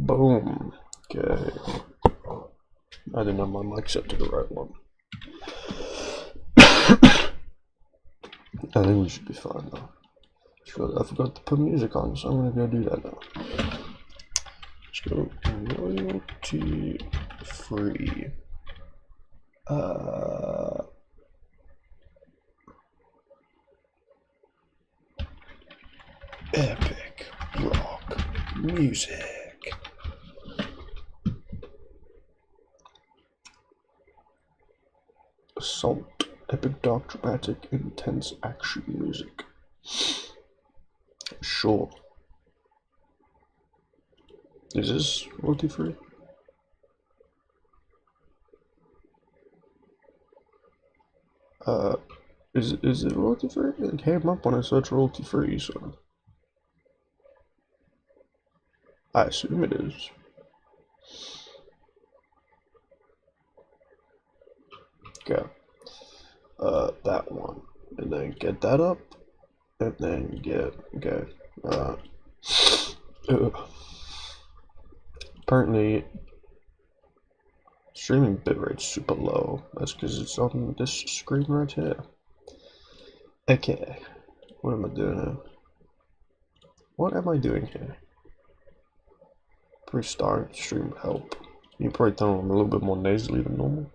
Boom. Okay. I didn't have my mic set to the right one. I think we should be fine though. I forgot to put music on, so I'm gonna go do that now. Let's go royalty free. Epic rock music. Assault. Epic, dark, dramatic, intense action music. Sure. Is this royalty free? Is it royalty free? It came up when I searched royalty free, so I assume it is. Okay. That one, and then get that up, and then get apparently streaming bitrate's super low. That's because it's on this screen right here. Okay, what am I doing here? What am I doing here? Restart stream help. You probably tell I'm a little bit more nasally than normal,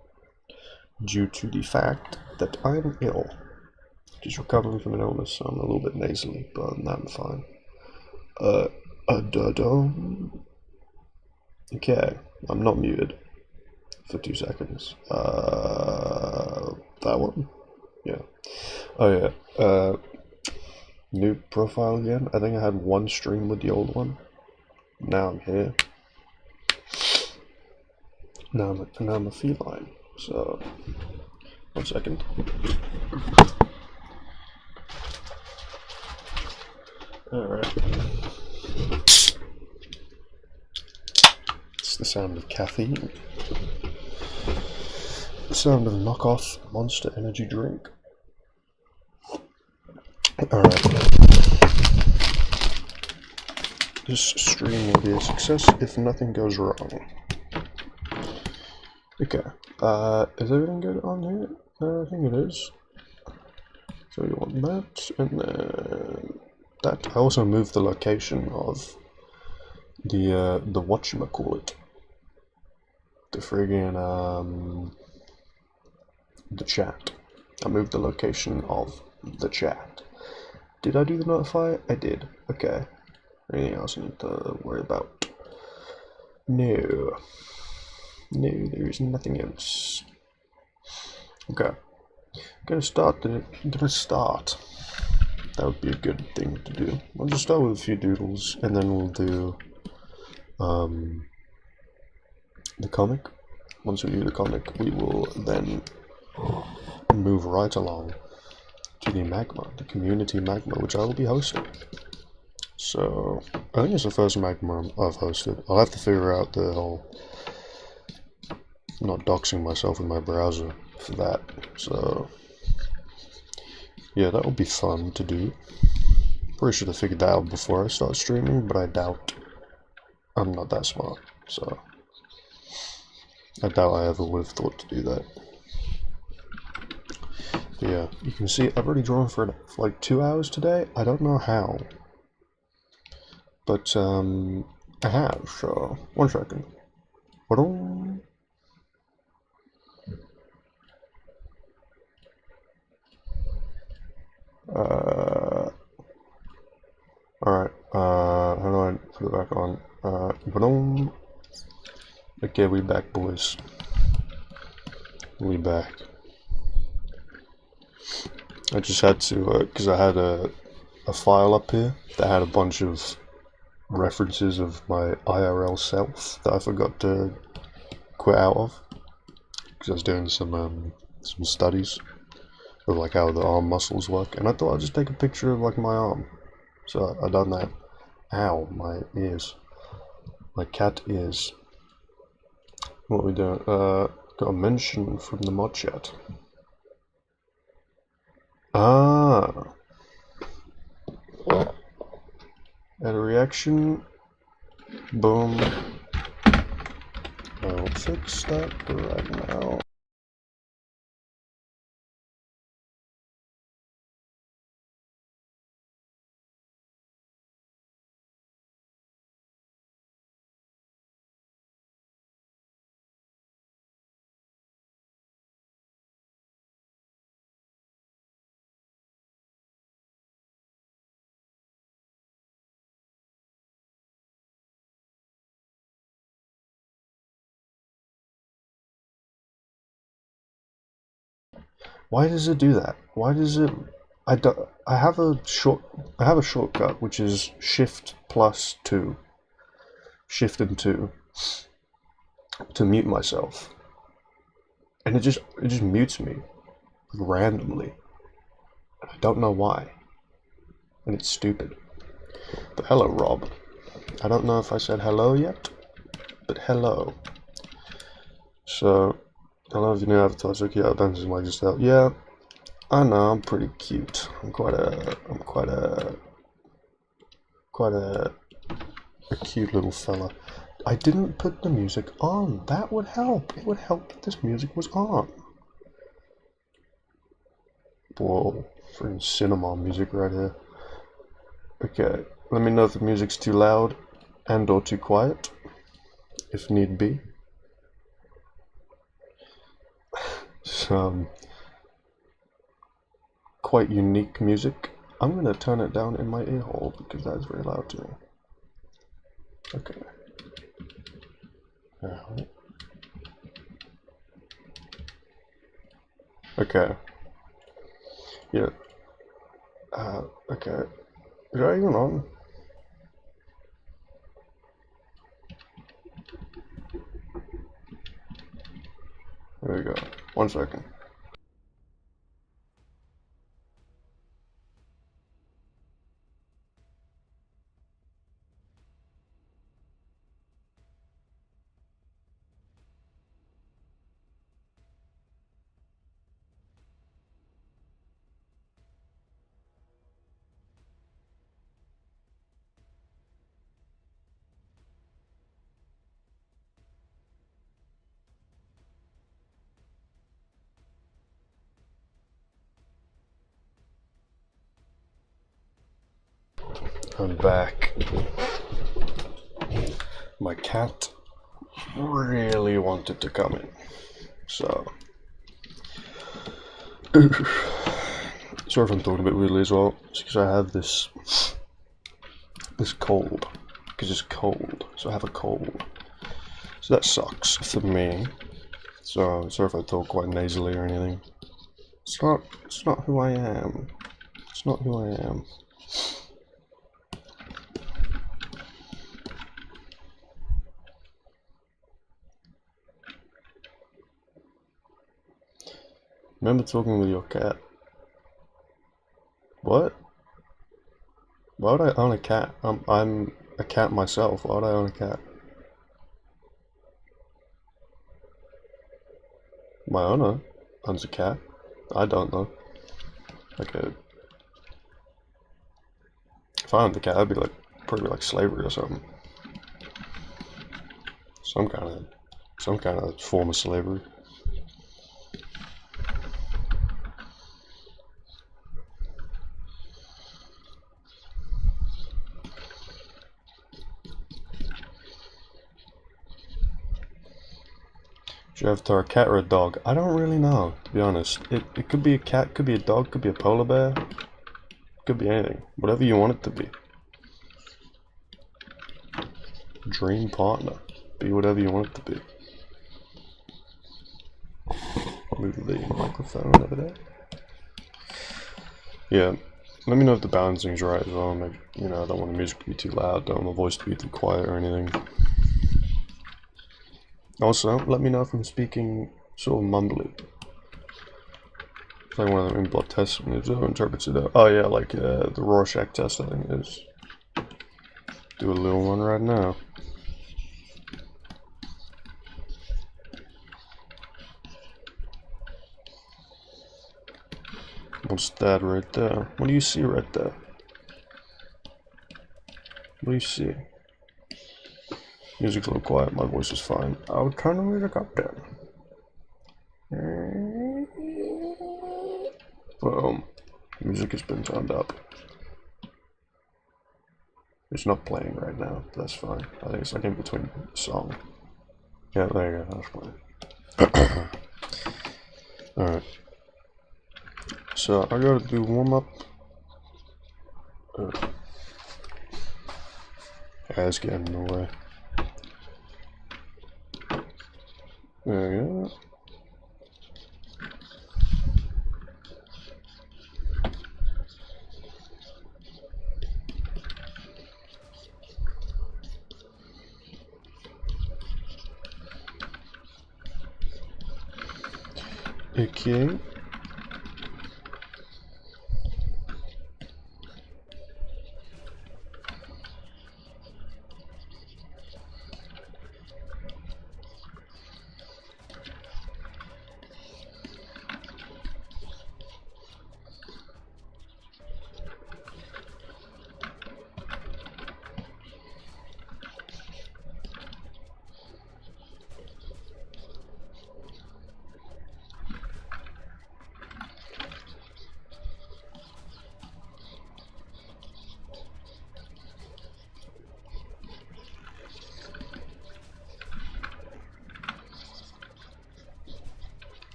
due to the fact that I'm ill. Just recovering from an illness, so I'm a little bit nasally, but other than that, I'm fine. Okay, I'm not muted for 2 seconds. That one? Yeah. Oh yeah, new profile again. I think I had one stream with the old one. Now I'm here. Now I'm a feline, so 1 second. Alright. It's the sound of caffeine. The sound of knockoff Monster Energy drink. Alright. This stream will be a success if nothing goes wrong. Okay. Is everything good on here? I think it is. So you want that, and then that. I also moved the location of the whatchamacallit. The friggin' the chat. I moved the location of the chat. Did I do the notify? I did. Okay. Anything else I need to worry about? No. No, there is nothing else. Okay. Gonna start. That would be a good thing to do. I'll just start with a few doodles, and then we'll do the comic. Once we do the comic, we will then move right along to the Magma, the community Magma, which I will be hosting. So I think it's the first Magma I've hosted. I'll have to figure out the whole not doxing myself in my browser for that. So yeah, that will be fun to do. Probably should have figured that out before I start streaming, but I doubt I'm not that smart, so I doubt I ever would have thought to do that. But yeah, you can see I've already drawn for like 2 hours today. I don't know how, but I have. So 1 second. Alright, how do I put it back on? Okay, we back, boys. We back. I just had to, because I had a file up here that had a bunch of references of my IRL self that I forgot to quit out of, because I was doing some studies of like how the arm muscles work, and I thought I'd just take a picture of like my arm. So I done that. Ow, my ears. My cat ears. What are we doing? Got a mention from the mod chat. Ah. Add a reaction. Boom. fix that right now. Why does it do that? Why does it? I have a shortcut which is Shift plus 2, Shift and 2, to mute myself, and it just mutes me randomly. I don't know why, and it's stupid. But hello, Rob. I don't know if I said hello yet, but hello. So. I love your new avatar, so cute. Dances like yourself. Yeah, I know. I'm pretty cute. I'm quite a cute little fella. I didn't put the music on. That would help. It would help if this music was on. Whoa, freaking cinema music right here. Okay, let me know if the music's too loud and or too quiet, if need be. Some quite unique music. I'm gonna turn it down in my ear hole because that's very loud to me. Okay. Okay. Yeah. Okay. Is that even on? There we go. 1 second. I'm back. My cat really wanted to come in, so sorry if I'm talking a bit weirdly as well. It's because I have this cold, because it's cold, so I have a cold, so that sucks for me. So sorry if I talk quite nasally or anything. It's not who I am. It's not who I am. Remember talking with your cat. What? Why would I own a cat? I'm a cat myself. Why would I own a cat? My owner owns a cat. I don't know. Okay. If I owned the cat, it'd be like probably like slavery or something. Some kind of form of slavery. Should you avatar a cat or a dog? I don't really know, to be honest. It could be a cat, could be a dog, could be a polar bear. Could be anything. Whatever you want it to be. Dream partner. Be whatever you want it to be. I'll move the microphone over there. Yeah. Let me know if the balancing's right as well. Maybe, you know, I don't want the music to be too loud, don't want my voice to be too quiet or anything. Also, let me know if I'm speaking sort of mumbly. It's like one of the inbot tests when it interprets it out. Oh yeah, like the Rorschach test I think it is. Do a little one right now. What's that right there? What do you see right there? What do you see? Music's a little quiet, my voice is fine. I'll turn the music up then. Boom. Music has been turned up. It's not playing right now, but that's fine. I think it's like in between song. Yeah, there you go, that's playing. Alright. So I gotta do warm up. It's getting in the way. There we go. Okay.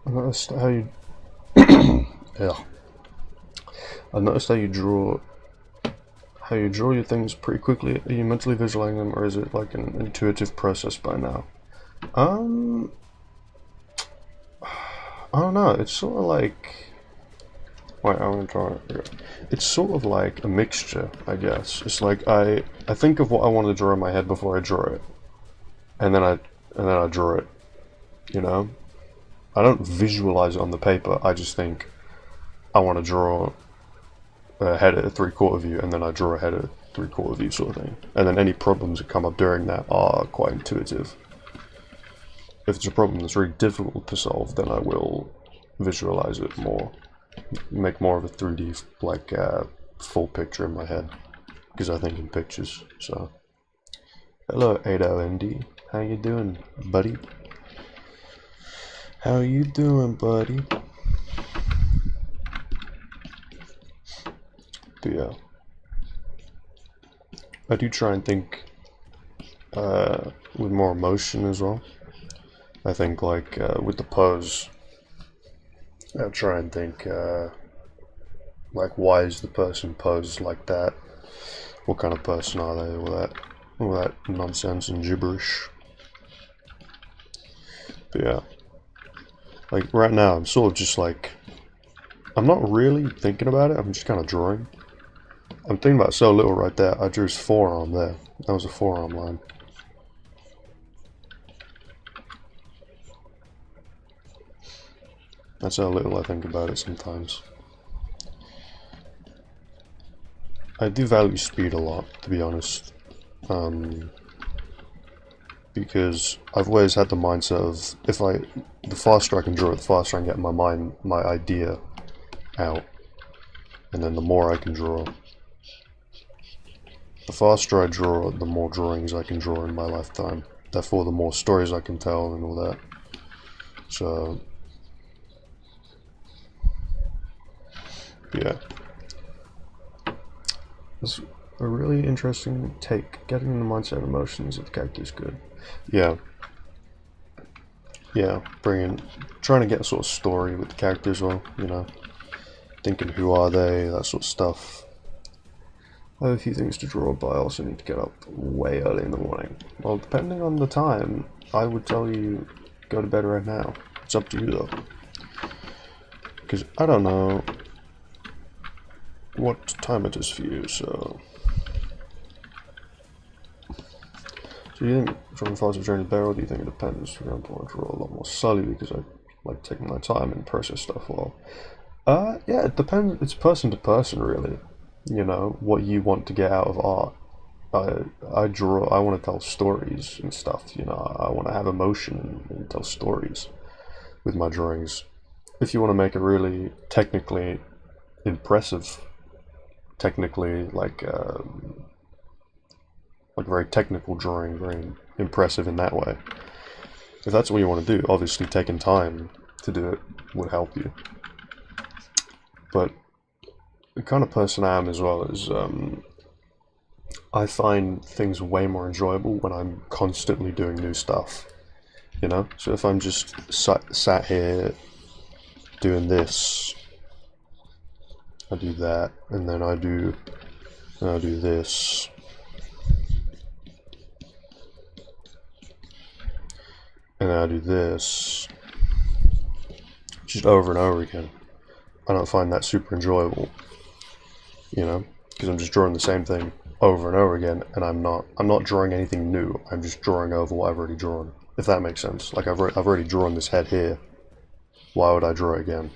I noticed how you yeah. I noticed how you draw your things pretty quickly. Are you mentally visualizing them, or is it like an intuitive process by now? I don't know. It's sort of like, wait, I'm gonna try it. It's sort of like a mixture, I guess. It's like I think of what I want to draw in my head before I draw it, and then I draw it. You know. I don't visualize it on the paper, I just think I want to draw a head at a 3/4 view, and then I draw a head at a 3/4 view sort of thing. And then any problems that come up during that are quite intuitive. If it's a problem that's really difficult to solve, then I will visualize it more, make more of a 3D like full picture in my head, because I think in pictures. So, hello AdoND, how you doing, buddy? How you doing, buddy? But yeah, I do try and think with more emotion as well. I think like with the pose, I try and think like, why is the person posed like that? What kind of person are they? All that nonsense and gibberish. But yeah. Like, right now, I'm sort of just like, I'm not really thinking about it, I'm just kind of drawing. I'm thinking about so little right there. I drew his forearm there. That was a forearm line. That's how little I think about it sometimes. I do value speed a lot, to be honest. Because I've always had the mindset of, the faster I can draw it, the faster I can get my idea out, and then the more I can draw. The faster I draw, the more drawings I can draw in my lifetime. Therefore, the more stories I can tell and all that. So, yeah. It's a really interesting take. Getting in the mindset of emotions of the character is good. Yeah. Yeah, trying to get a sort of story with the character as well, you know. Thinking who are they, that sort of stuff. I have a few things to draw, but I also need to get up way early in the morning. Well, depending on the time, I would tell you go to bed right now. It's up to you though. Because I don't know what time it is for you, so... So do you think drawing faster during the bed, or do you think it depends? For example, I draw a lot more slowly because I like taking my time and process stuff well. Yeah, it depends. It's person to person, really. You know, what you want to get out of art. I want to tell stories and stuff, you know. I want to have emotion and tell stories with my drawings. If you want to make it really technically impressive, technically like like very technical drawing, very impressive in that way. If that's what you want to do, obviously taking time to do it would help you. But the kind of person I am as well is, I find things way more enjoyable when I'm constantly doing new stuff, you know? So if I'm just sat here doing this, I do that, and then I do this, and then I do this, just over and over again. I don't find that super enjoyable, you know, because I'm just drawing the same thing over and over again, and I'm not drawing anything new. I'm just drawing over what I've already drawn, if that makes sense. Like I've already drawn this head here. Why would I draw it again?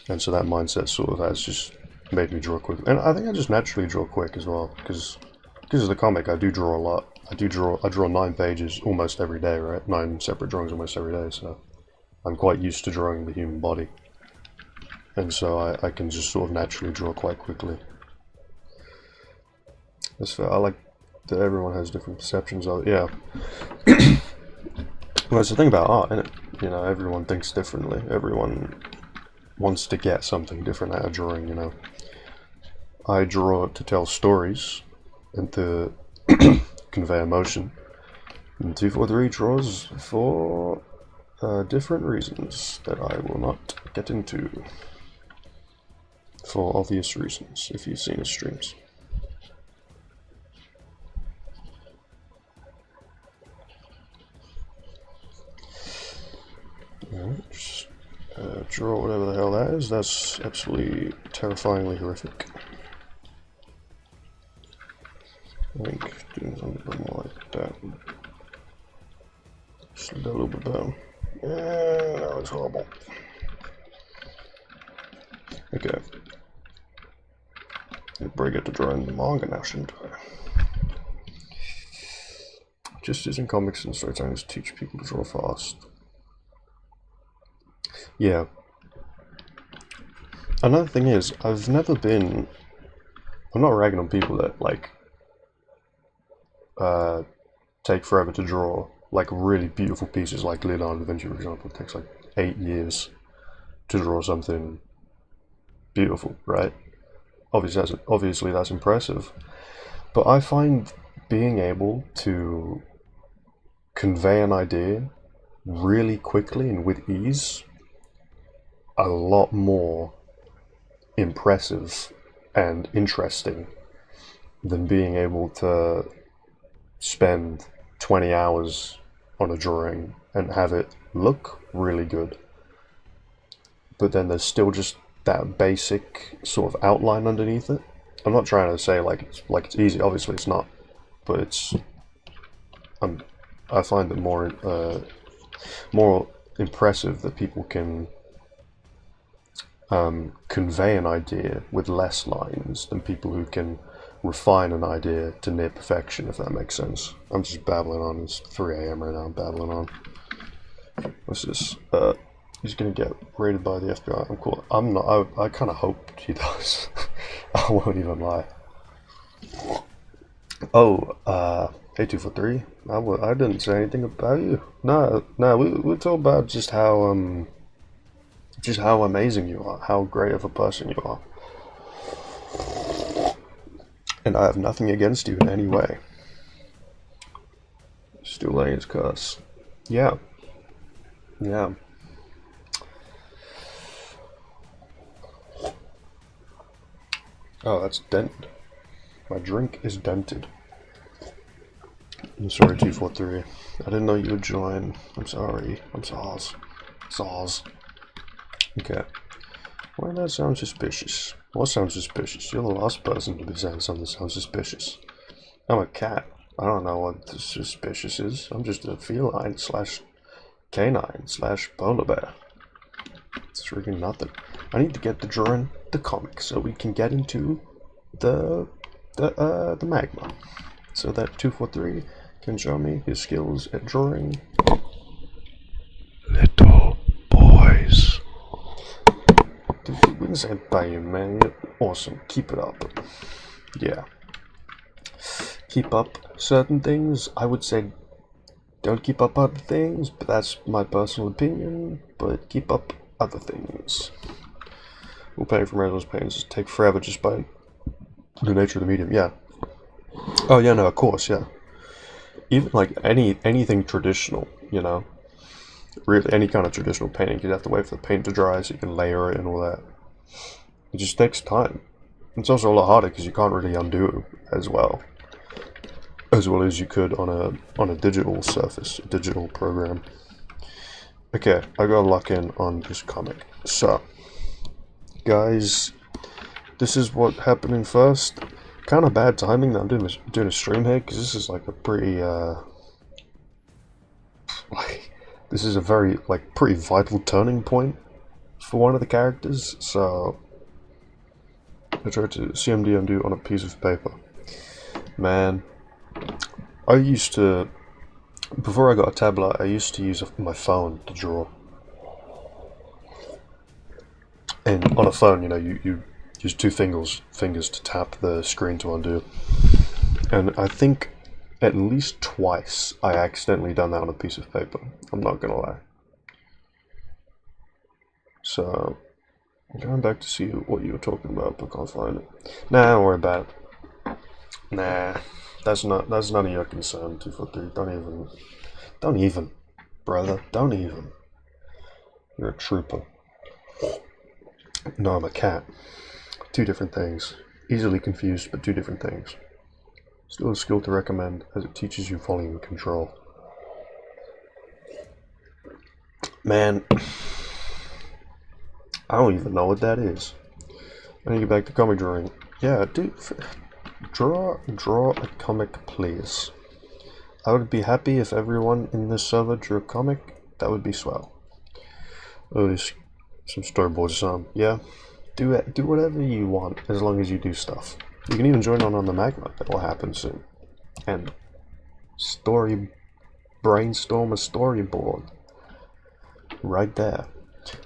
And so that mindset sort of has just made me draw quick. And I think I just naturally draw quick as well, because of the comic. I do draw a lot. I draw 9 pages almost every day, right? 9 separate drawings almost every day. So I'm quite used to drawing the human body, and so I can just sort of naturally draw quite quickly. That's fair. I like that everyone has different perceptions of it. Yeah. Well, that's the thing about art, isn't it? You know, everyone thinks differently. Everyone wants to get something different out of drawing, you know. I draw to tell stories and to convey emotion. And 243 draws for different reasons that I will not get into. For obvious reasons, if you've seen his streams. Just draw whatever the hell that is. That's absolutely terrifyingly horrific. I think doing something more like that. Just a little bit better. Yeah, that was horrible. Okay. I'd probably get to drawing the manga now, shouldn't I? Just using comics and storytelling to teach people to draw fast. Yeah. Another thing is, I'm not ragging on people that, like, take forever to draw, like, really beautiful pieces, like Leonardo da Vinci, for example. It takes, like, 8 years to draw something beautiful, right? Obviously that's impressive. But I find being able to convey an idea really quickly and with ease a lot more impressive and interesting than being able to spend 20 hours on a drawing and have it look really good, but then there's still just that basic sort of outline underneath it. I'm not trying to say like it's easy, obviously it's not, but it's I find it more impressive that people can convey an idea with less lines than people who can refine an idea to near perfection, if that makes sense. I'm just babbling on. It's 3 AM right now. I'm babbling on. What's this? He's gonna get raided by the FBI. I'm cool. I'm not. I kind of hope he does. I won't even lie. Oh, hey 243. I didn't say anything about you. No. We talk about just how amazing you are, how great of a person you are. And I have nothing against you in any way. Still laying his curse. Yeah. Yeah. Oh, that's dented. My drink is dented. I'm sorry, 243. I didn't know you would join. I'm sorry. I'm Saws. Okay. Why that sound suspicious? What sounds suspicious? You're the last person to be saying something that sounds suspicious. I'm a cat. I don't know what suspicious is. I'm just a feline / canine / polar bear. It's freaking nothing. I need to get to drawing the comic so we can get into the magma, so that 243 can show me his skills at drawing little boys. Dude, we can say bye, man. You're awesome. Keep it up. Yeah. Keep up certain things, I would say don't keep up other things, but that's my personal opinion, but keep up other things. We'll pay for Randall's pains take forever just by the nature of the medium, yeah. Oh yeah, no, of course, yeah. Even like anything traditional, you know, really any kind of traditional painting, you have to wait for the paint to dry so you can layer it and all that. It just takes time. It's also a lot harder because you can't really undo as well as you could on a digital surface, a digital program. Okay, I gotta lock in on this comic. So, guys, this is what happening first. Kind of bad timing that I'm doing a stream here because this is like a pretty this is a very pretty vital turning point for one of the characters. So I tried to CMD undo on a piece of paper. Man, I used to, before I got a tablet, I used to use my phone to draw. And on a phone, you know, you use two fingers to tap the screen to undo. And I think at least twice I accidentally done that on a piece of paper. I'm not gonna lie. So I'm going back to see what you were talking about, but can't find it. Nah, don't worry about it. Nah, that's none of your concern. 243. Don't even, brother. Don't even. You're a trooper. No, I'm a cat. Two different things. Easily confused, but two different things. Still a skill to recommend, as it teaches you volume control. Man, I don't even know what that is. I need to get back to comic drawing. Yeah, dude, draw a comic, please. I would be happy if everyone in this server drew a comic. That would be swell. Oh, there's some storyboards or something. Yeah, do whatever you want as long as you do stuff. You can even join on the Magma. That will happen soon. And brainstorm a storyboard right there.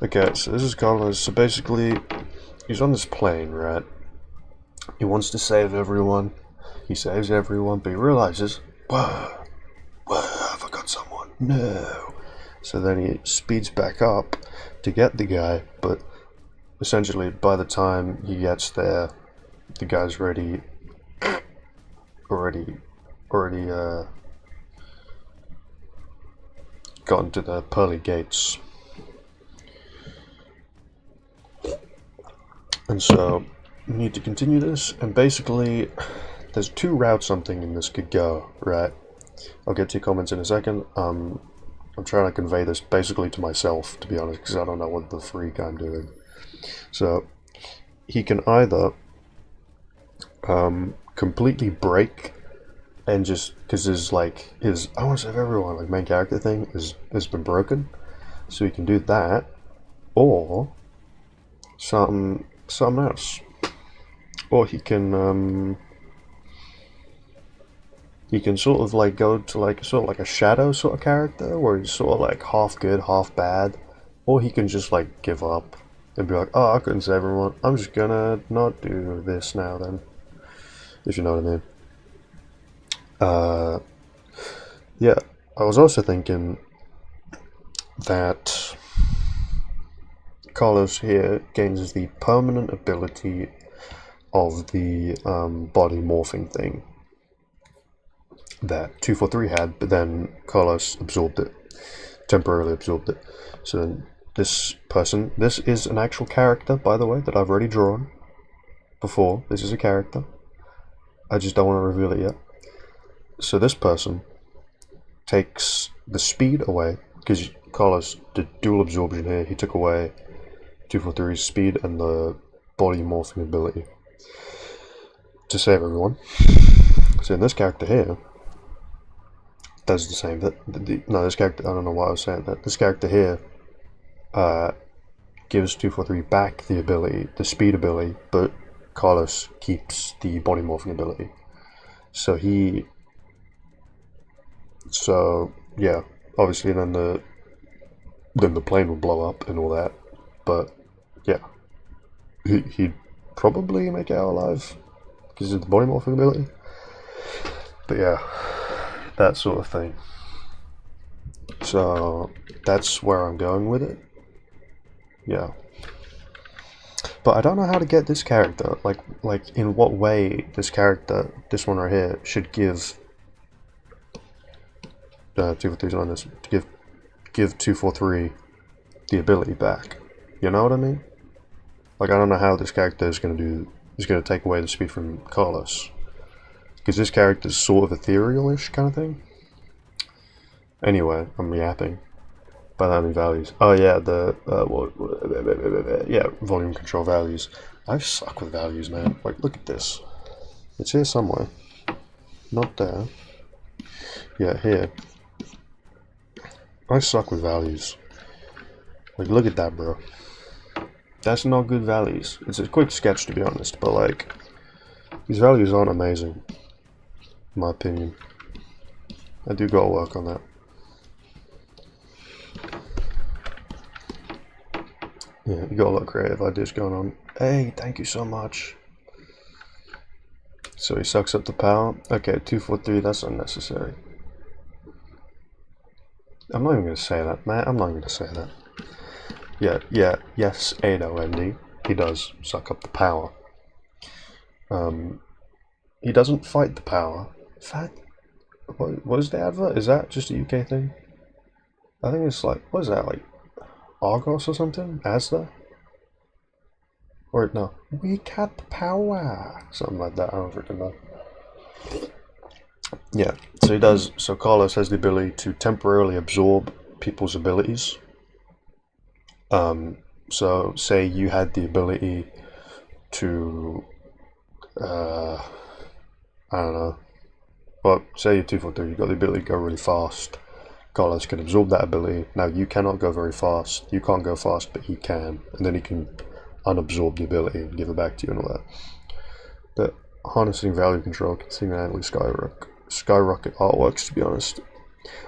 Okay, so this is Carlos. So basically, he's on this plane, right? He wants to save everyone. He saves everyone, but he realizes, whoa, I forgot someone. No. So then he speeds back up to get the guy, but essentially by the time he gets there, the guy's already gotten to the pearly gates. And so we need to continue this, and basically there's two routes something in this could go, right? I'll get to your comments in a second. I'm trying to convey this basically to myself, to be honest, because I don't know what the freak I'm doing. So he can either completely break and just, because his I want to save everyone main character thing has been broken, so he can do that, or something else, or he can sort of go to sort of a shadow sort of character where he's sort of half good, half bad, or he can just give up and be like, oh, I couldn't save everyone, I'm just gonna not do this now then, if you know what I mean. Yeah, I was also thinking that Carlos here gains the permanent ability of the body morphing thing that 243 had, but then Carlos temporarily absorbed it. So this is an actual character, by the way, that I've already drawn before. This is a character. I just don't want to reveal it yet. So this person takes the speed away, because Carlos did dual absorption here. He took away 243's speed and the body morphing ability to save everyone. So in this character here does the same. This character, I don't know why I was saying that. This character here gives 243 back the speed ability, but Carlos keeps the body morphing ability. So yeah, obviously then the plane will blow up and all that, but yeah, he'd probably make it out alive because of the body morphing ability. But yeah, that sort of thing. So that's where I'm going with it. Yeah. But I don't know how to get this character, like in what way this character, this one right here, should give 243's on this, to give 243 the ability back. You know what I mean? Like, I don't know how this character is gonna take away the speed from Carlos. Because this character is sort of ethereal-ish kind of thing. Anyway, I'm yapping. By that many values. Oh yeah, yeah, volume control values. I suck with values, man. Like, look at this. It's here somewhere. Not there. Yeah, here. I suck with values. Like, look at that, bro. That's not good values. It's a quick sketch, to be honest, but like, these values aren't amazing, in my opinion. I do gotta work on that. Yeah, you got a lot of creative ideas going on. Hey, thank you so much. So he sucks up the power. Okay, 243, that's unnecessary. I'm not even gonna say that, man. I'm not even gonna say that. Yes, Ado, Andy. He does suck up the power. He doesn't fight the power. In fact, what is the advert? Is that just a UK thing? I think it's like, what is that, like Argos or something? Asda? Or no, we got the power. Something like that, I don't freaking know. Yeah, so he does, so Carlos has the ability to temporarily absorb people's abilities. So say you had the ability to, I don't know, well, say you're 243, you've got the ability to go really fast. Carlos can absorb that ability. Now you cannot go very fast. You can't go fast, but he can. And then he can unabsorb the ability and give it back to you and all that. But harnessing value control can significantly skyrocket artworks, to be honest.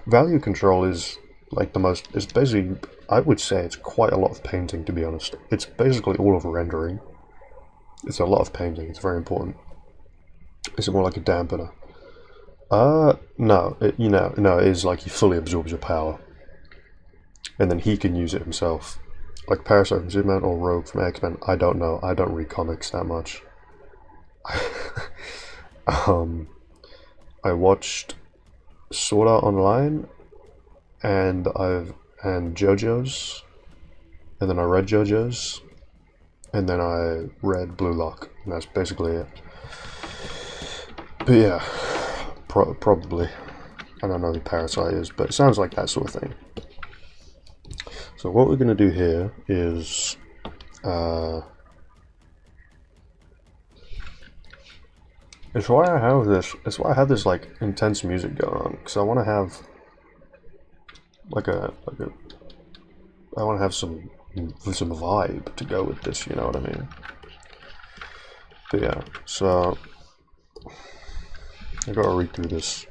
Value control is like the most, it's basically, I would say it's quite a lot of painting, to be honest. It's basically all of rendering. It's a lot of painting, it's very important. Is it more like a dampener? No, it is like he fully absorbs your power. And then he can use it himself. Like Parasite from Superman or Rogue from X-Men, I don't know. I don't read comics that much. I watched Sword Art Online and JoJo's, and then I read JoJo's, and then I read Blue Lock, and that's basically it. But yeah, probably. I don't know who Parasite is, but it sounds like that sort of thing. So what we're going to do here is it's why I have this like intense music going on, because I want to have I want to have some vibe to go with this, you know what I mean? But yeah, so I gotta read through this.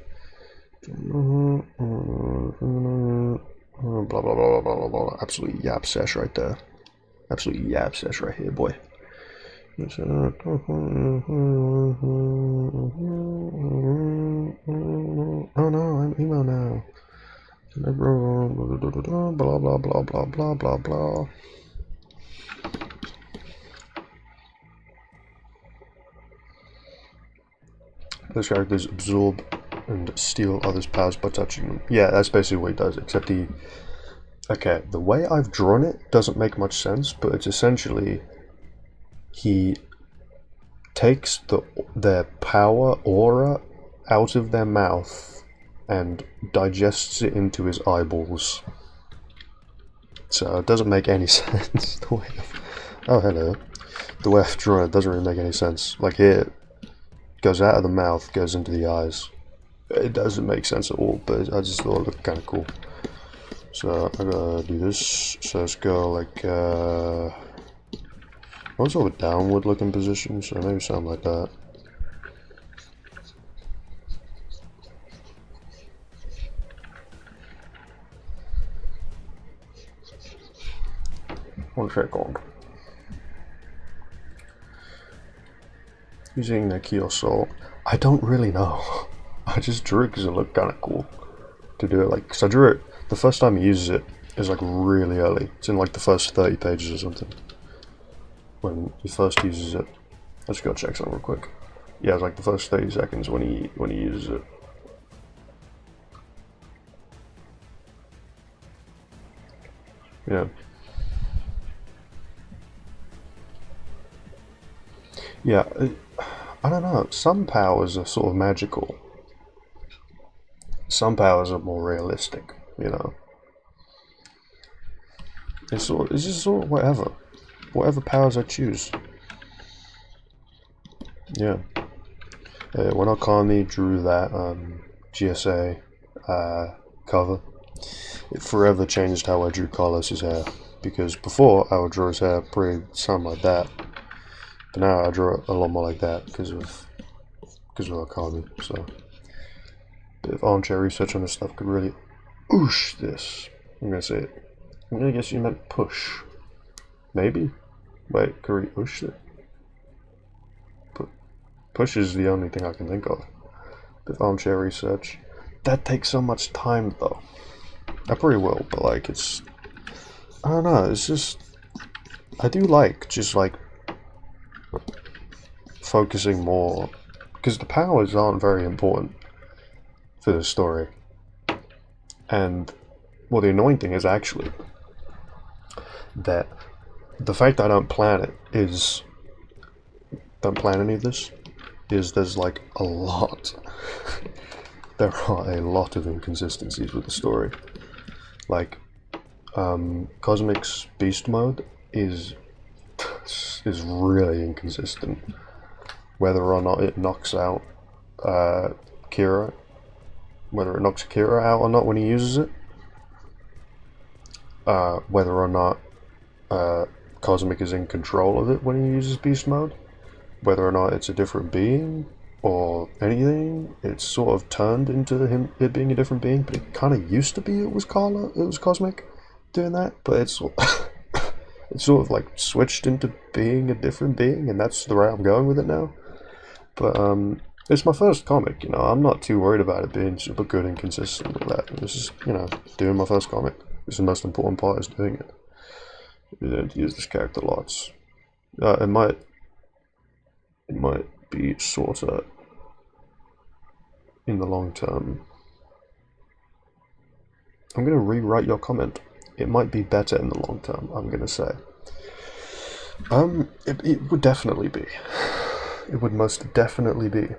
Blah blah blah blah blah blah. Absolute yap sesh right there. Absolute yap sesh right here, boy. Oh no, I'm emo now. Blah blah blah blah blah blah blah. Those characters absorb and steal others' powers by touching them. Yeah, that's basically what he does, except the way I've drawn it doesn't make much sense, but it's essentially he takes their power aura out of their mouth and digests it into his eyeballs. So it doesn't make any sense. Oh, hello. The way I've drawn it doesn't really make any sense. Like here, it goes out of the mouth, goes into the eyes. It doesn't make sense at all, but I just thought it looked kind of cool. So I'm gonna do this. So let's go like also a downward looking position, so maybe something like that. One second. Using the Kyoso, I don't really know. I just drew it because it looked kind of cool to do it. Like, because I drew it the first time he uses it is like really early. It's in like the first 30 pages or something. When he first uses it. Let's go check something real quick. Yeah, it's like the first 30 seconds when he uses it. Yeah. Yeah, I don't know. Some powers are sort of magical. Some powers are more realistic, you know. It's just sort of whatever powers I choose. Yeah. When Okami drew that GSA cover, it forever changed how I drew Carlos's hair. Because before I would draw his hair pretty something like that, but now I draw it a lot more like that because of Okami. So a bit of armchair research on this stuff could really oosh this. I'm gonna say it. I'm gonna guess you meant push. Maybe? Wait, could we push it? Push is the only thing I can think of. Bit of armchair research. That takes so much time though. I probably will, but like it's... I don't know, it's just... I do like just like focusing more, because the powers aren't very important for the story. And well, the annoying thing is actually that the fact that I don't plan any of this is there's like a lot there are a lot of inconsistencies with the story. Like Cosmic's beast mode is really inconsistent, whether or not it knocks out Kira, whether it knocks Kira out or not when he uses it, whether or not Cosmic is in control of it when he uses beast mode, whether or not it's a different being or anything. It's sort of turned into it being a different being, but it kind of used to be it was Cosmic doing that, but it's it's sort of like switched into being a different being, and that's the way I'm going with it now. But it's my first comic, you know. I'm not too worried about it being super good and consistent with that. This is, you know, doing my first comic. It's the most important part, is doing it. You don't use this character lots. It might be sort of in the long term. I'm gonna rewrite your comment. It might be better in the long term, I'm gonna say. It would definitely be. It would most definitely be.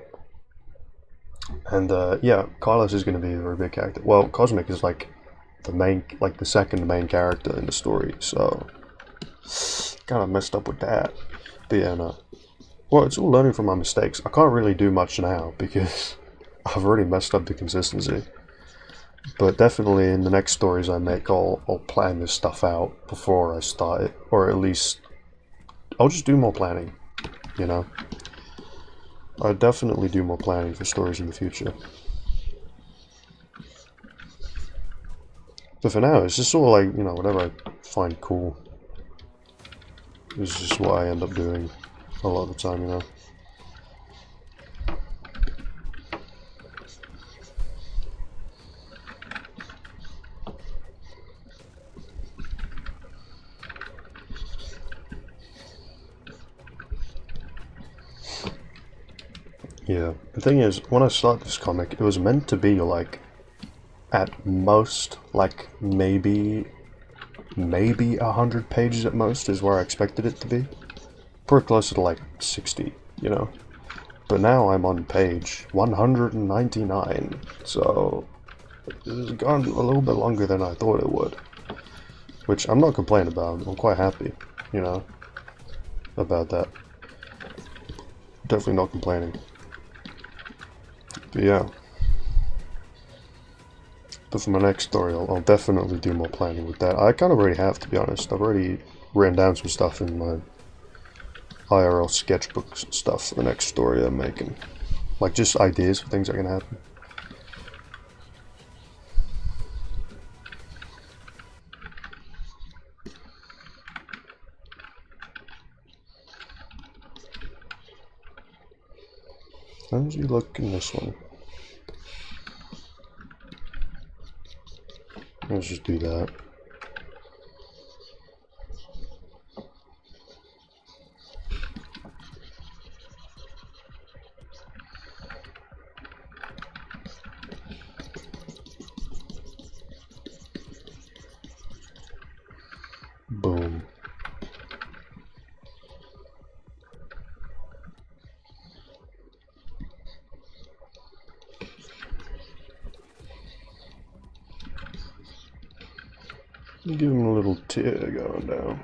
And yeah, Carlos is gonna be a very big character. Well, Cosmic is like the second main character in the story, so kind of messed up with that. But yeah, no. Well, it's all learning from my mistakes. I can't really do much now because I've already messed up the consistency. But definitely in the next stories I make, I'll plan this stuff out before I start it, or at least I'll just do more planning, you know. I'll definitely do more planning for stories in the future. But for now, it's just sort of like, you know, whatever I find cool is just what I end up doing a lot of the time, you know. Yeah, the thing is, when I started this comic, it was meant to be like, at most, like maybe 100 pages at most is where I expected it to be. Pretty closer to like 60, you know. But now I'm on page 199, so it's gone a little bit longer than I thought it would. Which I'm not complaining about, I'm quite happy, you know, about that. Definitely not complaining. But yeah. But for my next story, I'll definitely do more planning with that. I kind of already have, to be honest. I've already written down some stuff in my IRL sketchbooks and stuff for the next story I'm making. Like, just ideas for things that can happen. How does he look in this one? Let's just do that. Boom. Give him a little tear going down.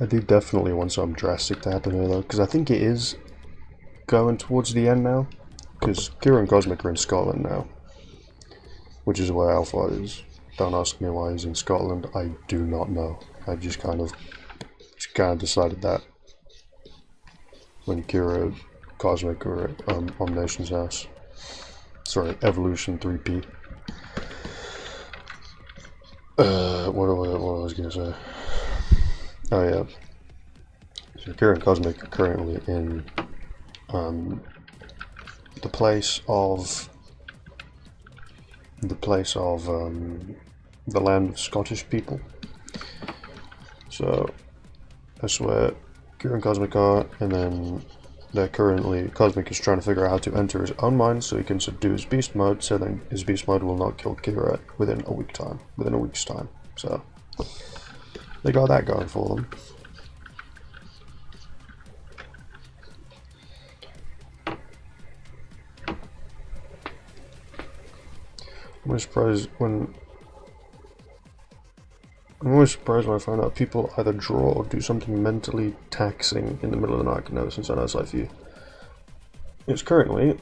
I do definitely want something drastic to happen here though, because I think it is going towards the end now, because Kira and Cosmic are in Scotland now, which is where Alphard is. Don't ask me why he's in Scotland, I do not know. I just kind of decided that when Kira Cosmic were at Omnation's house. Sorry, Evolution 3P. What was I gonna say? Oh yeah. So Kira and Cosmic are currently in the place of the land of Scottish people. So that's where Kira and Cosmic are, and then they're currently, Cosmic is trying to figure out how to enter his own mind so he can subdue his beast mode, so then his beast mode will not kill Kira within a week's time. So they got that going for them. I'm always surprised when I find out people either draw or do something mentally taxing in the middle of the night. Never since I know it's like for you. It's currently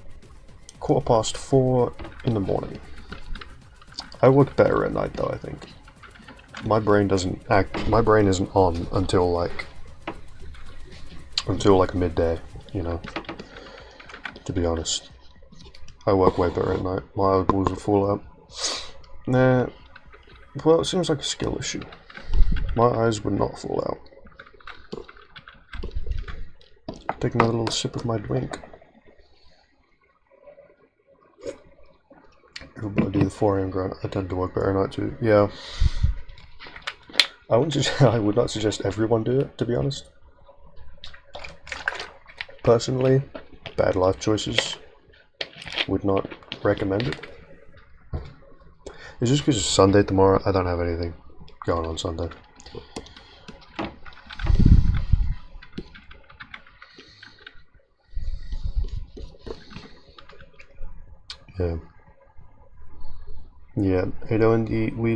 4:15 in the morning. I work better at night though, I think. My brain isn't on until like midday, you know, to be honest. I work way better at night. My eyeballs will fall out. Nah, well, it seems like a skill issue. My eyes would not fall out. Take another little sip of my drink. Everybody do the 4 AM grind. I tend to work better at night too. Yeah. I would not suggest everyone do it, to be honest. Personally, bad life choices. Would not recommend it. It's just because it's Sunday tomorrow. I don't have anything going on Sunday. Yeah. You know, indeed, we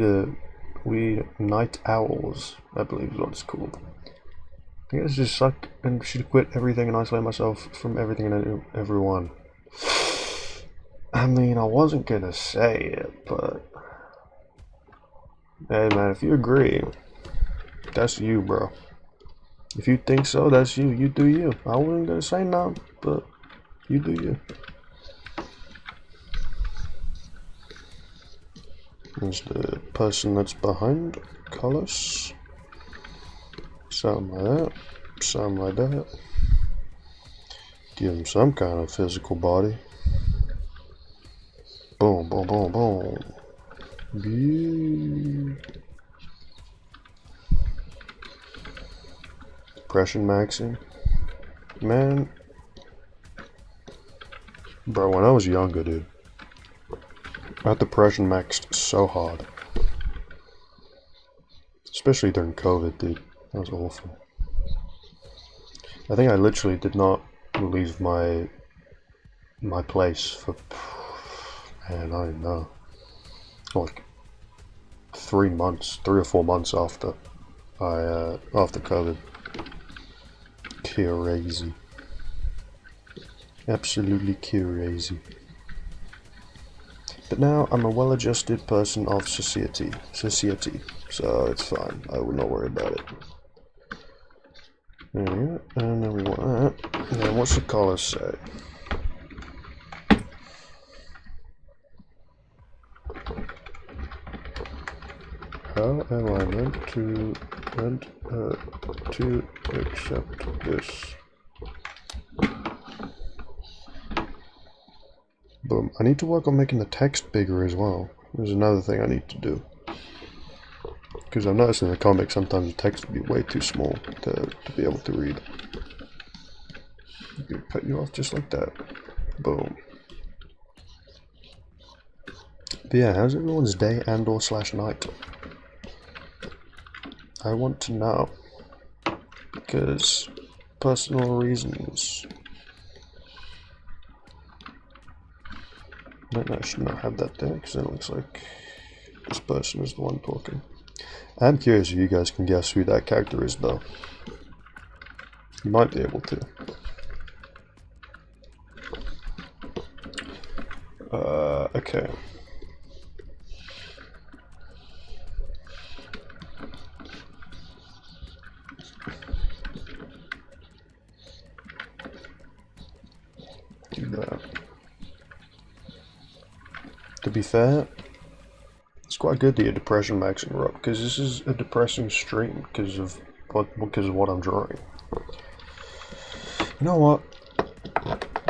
night owls, I believe is what it's called. I guess just suck and should quit everything and isolate myself from everything and everyone. I mean, I wasn't gonna say it, but hey man, if you agree, that's you, bro. If you think so, that's you. You do you. I wasn't gonna say no, but you do you. There's the person that's behind Colors. Something like that. Something like that. Give him some kind of physical body. Boom, boom, boom, boom. Depression maxing. Man. Bro, when I was younger, dude, I had depression maxed so hard. Especially during COVID, dude. That was awful. I think I literally did not leave my place for, man, I don't know, like 3 or 4 months after after COVID. Crazy. Absolutely crazy. But now I'm a well-adjusted person of society, so it's fine. I will not worry about it. There we go. And then we want that. Now, what's the colors say? How am I meant to accept this? Boom. I need to work on making the text bigger as well. There's another thing I need to do. Because I've noticed in the comics sometimes the text would be way too small to be able to read. You cut you off just like that. Boom. But yeah, how's everyone's day and/or / night? I want to know. Because personal reasons. I should not have that there because it looks like this person is the one talking. I'm curious if you guys can guess who that character is though. You might be able to. Okay. Do that. To be fair, it's quite good that your depression maxing are up, because this is a depressing stream because of what I'm drawing. You know what?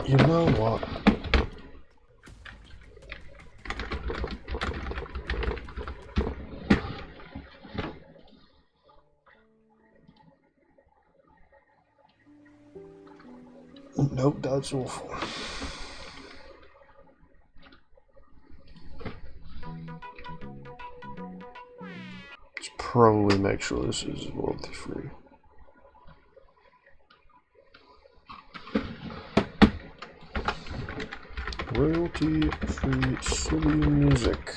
You know what? Nope, that's awful. Let's probably make sure this is royalty free. Royalty free silly music.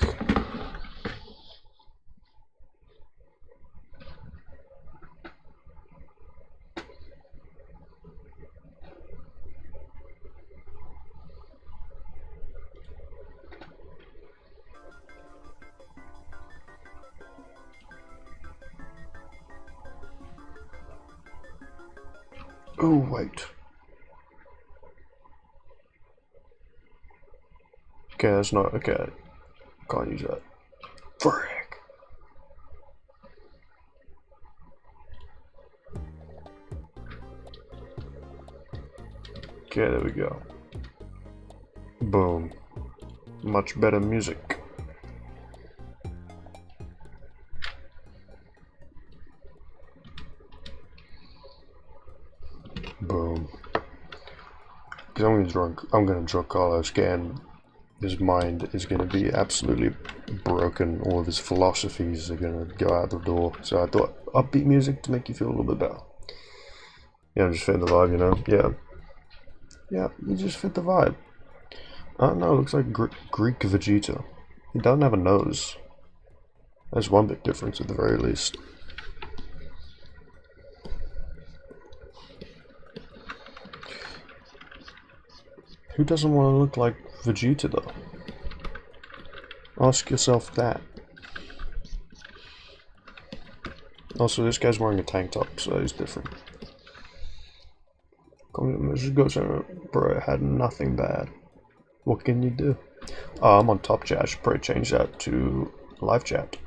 Oh, wait. Okay, that's not okay. Can't use that. Frick. Okay, there we go. Boom. Much better music. Boom. Because I'm gonna draw Carlos again. His mind is gonna be absolutely broken. All of his philosophies are gonna go out the door. So I thought upbeat music to make you feel a little bit better. Yeah, I'm just fitting the vibe, you know? Yeah. Yeah, you just fit the vibe. I don't know, looks like Greek Vegeta. He doesn't have a nose. That's one big difference at the very least. Who doesn't want to look like Vegeta though? Ask yourself that. Also, this guy's wearing a tank top, so he's different. Let's just go somewhere. Bro, it had nothing bad. What can you do? Oh, I'm on top chat. I should probably change that to live chat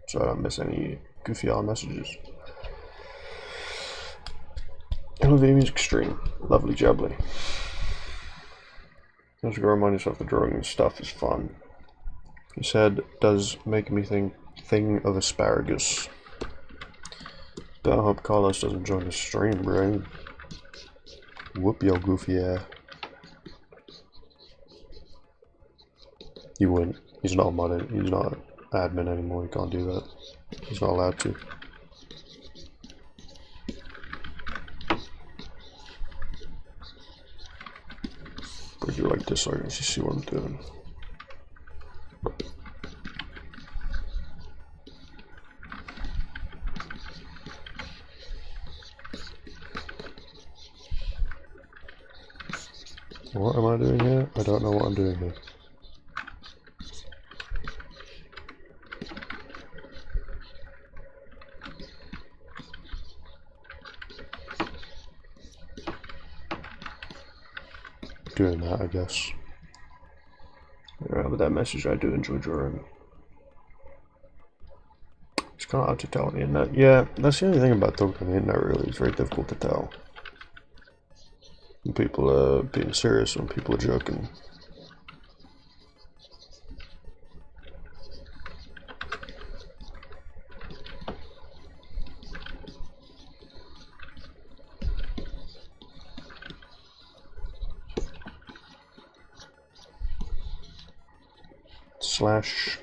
so I don't miss any goofy odd messages. LV music stream. Lovely jubbly. Just gotta remind yourself the drawing and stuff is fun. His head does make me think of asparagus. But I hope Carlos doesn't join the stream, bro. Whoop your goofy ass. He wouldn't. He's not modded. He's not admin anymore. He can't do that. He's not allowed to. But you like this so I can see what I'm doing. What am I doing here? I don't know what I'm doing here. Doing that, I guess. Yeah, with that message, I do enjoy drawing. kind of hard to tell on the internet. Yeah, that's the only thing about talking on the internet, really. It's very difficult to tell when people are being serious, when people are joking. Slash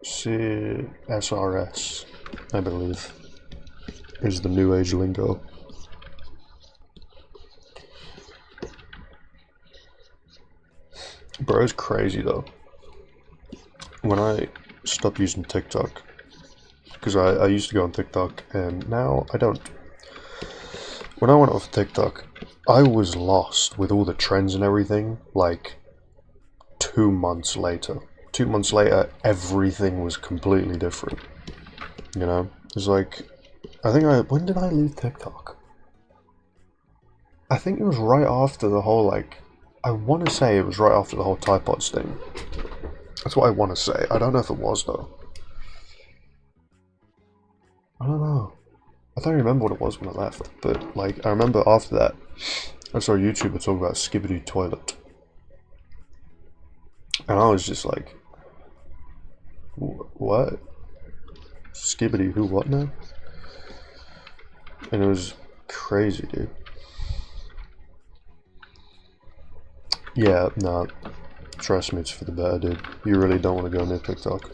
CSRS, I believe, is the new age lingo. Bro, it's crazy though. When I stopped using TikTok, because I used to go on TikTok and now I don't. When I went off TikTok, I was lost with all the trends and everything, like 2 months later. 2 months later, everything was completely different. You know? It's like, when did I leave TikTok? I think it was right after the whole, like, I want to say it was right after the whole Typods thing. That's what I want to say. I don't know if it was, though. I don't know. I don't remember what it was when I left, but, like, I remember after that, I saw a YouTuber talk about Skibidi Toilet. And I was just like, what? Skibidi, who, what now? And it was crazy, dude. Yeah, no, trust me, it's for the better, dude. You really don't want to go near TikTok.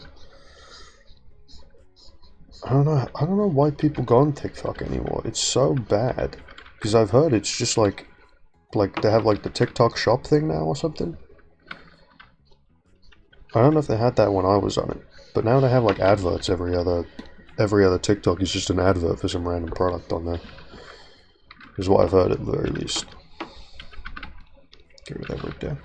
I don't know why people go on TikTok anymore. It's so bad. Because I've heard it's just like they have like the TikTok shop thing now or something. I don't know if they had that when I was on it, but now they have like adverts every other TikTok is just an advert for some random product on there. Is what I've heard at the very least. Get rid of that right there.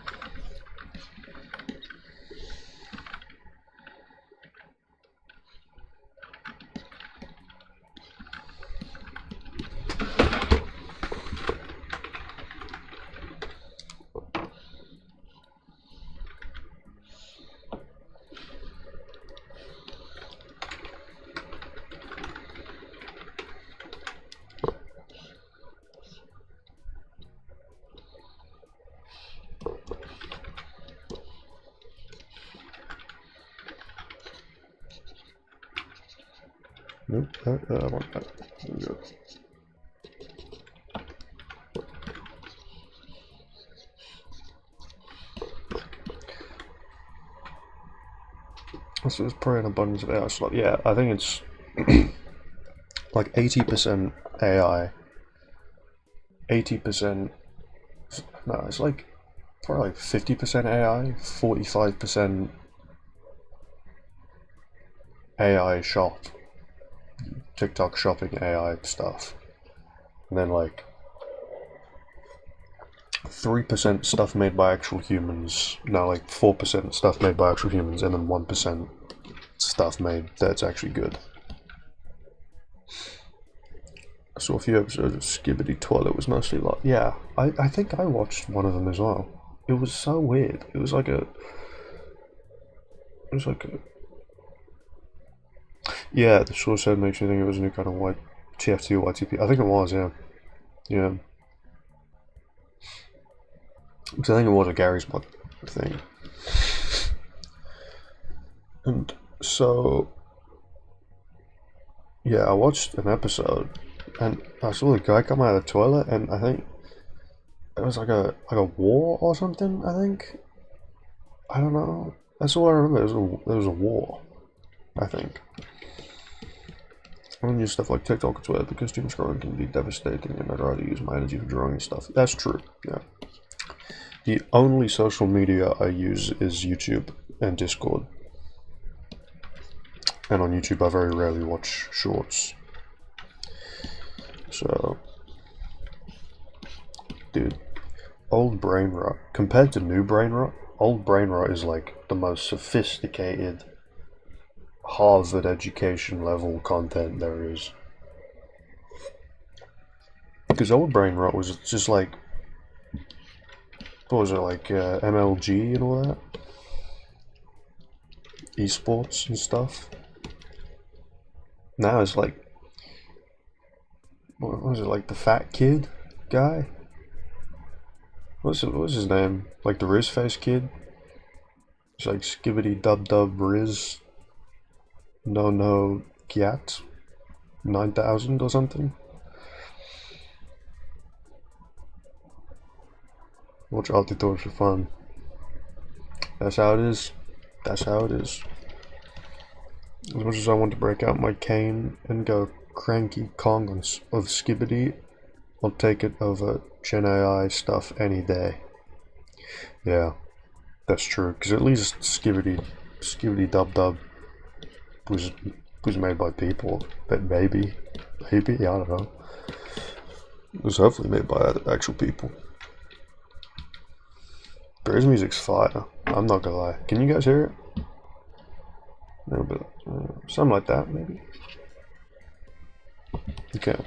Nope, I want that. There we go. So there's probably an abundance of AI slot. Yeah, I think it's like 80% AI. 80%. No, it's like probably like 50% AI, 45% AI shop. TikTok shopping AI stuff. And then like 3% stuff made by actual humans. No, like 4% stuff made by actual humans, and then 1% stuff made that's actually good. I saw a few episodes of Skibidi Toilet, was mostly like, yeah, I think I watched one of them as well. It was so weird. It was like a yeah, the source said makes you think it was a new kind of white TFT or YTP. I think it was, yeah. Yeah. Because I think it was a Gary's mod thing. And so, yeah, I watched an episode, and I saw the guy come out of the toilet, and I think it was like a war or something. I think, I don't know. That's all I remember. There was a war, I think. I don't use stuff like TikTok or Twitter because doom scrolling can be devastating, and I'd rather use my energy for drawing stuff. That's true. Yeah. The only social media I use is YouTube and Discord. And on YouTube I very rarely watch shorts. So, dude, old brain rot, compared to new brain rot, old brain rot is like the most sophisticated Harvard education level content there is. Because old brain rot was just like, what was it, like MLG and all that? Esports and stuff. Now it's like, what was it, like the fat kid guy? What was his name? Like the Riz face kid? It's like Skibbity Dub Dub Riz No Gyat 9000 or something. Watch Alti Torch for fun. That's how it is. That's how it is. As much as I want to break out my cane and go cranky Kong of Skibbity, I'll take it over Gen AI stuff any day. Yeah, that's true. Because at least Skibbity Dub Dub was made by people. But maybe, yeah, I don't know. It was hopefully made by actual people. But his music's fire. I'm not gonna lie. Can you guys hear it? No, but something like that, maybe. Okay.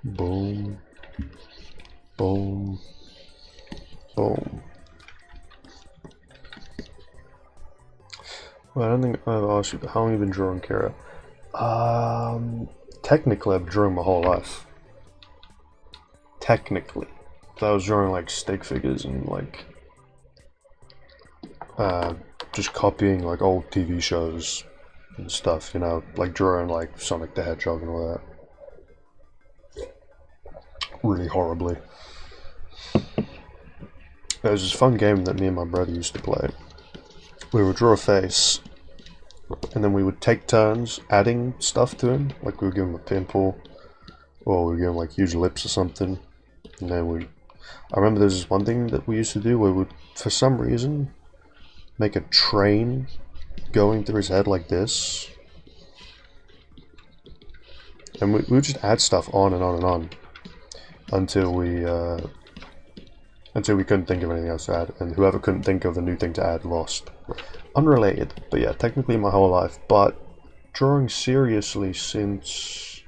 Boom. Boom. Boom. Well, I don't think I've asked you, how long have you been drawing, Kara? Technically I've drawn my whole life. Technically. So I was drawing like stick figures and like just copying like old TV shows and stuff, you know, like drawing like Sonic the Hedgehog and all that. Really horribly. There was this fun game that me and my brother used to play. We would draw a face, and then we would take turns adding stuff to him, like we would give him a pimple, or we would give him like huge lips or something. And then I remember there's this one thing that we used to do where we would, for some reason, make a train going through his head like this. And we would just add stuff on and on and on. Until we couldn't think of anything else to add, and whoever couldn't think of a new thing to add lost. Unrelated, but yeah, technically my whole life, but drawing seriously since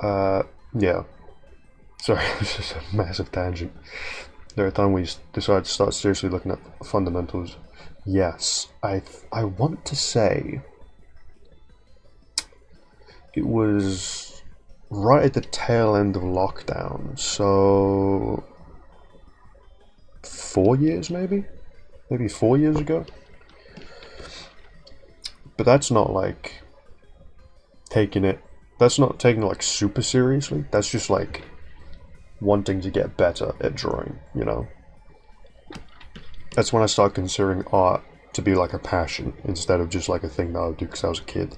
yeah. Sorry, this is a massive tangent. There are times we decided to start seriously looking at fundamentals. Yes, I want to say it was right at the tail end of lockdown, so 4 years maybe 4 years ago. But that's not taking it like super seriously. That's just like wanting to get better at drawing, you know. That's when I started considering art to be like a passion instead of just like a thing that I would do because I was a kid.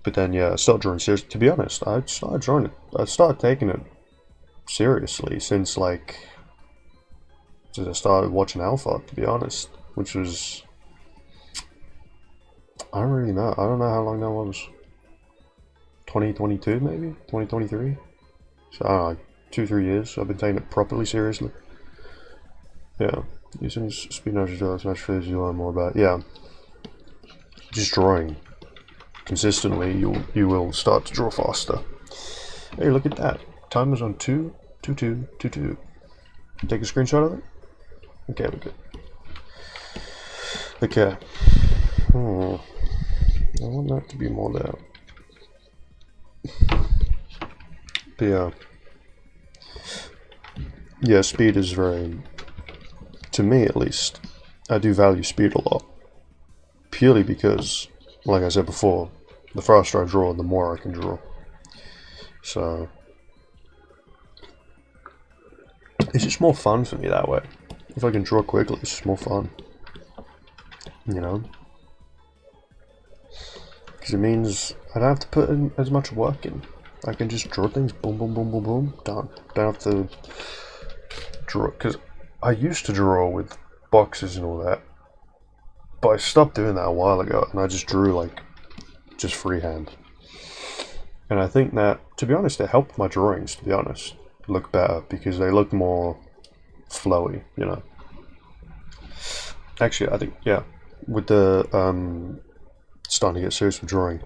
But then, yeah, I started drawing seriously. To be honest, I started taking it seriously since I started watching Alphard, to be honest. Which was, I don't really know. I don't know how long that was. 2022, maybe? 2023? So, I don't know, like 2-3 years. I've been taking it properly seriously. Yeah. Using speed notes to smash phase you learn more about. Yeah. Just drawing consistently, you will start to draw faster. Hey, look at that. Timer's on 2:22:22. Take a screenshot of it? Okay, we're good. Okay. I want that to be more there. But yeah. Yeah, speed is very, to me at least, I do value speed a lot. Purely because, like I said before, the faster I draw, the more I can draw. So it's just more fun for me that way. If I can draw quickly, it's just more fun. you know? Because it means I don't have to put in as much work in. I can just draw things, boom, boom, boom, boom, boom, done. Don't have to draw, because I used to draw with boxes and all that, but I stopped doing that a while ago, and I just drew like, just freehand. And I think that, to be honest, it helped my drawings, to be honest, look better, because they look more flowy, you know. Actually, I think, yeah, with the, starting to get serious with drawing,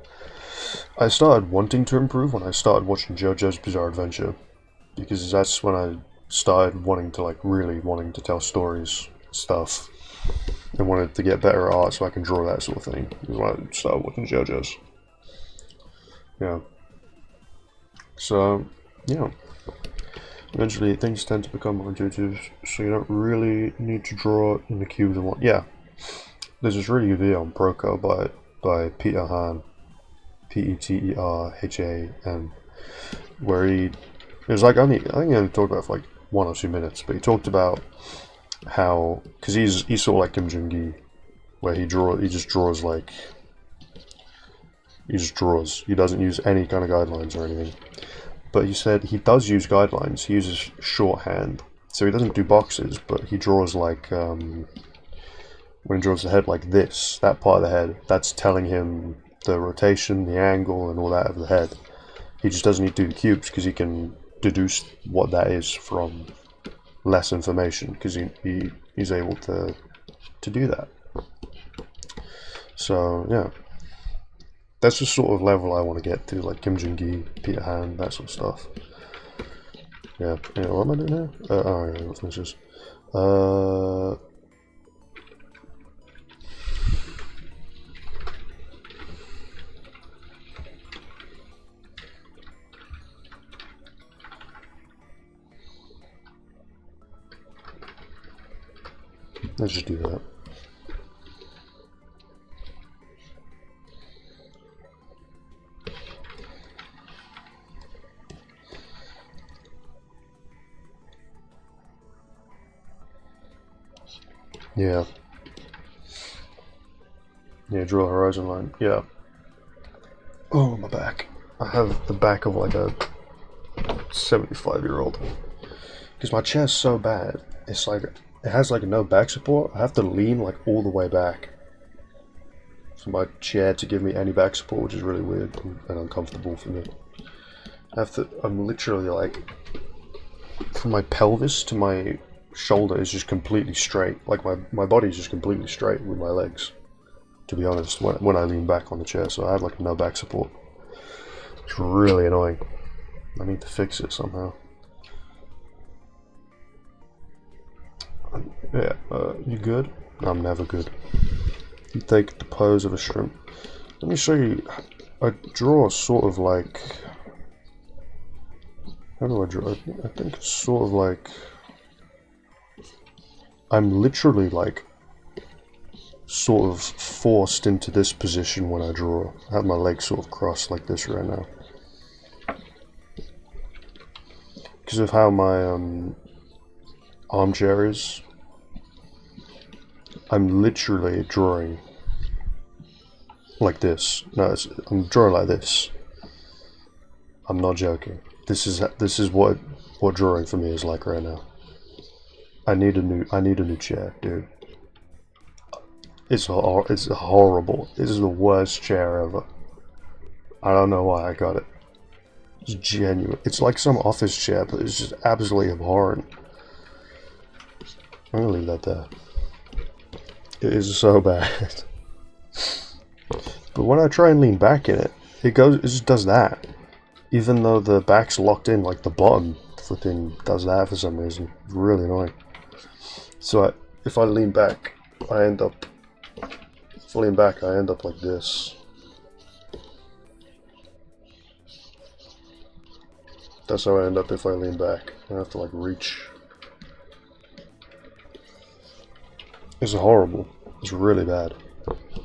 I started wanting to improve when I started watching JoJo's Bizarre Adventure, because that's when I started wanting to, like, really wanting to tell stories, stuff, and wanted to get better at art so I can draw that sort of thing. It was when I started watching JoJo's. Yeah. So, yeah. Eventually things tend to become more intuitive, so you don't really need to draw in the cubes and what. Yeah. There's this really good video on Proco by Peter Han, Peterhan, where it was like I think he only talked about it for like 1 or 2 minutes, but he talked about how, because he's sort of like Kim Jong-gi, where he just draws like, he doesn't use any kind of guidelines or anything. But he said he does use guidelines. He uses shorthand, so he doesn't do boxes, but he draws like when he draws the head like this, that part of the head, that's telling him the rotation, the angle, and all that of the head. He just doesn't need to do the cubes because he can deduce what that is from less information, because he's able to do that. So yeah, that's the sort of level I want to get to, like Kim Jong-gi, Peter Han, that sort of stuff. Yeah. Anyway, what am I doing here? Alright, let's finish this. Let's just do that. Yeah. Yeah, draw a horizon line. Yeah. Oh, my back. I have the back of like a 75-year-old. Because my chair's so bad. It's like, it has like no back support. I have to lean like all the way back for my chair to give me any back support, which is really weird and uncomfortable for me. I'm literally like, from my pelvis to my shoulder is just completely straight. Like my body is just completely straight with my legs, to be honest, when I lean back on the chair, so I have like no back support. It's really annoying. I need to fix it somehow. Yeah, you good? I'm never good. You take the pose of a shrimp. Let me show you. I draw sort of like, how do I draw? I think it's sort of like, I'm literally like sort of forced into this position when I draw. I have my legs sort of crossed like this right now, because of how my armchair is. I'm literally drawing like this. No, I'm drawing like this. I'm not joking. This is what drawing for me is like right now. I need a new chair, dude. It's horrible. This is the worst chair ever. I don't know why I got it. It's genuine. It's like some office chair, but it's just absolutely abhorrent. I'm gonna leave that there. It is so bad. But when I try and lean back in it, it just does that. Even though the back's locked in, like the bottom flipping does that for some reason. It's really annoying. So if I lean back, I end up like this. That's how I end up if I lean back. I have to like reach. It's horrible. It's really bad.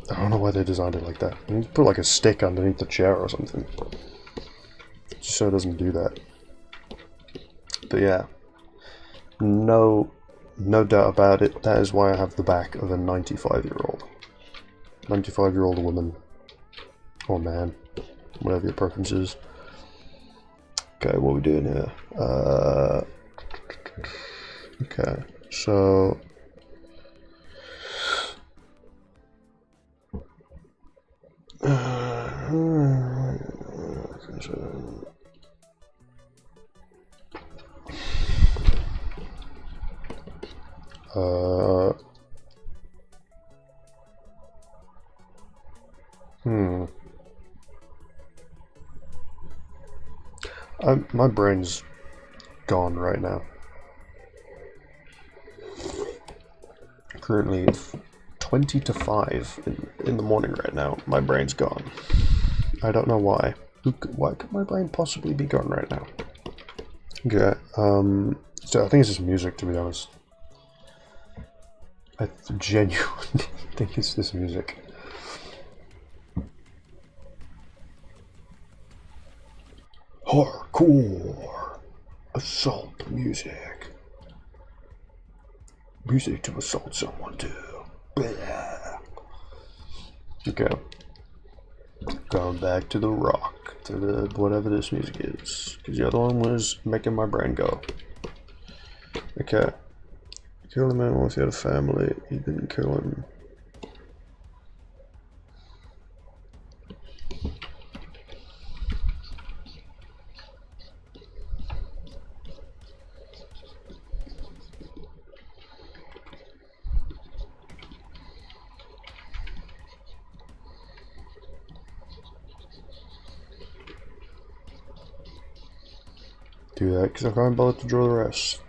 I don't know why they designed it like that. You need to put like a stick underneath the chair or something, just so it doesn't do that. But yeah, no doubt about it. That is why I have the back of a 95-year-old. 95-year-old woman. Or man. Whatever your preference is. Okay, what are we doing here? Okay, so... my brain's gone right now. Currently 20 to 5 in the morning right now. My brain's gone. I don't know why. Why could my brain possibly be gone right now? Okay, so I think it's just music, to be honest. I genuinely think it's this music. Hardcore assault music. Music to assault someone to. Blah. Okay. Going back to the rock, to the whatever this music is, because the other one was making my brain go. Okay. Kill a man once he had a family. He didn't kill him. Do that because I can't bother to draw the rest.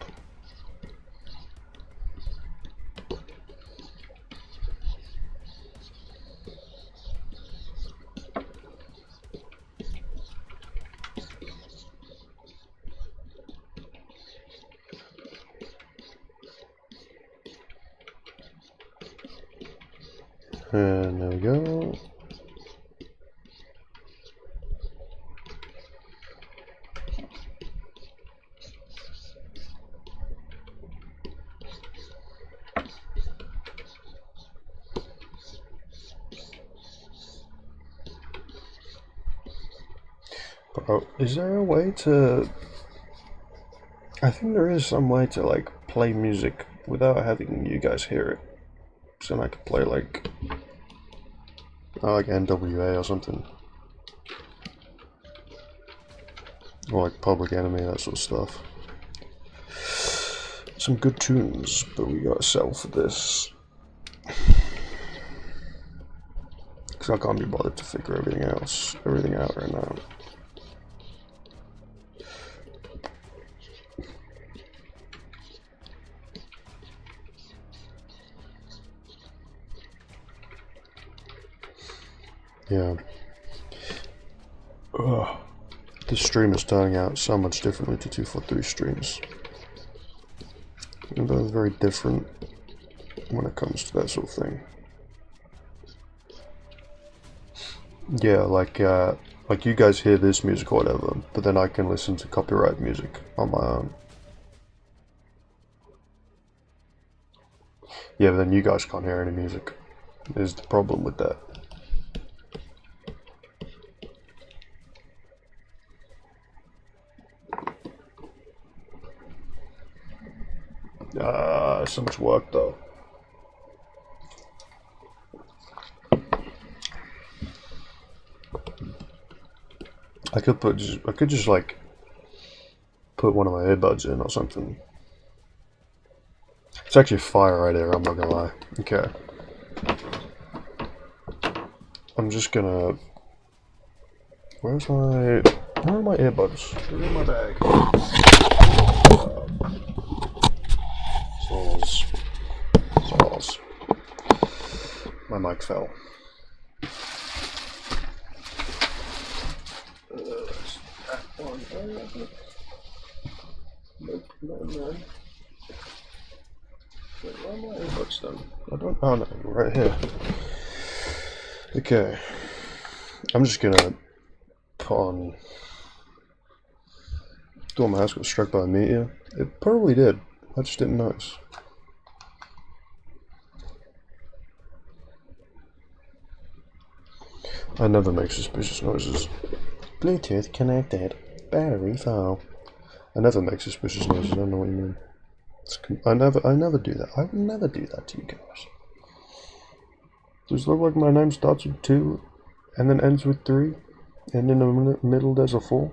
And there we go. Bro, is there a way to... I think there is some way to, like, play music without having you guys hear it. So I could play, like... like NWA or something. Or, like, Public Enemy, that sort of stuff. Some good tunes, but we gotta settle for this. Because I can't be bothered to figure everything out right now. Yeah. Ugh. This stream is turning out so much differently to 243 streams. And they're very different when it comes to that sort of thing. Yeah, like you guys hear this music or whatever, but then I can listen to copyright music on my own. Yeah, but then you guys can't hear any music. Is the problem with that. So much work though. I could just like put one of my earbuds in or something. It's actually fire right here, I'm not gonna lie. Okay. I'm just gonna... Where are my earbuds? They're in my bag. Stalls. My mic fell. No. Wait, where are my earbuds then? Oh no, right here. Okay. I'm just gonna put on... Thought my house got struck by a meteor. It probably did. I just didn't notice. I never make suspicious noises. Bluetooth connected. Battery full. I never make suspicious noises. I don't know what you mean. I never do that. I would never do that to you guys. Does it look like my name starts with 2 and then ends with 3 and in the middle there's a 4?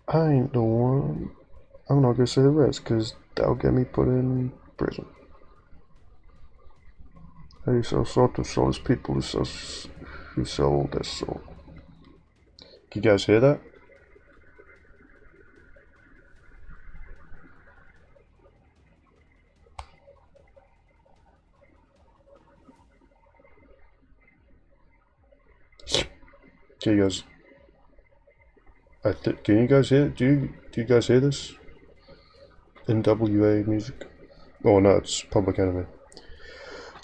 I ain't the one. I'm not gonna say the rest because that'll get me put in prison. I sell salt to soulless people who sell their soul. Can you guys hear that? Can you guys? Can you guys hear? Do you guys hear this? NWA music? Oh no, it's Public Enemy.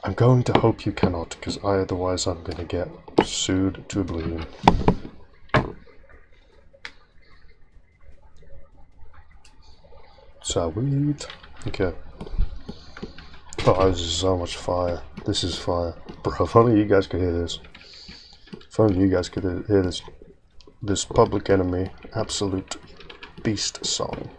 I'm going to hope you cannot, because otherwise I'm gonna get sued to oblivion. Sweet. Okay. Oh, this is so much fire. This is fire. Bro, if only you guys could hear this. If only you guys could hear this. This Public Enemy absolute beast song.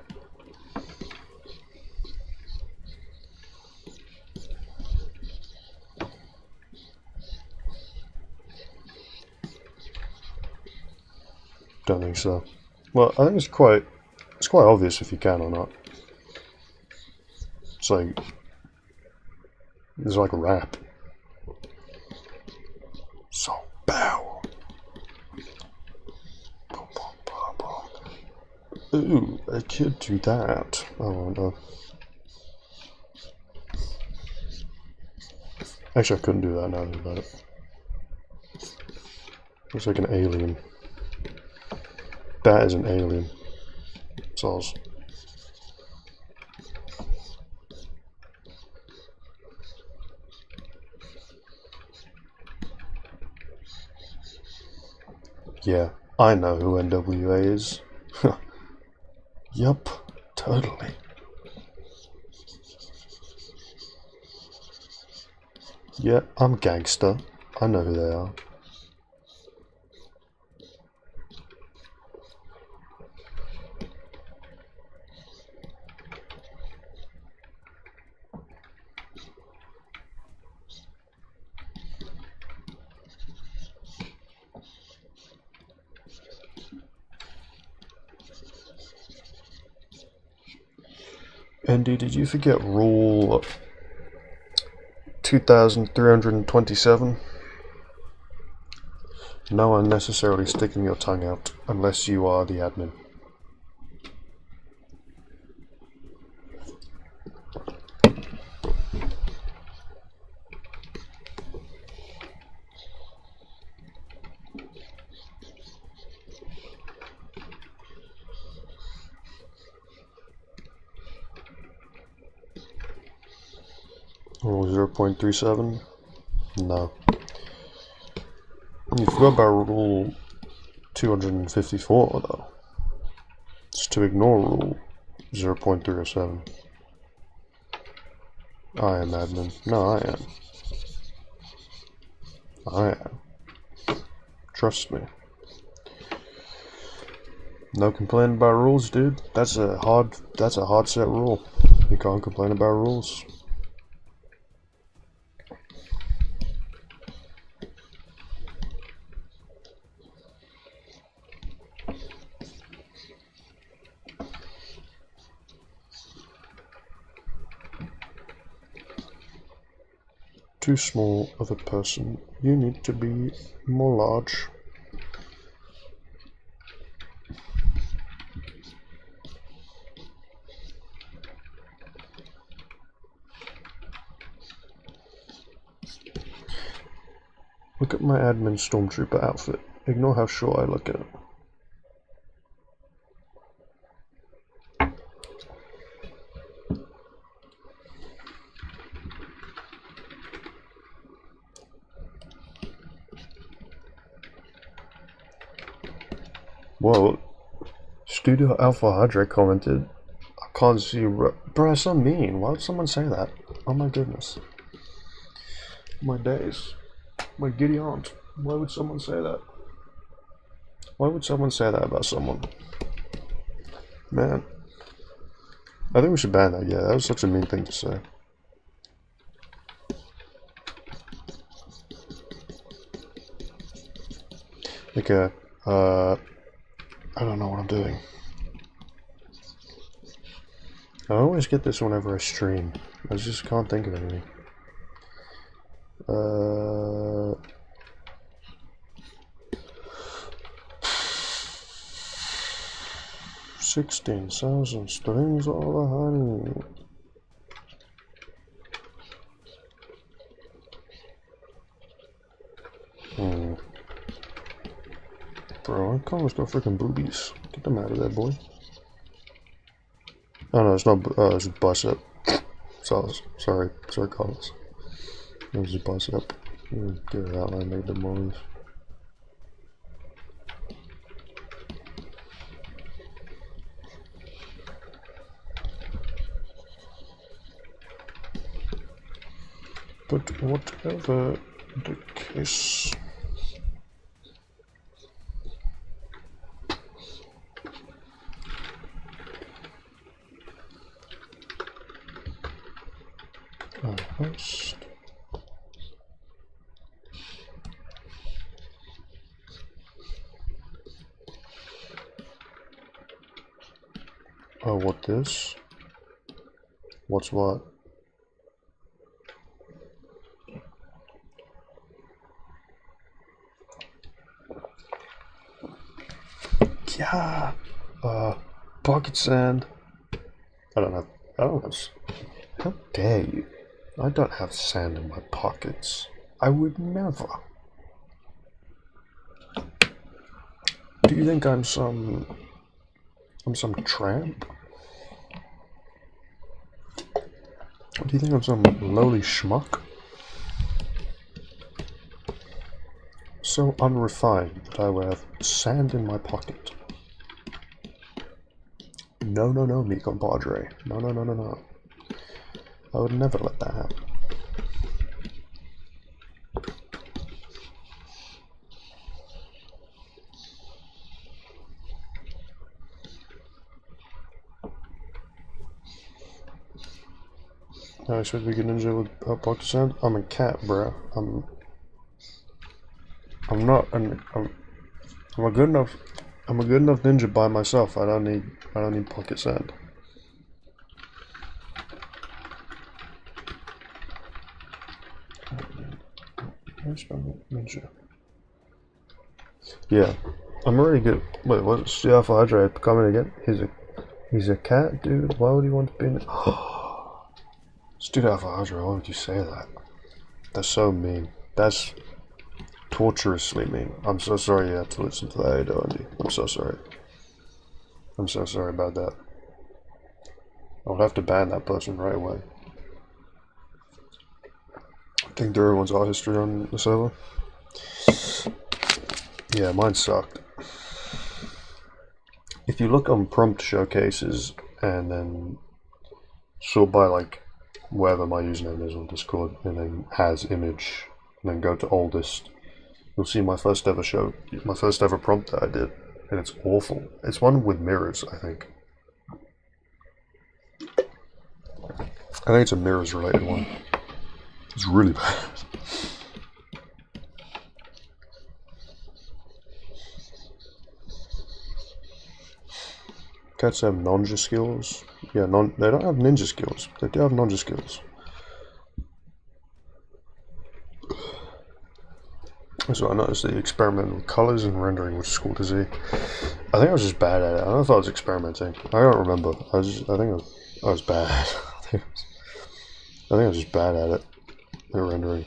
Don't think so. Well, I think it's quite obvious if you can or not. It's like rap. So bow. Ooh, I could do that. Oh no. Actually, I couldn't do that now that I think about it. Looks like an alien. That is an alien. Sauce. Yeah, I know who NWA is. Yup, totally. Yeah, I'm gangster. I know who they are. Andy, did you forget rule 2327? No unnecessarily sticking your tongue out unless you are the admin. Rule 0.37? No. You forgot about rule 254 though. It's to ignore rule 0.307. I am admin. No, I am. I am. Trust me. No complaining about rules, dude. That's a hard set rule. You can't complain about rules. Too small of a person. You need to be more large. Look at my admin stormtrooper outfit. Ignore how short I look at it. Whoa, Studio Alpha Hydra commented, I can't see you, bro, so mean. Why would someone say that? Oh my goodness. My days. My giddy aunt. Why would someone say that? Why would someone say that about someone? Man. I think we should ban that. Yeah, that was such a mean thing to say. Okay. I don't know what I'm doing. I always get this whenever I stream. I just can't think of anything. 16,000 strings of honey. Bro, Carlos got freaking boobies. Get them out of there, boy. Oh no, it's not. It's a bicep. Sorry, Carlos. It was a bicep. Get it out, I made the move. But whatever the case. Host. Oh, what this? What's what? Yeah. Pocket sand. I don't have. How dare you? I don't have sand in my pockets. I would never. Do you think I'm some tramp? Do you think I'm some lowly schmuck? So unrefined that I would have sand in my pocket. No, mi compadre. No. I would never let that happen. I should be a ninja with pocket sand. I'm a cat, bro. I'm a good enough ninja by myself. I don't need pocket sand. Ninja. Yeah, I'm already good. Wait, what's the Alpha Hydra coming again? He's a cat, dude. Why would he want to be in? Dude, Alpha Hydra, why would you say that? That's so mean. That's torturously mean. I'm so sorry you had to listen to that, Andy. I'm so sorry. I'm so sorry about that. I would have to ban that person right away. I think everyone's art history on the server. Yeah, mine sucked. If you look on prompt showcases and then sort by like wherever my username is on Discord and then has image and then go to oldest, you'll see my first ever prompt that I did, and it's awful. It's one with mirrors, I think. I think it's a mirrors related one. It's really bad. Cats have ninja skills. Yeah, they don't have ninja skills. They do have ninja skills. So I noticed that you experiment with colors and rendering, which is cool to see. I think I was just bad at it. I don't know if I was experimenting. I don't remember. I think I was bad. I think I was just bad at it. The rendering.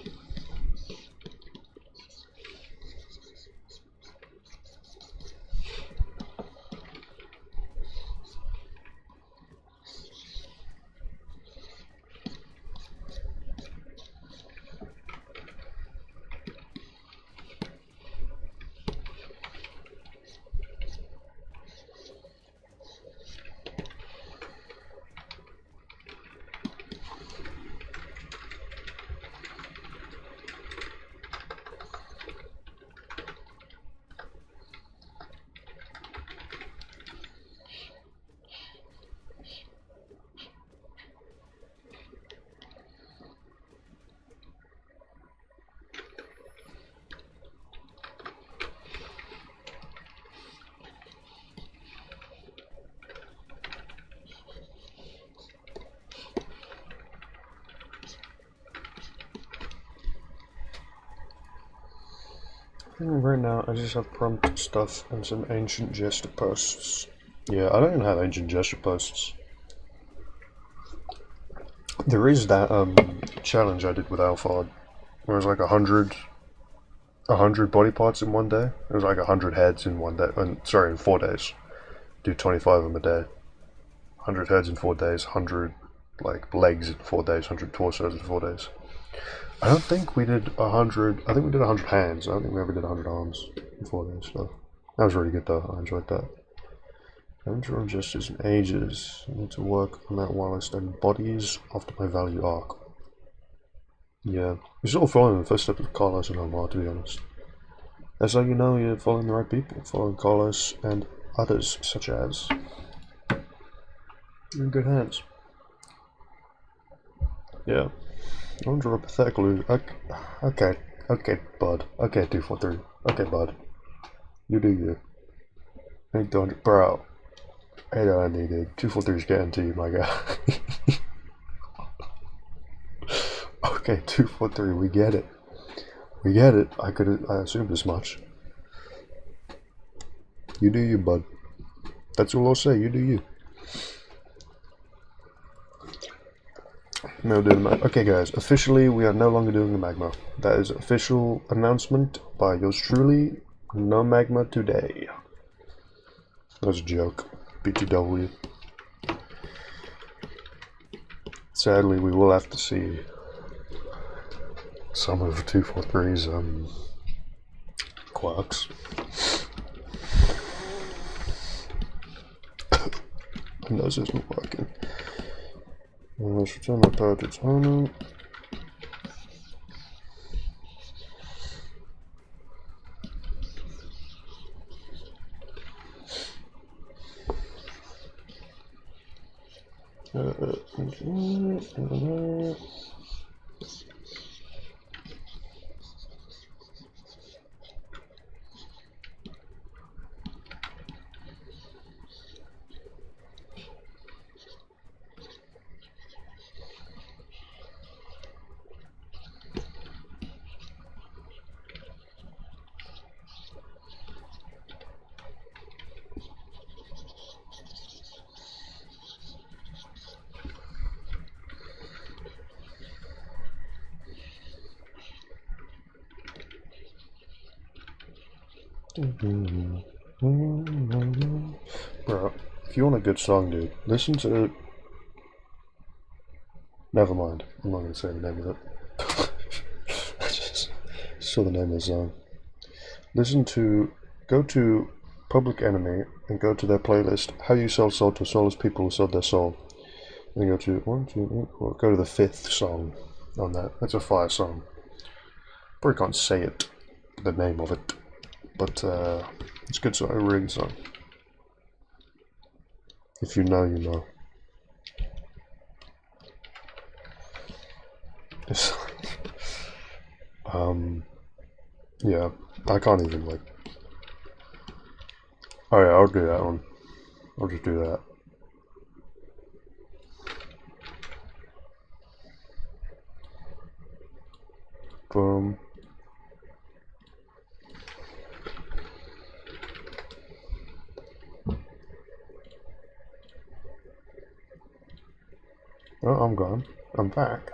Right now, I just have prompt stuff and some ancient gesture posts. Yeah, I don't even have ancient gesture posts. There is that challenge I did with Alphard, where it was like 100 body parts in one day. It was like 100 heads in one day. Sorry, in 4 days. Do 25 of them a day. 100 heads in 4 days. 100 like legs in 4 days. 100 torsos in 4 days. I don't think we did 100. I think we did 100 hands. I don't think we ever did 100 arms in 4 days. So that was really good though. I enjoyed that. I haven't drawn gestures in ages. I need to work on that while I study bodies after my value arc. Yeah, you're sort of following the footsteps of Carlos and Omar, to be honest. That's how you know you're following the right people. Following Carlos and others, such as. You're in good hands. Yeah. I don't draw a pathetic loser. Okay, bud. Okay, 243. Okay, bud. You do you. Ain't 200. Bro. Hey, I needed 243's getting to you, my guy. Okay, 243, we get it. We get it. I assumed as much. You do you, bud. That's all I'll say. You do you. No, doing the Magma. Okay, guys. Officially, we are no longer doing the Magma. That is official announcement by yours truly. No Magma today. That was a joke. BTW. Sadly, we will have to see some of 243's quirks. And this isn't working. Let's return that power to its owner. Bro, if you want a good song, dude, listen to. Never mind. I'm not going to say the name of it. I just saw the name of the song. Listen to. Go to Public Enemy and go to their playlist. How you sell soul to soulless people who sold their soul. And go to 1, 2, 3, 4. Go to the 5th song on that. That's a fire song. Probably can't say it, the name of it, but it's a good song, a really good song. If you know, you know. It's yeah, I can't even like. Oh yeah, I'll do that one. I'll just do that. Boom. Oh, I'm gone. I'm back.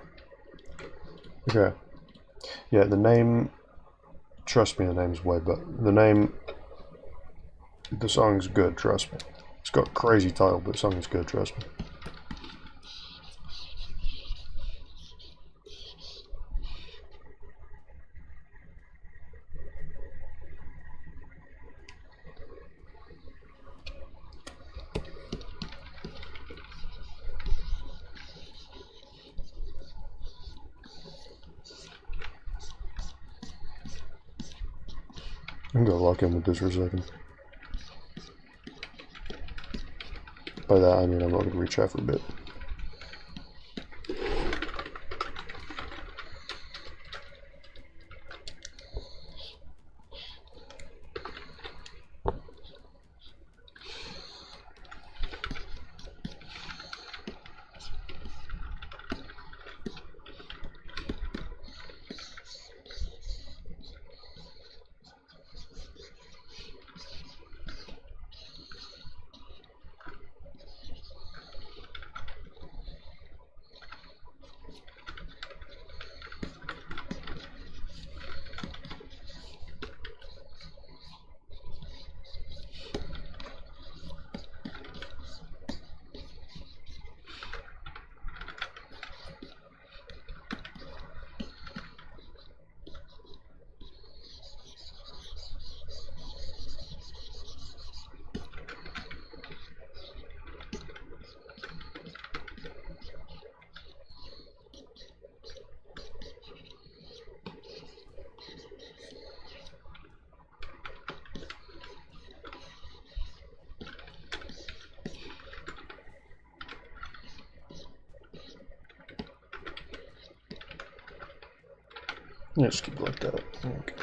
Okay. Yeah, the name. Trust me, the name's way, but the name. The song's good, trust me. It's got a crazy title, but the song is good, trust me. I'm gonna lock in with this for a second. By that I mean I'm not gonna reach out for a bit. Yeah, just keep it like that. Okay.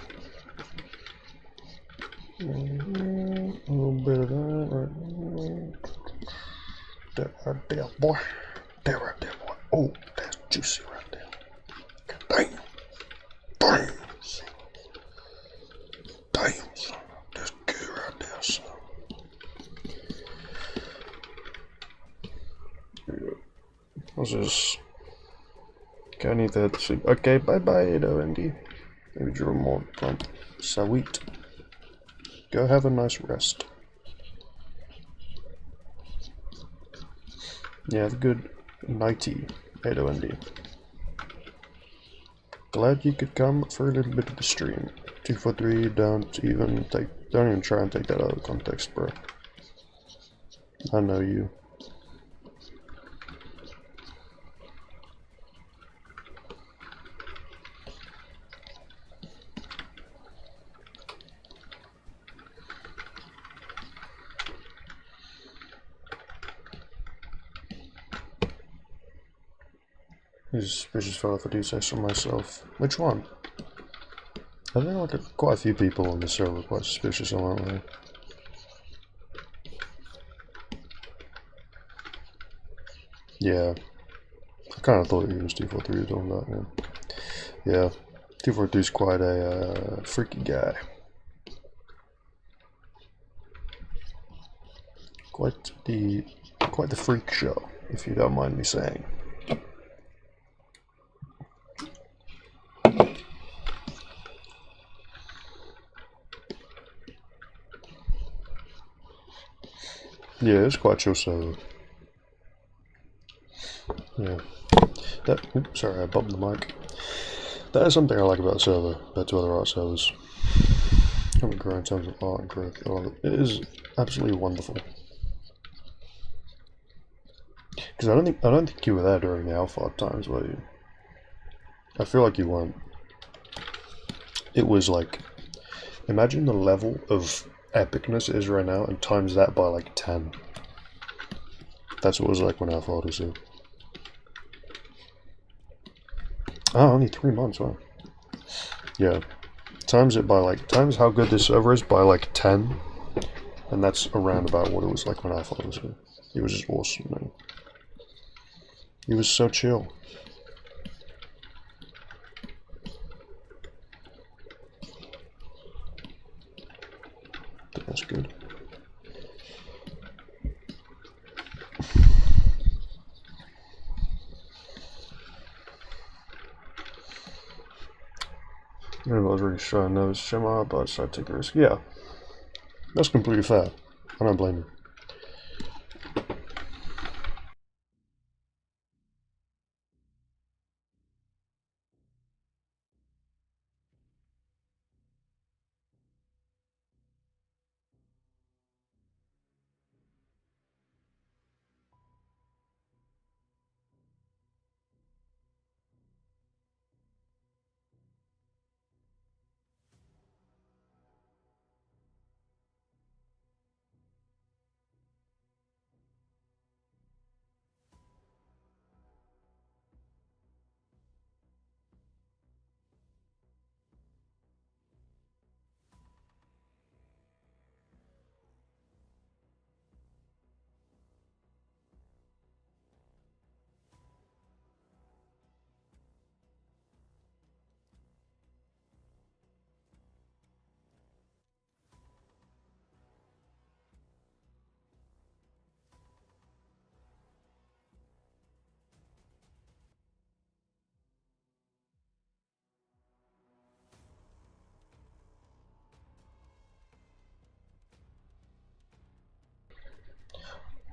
A little bit of that right there. That right there, boy. That right there, boy. Oh, that's juicy right there. Damn. Damn. Damn, son. That's good right there, son. What's this? Okay, I need to head to sleep. Okay, bye-bye, though, Andy. Maybe draw more from Sweet. Go have a nice rest. Yeah, have a good nighty, Edo Andy. Glad you could come for a little bit of the stream. 243, don't even try and take that out of context, bro. I know you. He's a suspicious fellow if I do say so myself. Which one? I think like quite a few people on the server are quite suspicious, aren't they? Yeah. I kind of thought he was 243 doing that, yeah. Yeah. 243 is quite a freaky guy. Quite the freak show, if you don't mind me saying. Yeah, it's quite chill server. Yeah. Oops, sorry, I bumped the mic. That is something I like about the server, compared to other art servers. I haven't grown in terms of art and growth. It is absolutely wonderful. Because I don't think you were there during the Alphard times, were you? I feel like you weren't. It was like, imagine the level of epicness it is right now, and times that by like 10. That's what it was like when Alphard was here. Oh, only 3 months, wow. Yeah. Times it by like, times how good this server is by like 10, and that's around about what it was like when Alphard was here. It was just awesome, man. He was so chill. That's good. I was really trying to know it's Shema, but I decided to take a risk. Yeah. That's completely fair. I don't blame you.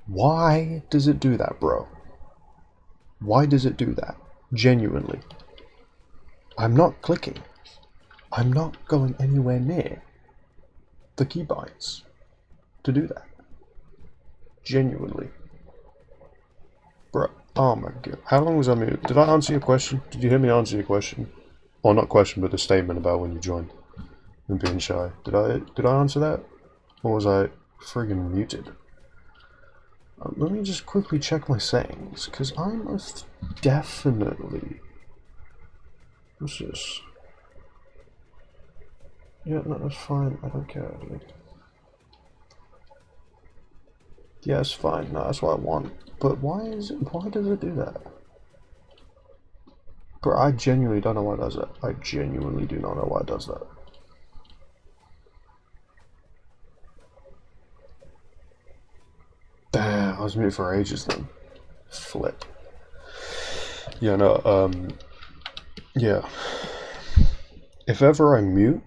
Why does it do that, bro? Why does it do that? Genuinely. I'm not clicking. I'm not going anywhere near the keybinds to do that. Genuinely. Bro, oh my god. How long was I muted? Did I answer your question? Did you hear me answer your question? Or not question, but the statement about when you joined and being shy. Did I answer that? Or was I friggin' muted? Let me just quickly check my settings, because I most definitely... What's this? Yeah, no, that's fine. I don't care, dude. Yeah, it's fine. No, that's what I want. But why does it do that? Bro, I genuinely don't know why it does that. I genuinely do not know why it does that. Damn, I was muted for ages then. Flip. Yeah, no, yeah. If ever I mute,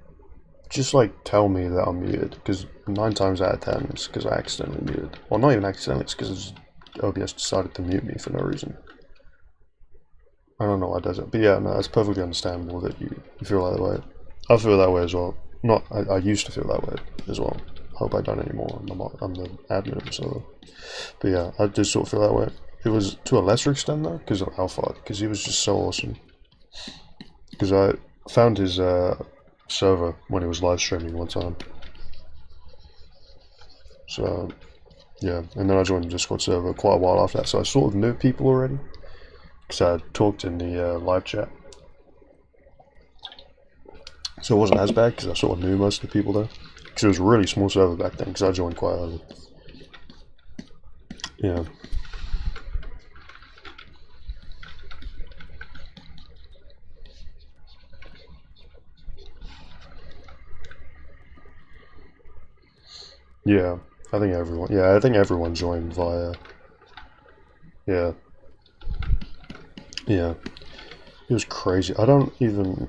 just like tell me that I'm muted, because 9 times out of 10 it's because I accidentally muted. Well, not even accidentally, it's because OBS decided to mute me for no reason. I don't know why it does it, but yeah, no, it's perfectly understandable that you feel that way. I feel that way as well. I used to feel that way as well. Hope I don't anymore. I'm the admin, so. But yeah, I did sort of feel that way. It was to a lesser extent though, because of Alphard, because he was just so awesome. Because I found his server when he was live streaming one time. So yeah, and then I joined the Discord server quite a while after that, so I sort of knew people already. Because I talked in the live chat. So it wasn't as bad because I sort of knew most of the people there. Because it was a really small server back then because I joined quite early. Yeah. Yeah, I think everyone. Yeah, I think everyone joined via. Yeah. Yeah. It was crazy. I don't even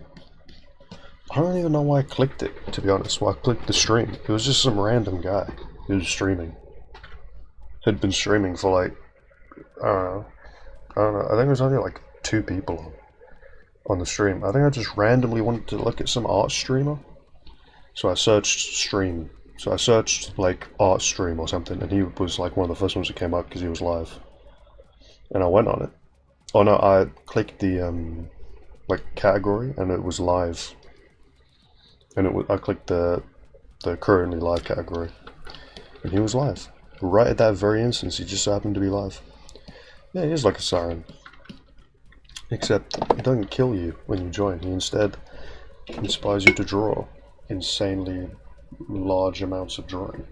know why I clicked it, to be honest. Why I clicked the stream. It was just some random guy who was streaming. Had been streaming for like, I don't know. I think it was only like 2 people on the stream. I think I just randomly wanted to look at some art streamer. So I searched stream. So I searched like art stream or something, and he was like one of the first ones that came up because he was live. And I went on it. Oh no, I clicked the like category, and it was live. And I clicked the currently live category, and he was live. Right at that very instance, he just happened to be live. Yeah, he is like a siren. Except he doesn't kill you when you join. He instead inspires you to draw insanely large amounts of drawing.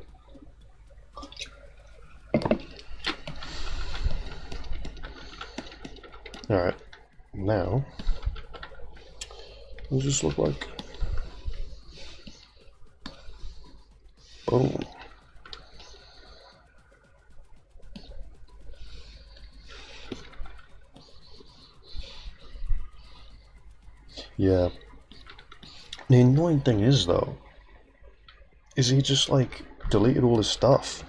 Alright, now it'll just look like boom. Yeah. The annoying thing is though, is he just like deleted all his stuff.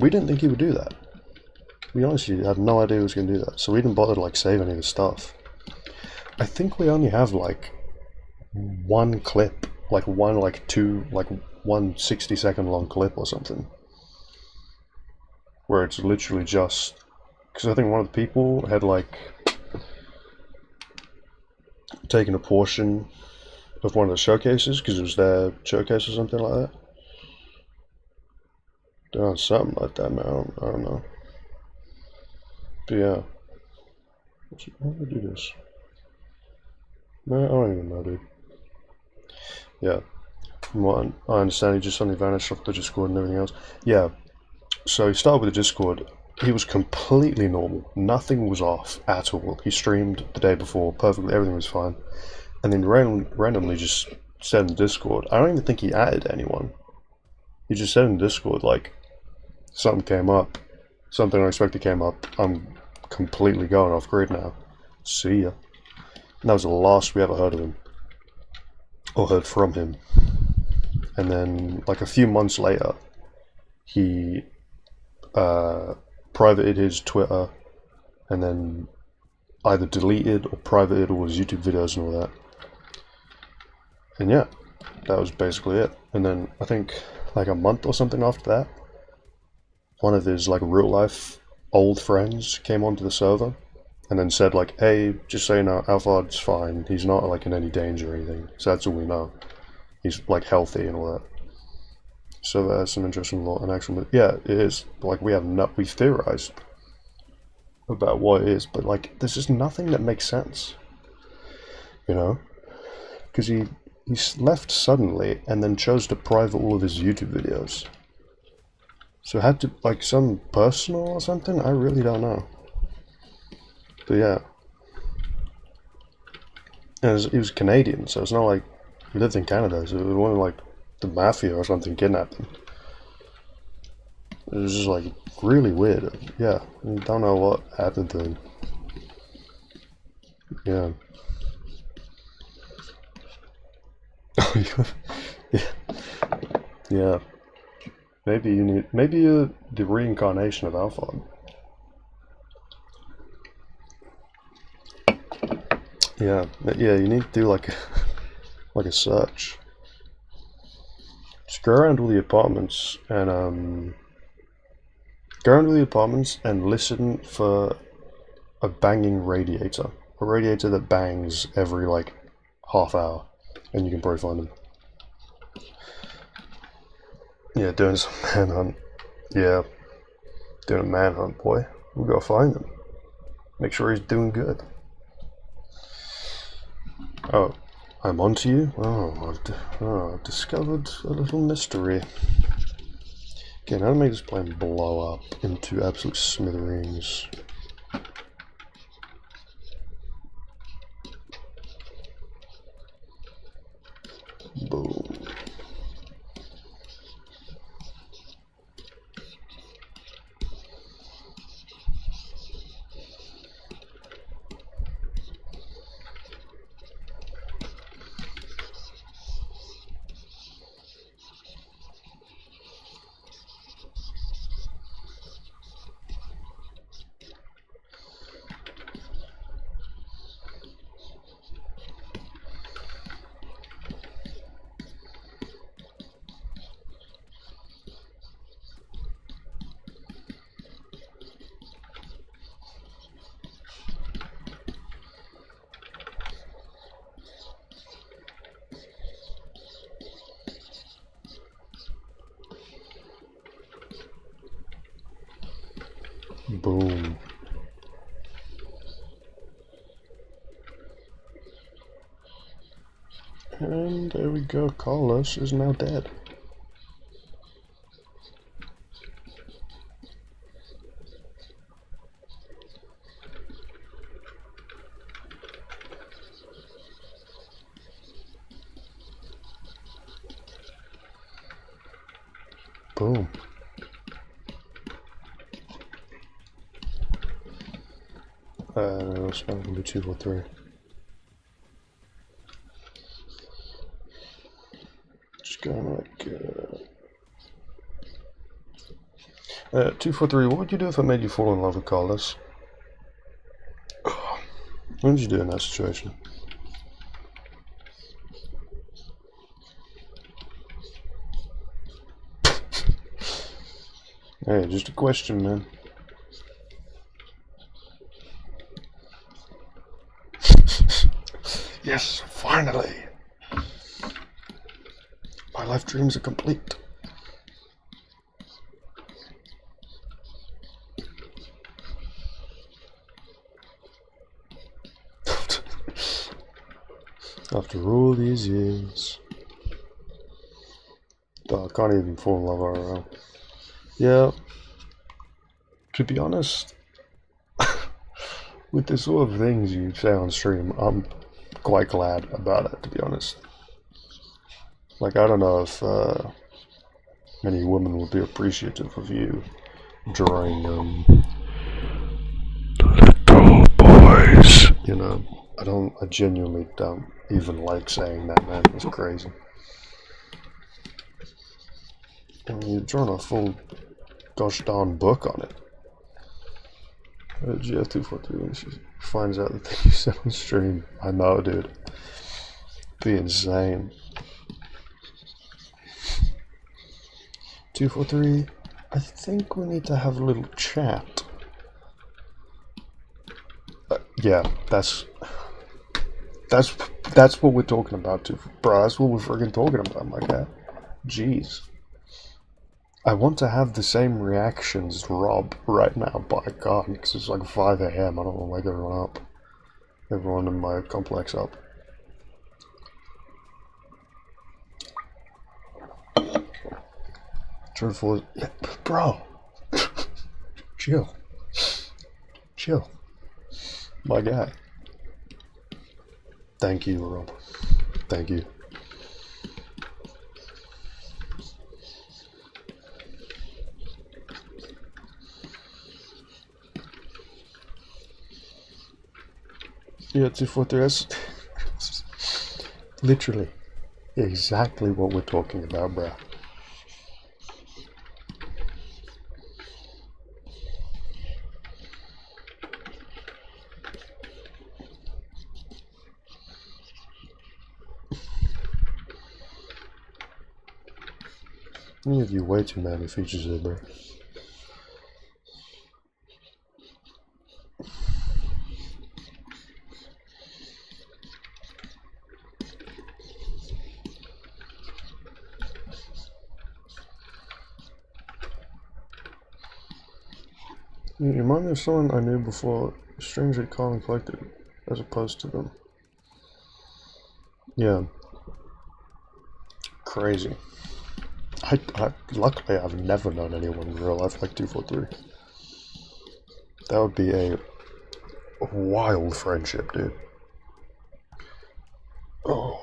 We didn't think he would do that. We honestly had no idea he was going to do that, so we didn't bother to like save any of his stuff. I think we only have like one clip, like one 60-second long clip or something, where it's literally just because I think one of the people had like taken a portion of one of the showcases because it was their showcase or something like that. Something like that, man. I don't know. But yeah. How do I do this? Man, I don't even know, dude. Yeah. From what I understand, he just suddenly vanished off the Discord and everything else. Yeah. So he started with the Discord. He was completely normal. Nothing was off at all. He streamed the day before perfectly. Everything was fine. And then randomly just said in the Discord, I don't even think he added anyone. He just said in Discord, like, something came up. Something unexpected came up. I'm completely going off grid now. See ya. And that was the last we ever heard of him. Or heard from him. And then, like a few months later, he privated his Twitter and then either deleted or privated all his YouTube videos and all that. And yeah, that was basically it. And then I think like a month or something after that, one of his like real life old friends came onto the server and then said like, hey, just so you know, Alphard's fine. He's not like in any danger or anything. So that's all we know. He's like healthy and all that. So that's some interesting law and actual. Yeah, it is. Like we've theorized about what it is, but like there's just nothing that makes sense. You know, because he left suddenly and then chose to private all of his YouTube videos. So it had to, like, some personal or something? I really don't know. But yeah. And he was Canadian, so it's not like he lived in Canada, so it wasn't like the mafia or something kidnapped him. It was just like really weird. Yeah, I don't know what happened to him. Yeah. Yeah. Maybe you're the reincarnation of Alphard. Yeah, you need to do like a search. Just go around all the apartments and listen for a banging radiator. A radiator that bangs every like half hour, and you can probably find them. Yeah, doing some manhunt. Yeah, doing a manhunt, boy. We gotta find him. Make sure he's doing good. Oh, I'm onto you? Oh, I've discovered a little mystery. Okay, now to make this plane blow up into absolute smithereens. Boom. Boom. And there we go, Carlos is now dead. Boom. No, it's not gonna be 2 or 3. Just going like 2 for 3. What would you do if I made you fall in love with Carlos? What would you do in that situation? Hey, just a question, man. Yes, finally! My life dreams are complete. After all these years. Oh, I can't even fall in love RL. Yeah. To be honest, with the sort of things you say on stream, I'm quite glad about it, to be honest. Like, I don't know if many women would be appreciative of you drawing little boys. You know, I genuinely don't even like saying that, man. It's crazy. I mean, you've drawn a full gosh darn book on it. GF243 when she finds out the thing you said on stream. I know, dude. Be insane. 243, I think we need to have a little chat. Yeah, that's what we're talking about, too. Bro, that's what we're freaking talking about, my guy. Jeez. I want to have the same reactions as Rob right now, but I can't, because it's like 5 AM. I don't want to wake everyone up. Everyone in my complex up. Straightforward. Yeah, bro. Chill. Chill. My guy. Thank you, Rob. Thank you. Yeah, 243. That's literally exactly what we're talking about, bro. You give you way too many features there, bro. You remind me of someone I knew before, strangely calm and collected, as opposed to them. Yeah. Crazy. Luckily, I've never known anyone in real life like 243. That would be a wild friendship, dude. Oh,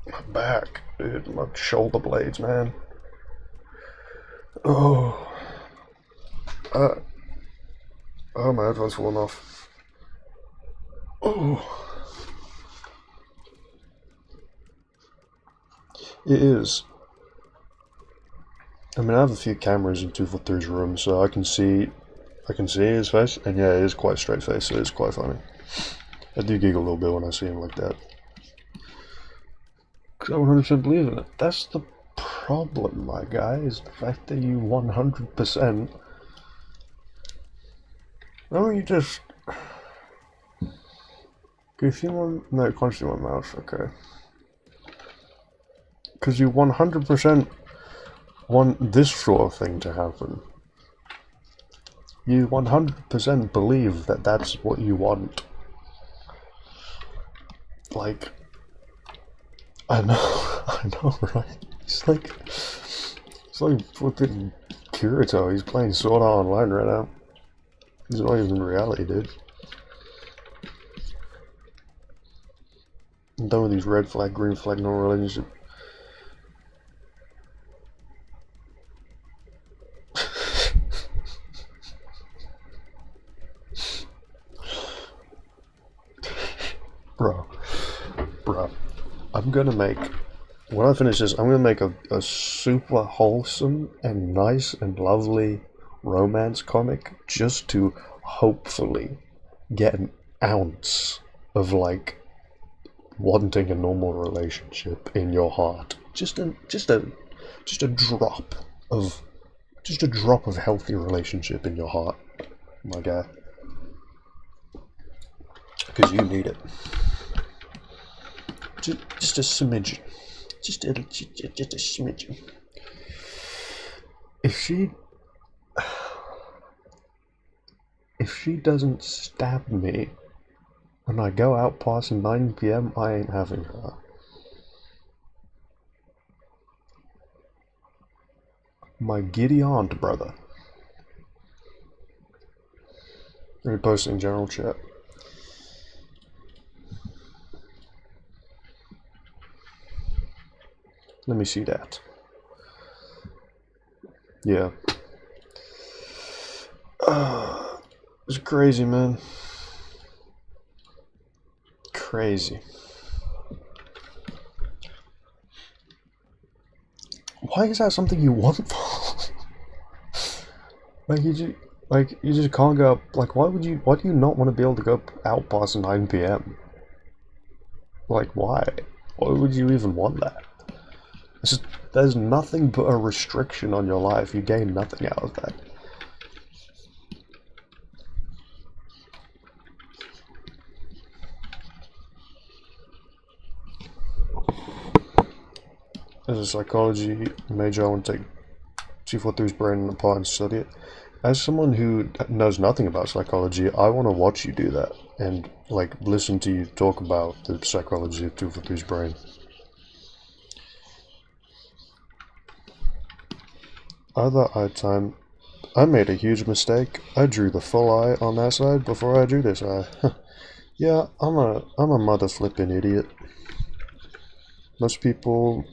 my back, dude, my shoulder blades, man. Oh, my headphones falling off. Oh, it is. I mean, I have a few cameras in 243's room, so I can see his face, and yeah, it is quite straight face, so it's quite funny. I do giggle a little bit when I see him like that. Because I 100% believe in it. That's the problem, my guy, is the fact that you 100%... Why don't you just... Can you see one? No, I can't see my mouse, okay. Because you 100% want this sort of thing to happen. You 100% believe that that's what you want. Like, I know, right? It's like fucking Kirito, he's playing Sword Art Online right now. He's not even in reality, dude. I'm done with these red flag, green flag, no relationship. Bro, I'm gonna make, when I finish this, I'm gonna make a super wholesome and nice and lovely romance comic just to hopefully get an ounce of like wanting a normal relationship in your heart. Just a drop of healthy relationship in your heart, my guy. Because you need it. Just a smidgen. Just a smidgen. If she doesn't stab me when I go out past 9 PM, I ain't having her. My giddy aunt, brother. Let me post it in general chat. Let me see that. Yeah. It's crazy, man. Crazy. Why is that something you want for? You just can't go up, like, why do you not want to be able to go out past 9 PM? Like, why? Why would you even want that? There's nothing but a restriction on your life. You gain nothing out of that. As a psychology major, I want to take 243's brain apart and study it. As someone who knows nothing about psychology, I want to watch you do that and like listen to you talk about the psychology of 243's brain. Other eye time. I made a huge mistake. I drew the full eye on that side before I drew this eye. Yeah, I'm a mother flippin' idiot. Most people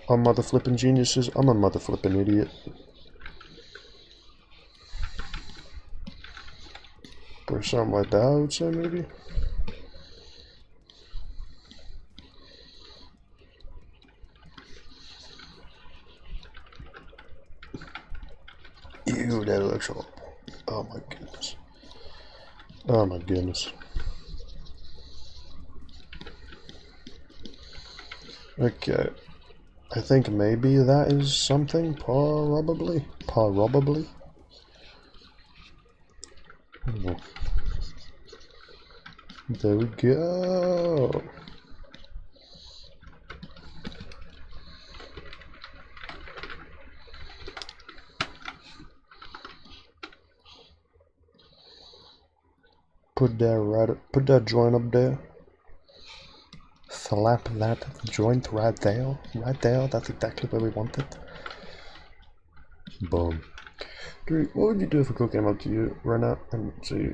are mother flippin' geniuses. I'm a mother flippin' idiot. Or something like that, I would say, maybe. Ew, that looks horrible. Oh my goodness. Oh my goodness. Okay. I think maybe that is something, probably. Probably. Oh. There we go. Put that joint up there. Slap that joint right there. Right there, that's exactly where we want it. Boom. Dude, what would you do if a girl came up to you right now and see?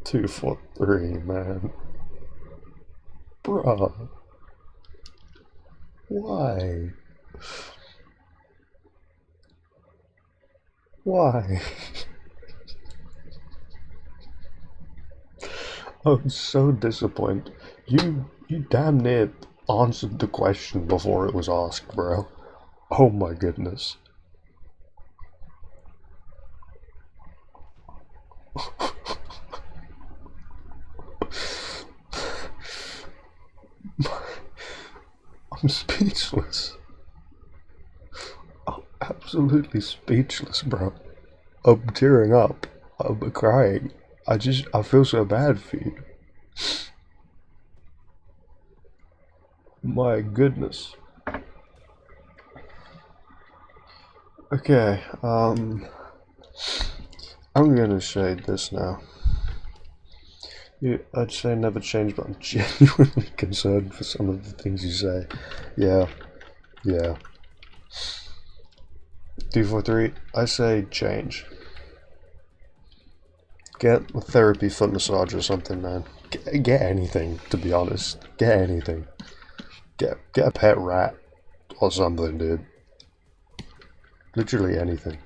2 for 3, man. Bruh. Why? Why? I'm so disappointed. You damn near answered the question before it was asked, bro. Oh my goodness. I'm speechless. I'm absolutely speechless, bro. I'm tearing up. I'm crying. I feel so bad for you. My goodness. Okay, I'm gonna shade this now. I'd say never change, but I'm genuinely concerned for some of the things you say. Yeah. 2 for 3, I say change. Get a therapy foot massage or something, man. Get anything, to be honest. Get anything. Get a pet rat or something, dude. Literally anything.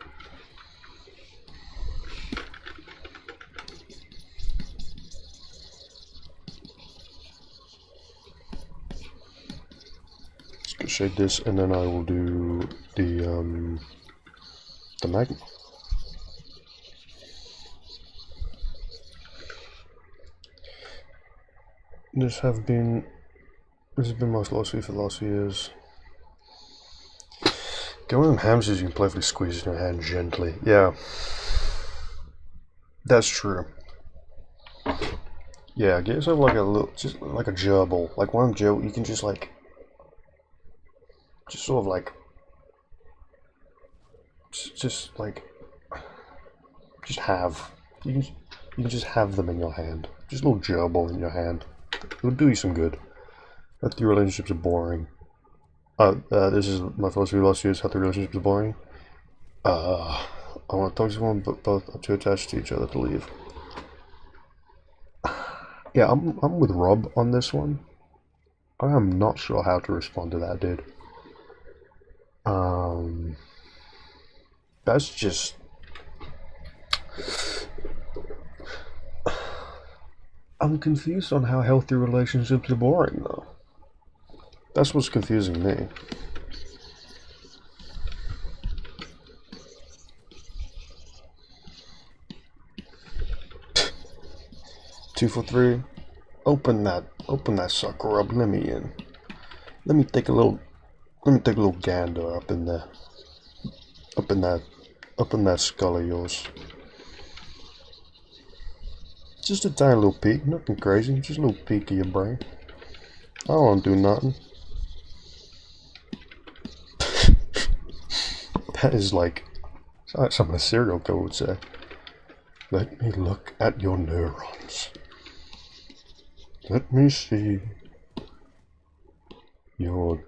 Just gonna shade this, and then I will do the magma. This has been my philosophy for the last few years. Get one of them hamsters you can playfully squeeze in your hand gently. Yeah. That's true. Yeah, get yourself like a little, just like a gerbil. Like one gerbil, you can just like, just sort of like, just have. You can just have them in your hand. Just a little gerbil in your hand. It'll do you some good. Healthy relationships are boring. This is my philosophy last year is healthy relationships are boring. I want to talk to someone, but both are too attached to each other to leave. Yeah, I'm with Rob on this one. I am not sure how to respond to that, dude. That's just... I'm confused on how healthy relationships are boring, though. That's what's confusing me. Two for 3. Open that sucker up. Let me in. Let me take a little gander up in there. Up in that skull of yours. Just a tiny little peek, nothing crazy, just a little peek of your brain. I don't want to do nothing. That is like something a serial killer would say. Let me look at your neurons. Let me see your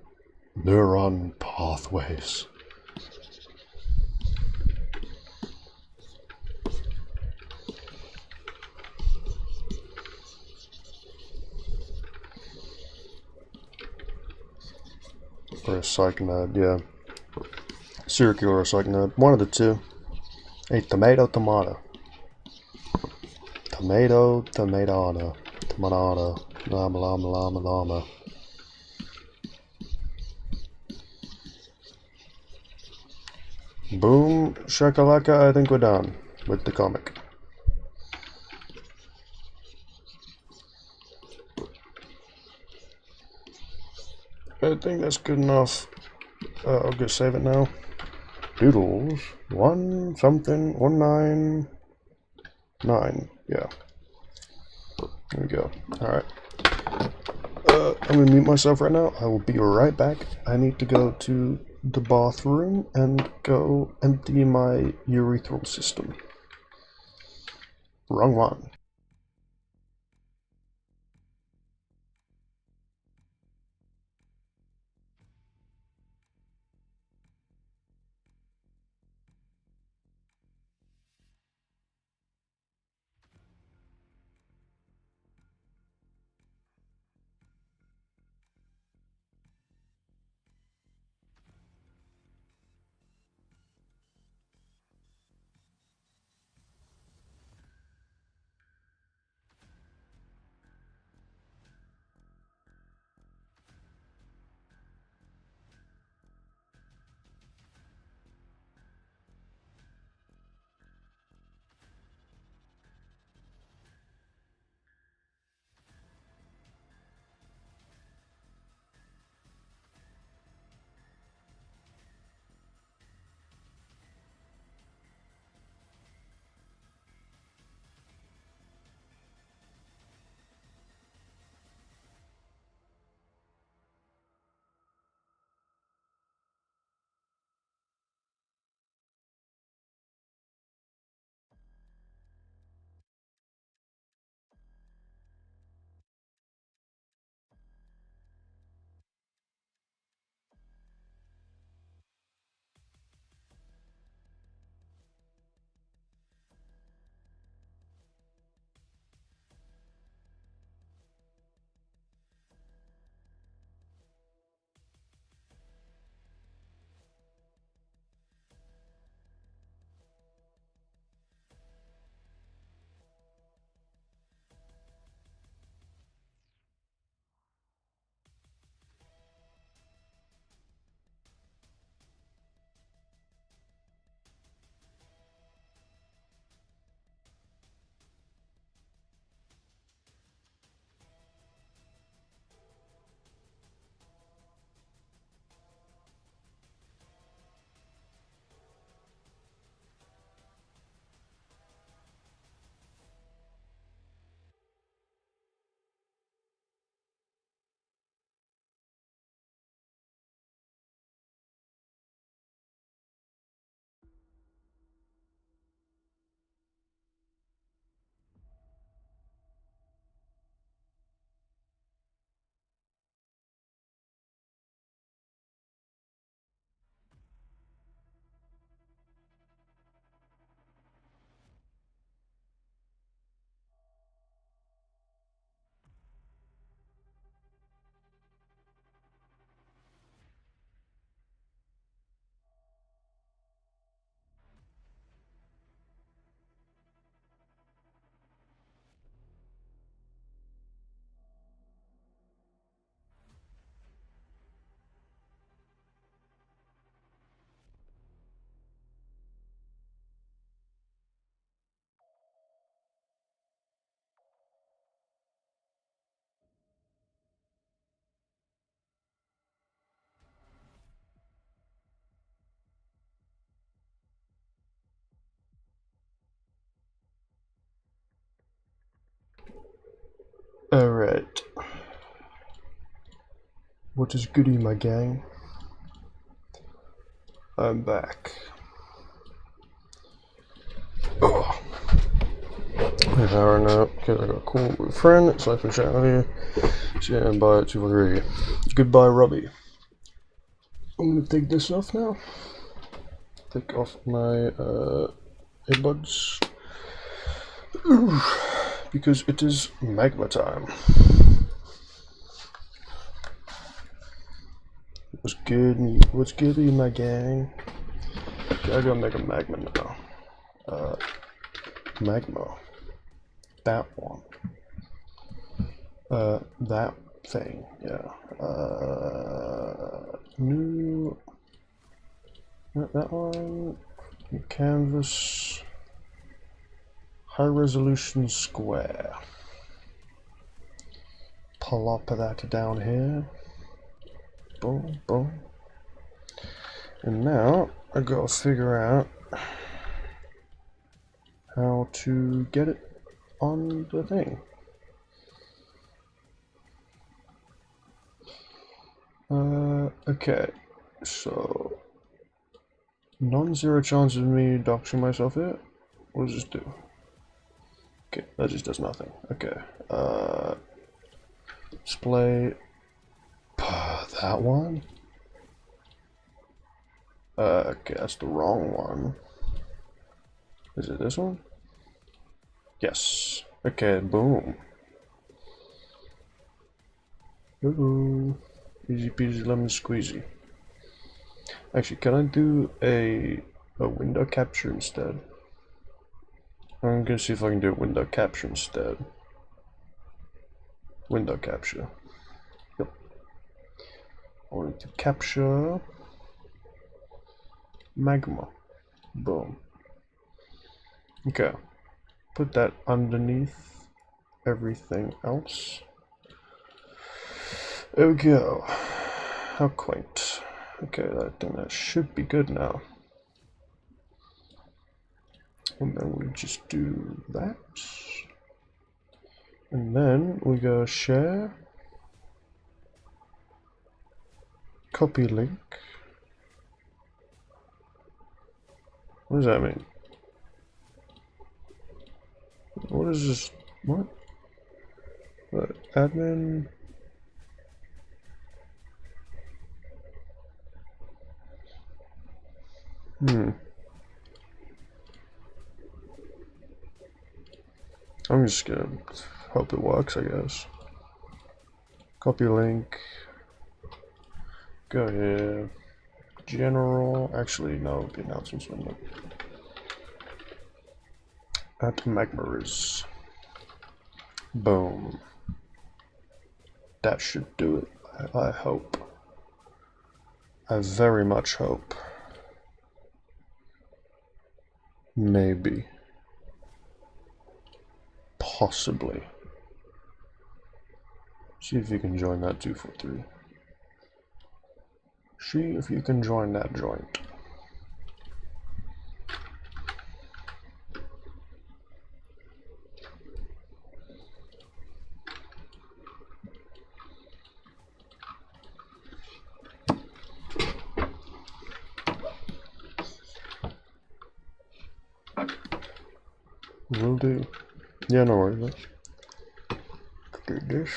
neuron pathways. Or a psych node, yeah. Circular or psych node, one of the two. Hey, tomato, tomato. Tomato, tomato, tomato, llama, llama, llama, llama. Boom, shakalaka, I think we're done with the comic. I think that's good enough. I'll go save it now. Doodles, 199. Yeah. There we go. Alright. I'm gonna mute myself right now. I will be right back. I need to go to the bathroom and go empty my urethral system. Wrong one. Alright. What is goody, my gang? I'm back. Oh. If I run out, because I got cool with a friend, it's like for charity. Stand by 243. Goodbye, Robbie. I'm gonna take this off now. Take off my earbuds. Because it is magma time. What's good? What's good, my gang? Okay, I gotta make a magma now. Magma. That one. That thing. Yeah. New. Not that one. Canvas. High resolution square. Plop that down here. Boom, boom. And now I gotta figure out how to get it on the thing. Okay, so non-zero chance of me doxing myself here. What does this do? Okay, that just does nothing. Okay, display that one. Okay, that's the wrong one. Is it this one? Yes. Okay, boom. Ooh, easy peasy lemon squeezy. Actually, can I do a window capture instead? I'm gonna see if I can do a window capture instead. Window capture. Yep. I wanted to capture magma. Boom. Okay. Put that underneath everything else. There we go. How quaint. Okay, I think that should be good now. And then we just do that. And then we go share. Copy link. What does that mean? What is this? What? Admin? I'm just gonna hope it works, I guess. Copy link. Go here. General. Actually, no, the announcements window. At Magma is. Boom. That should do it. I hope. I very much hope. Maybe. Possibly. See if you can join that 243. See if you can join that joint. Will do. Yeah, no worries. Do this.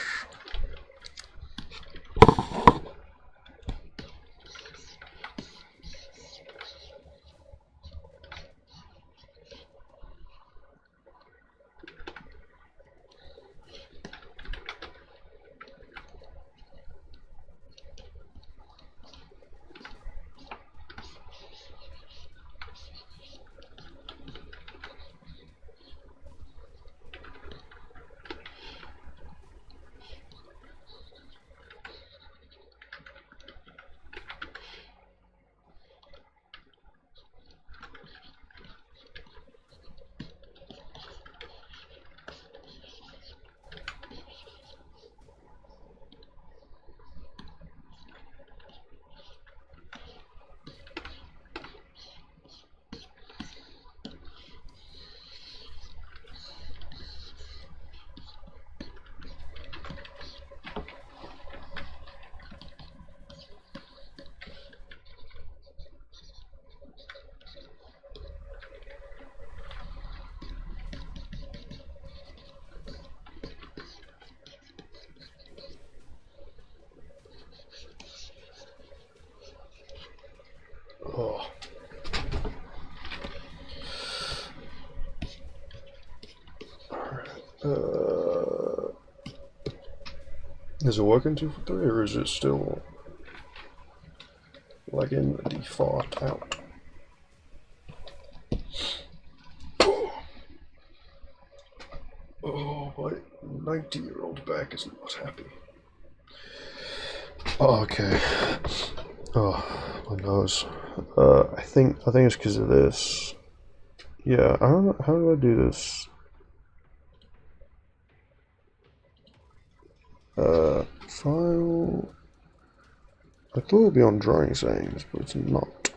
Is it working 2 for 3, or is it still like in the fart out? Oh, my 90-year-old back is not happy. Oh, okay. Oh, my nose. I think it's because of this. Yeah, I don't know. How do I do this? File. I thought it would be on drawing settings, but it's not.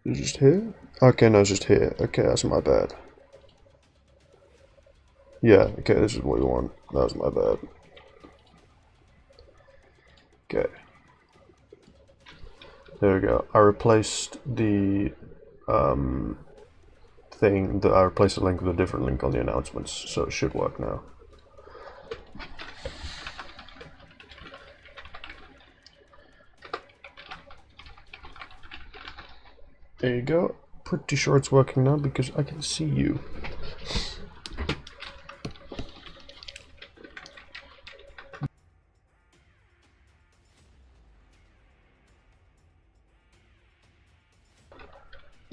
Is it just here? Okay, no, it's just here. Okay, that's my bad. Yeah, okay, this is what we want. That was my bad. Okay. There we go. I replaced the thing that I replaced the link with a different link on the announcements, so it should work now. There you go. Pretty sure it's working now because I can see you.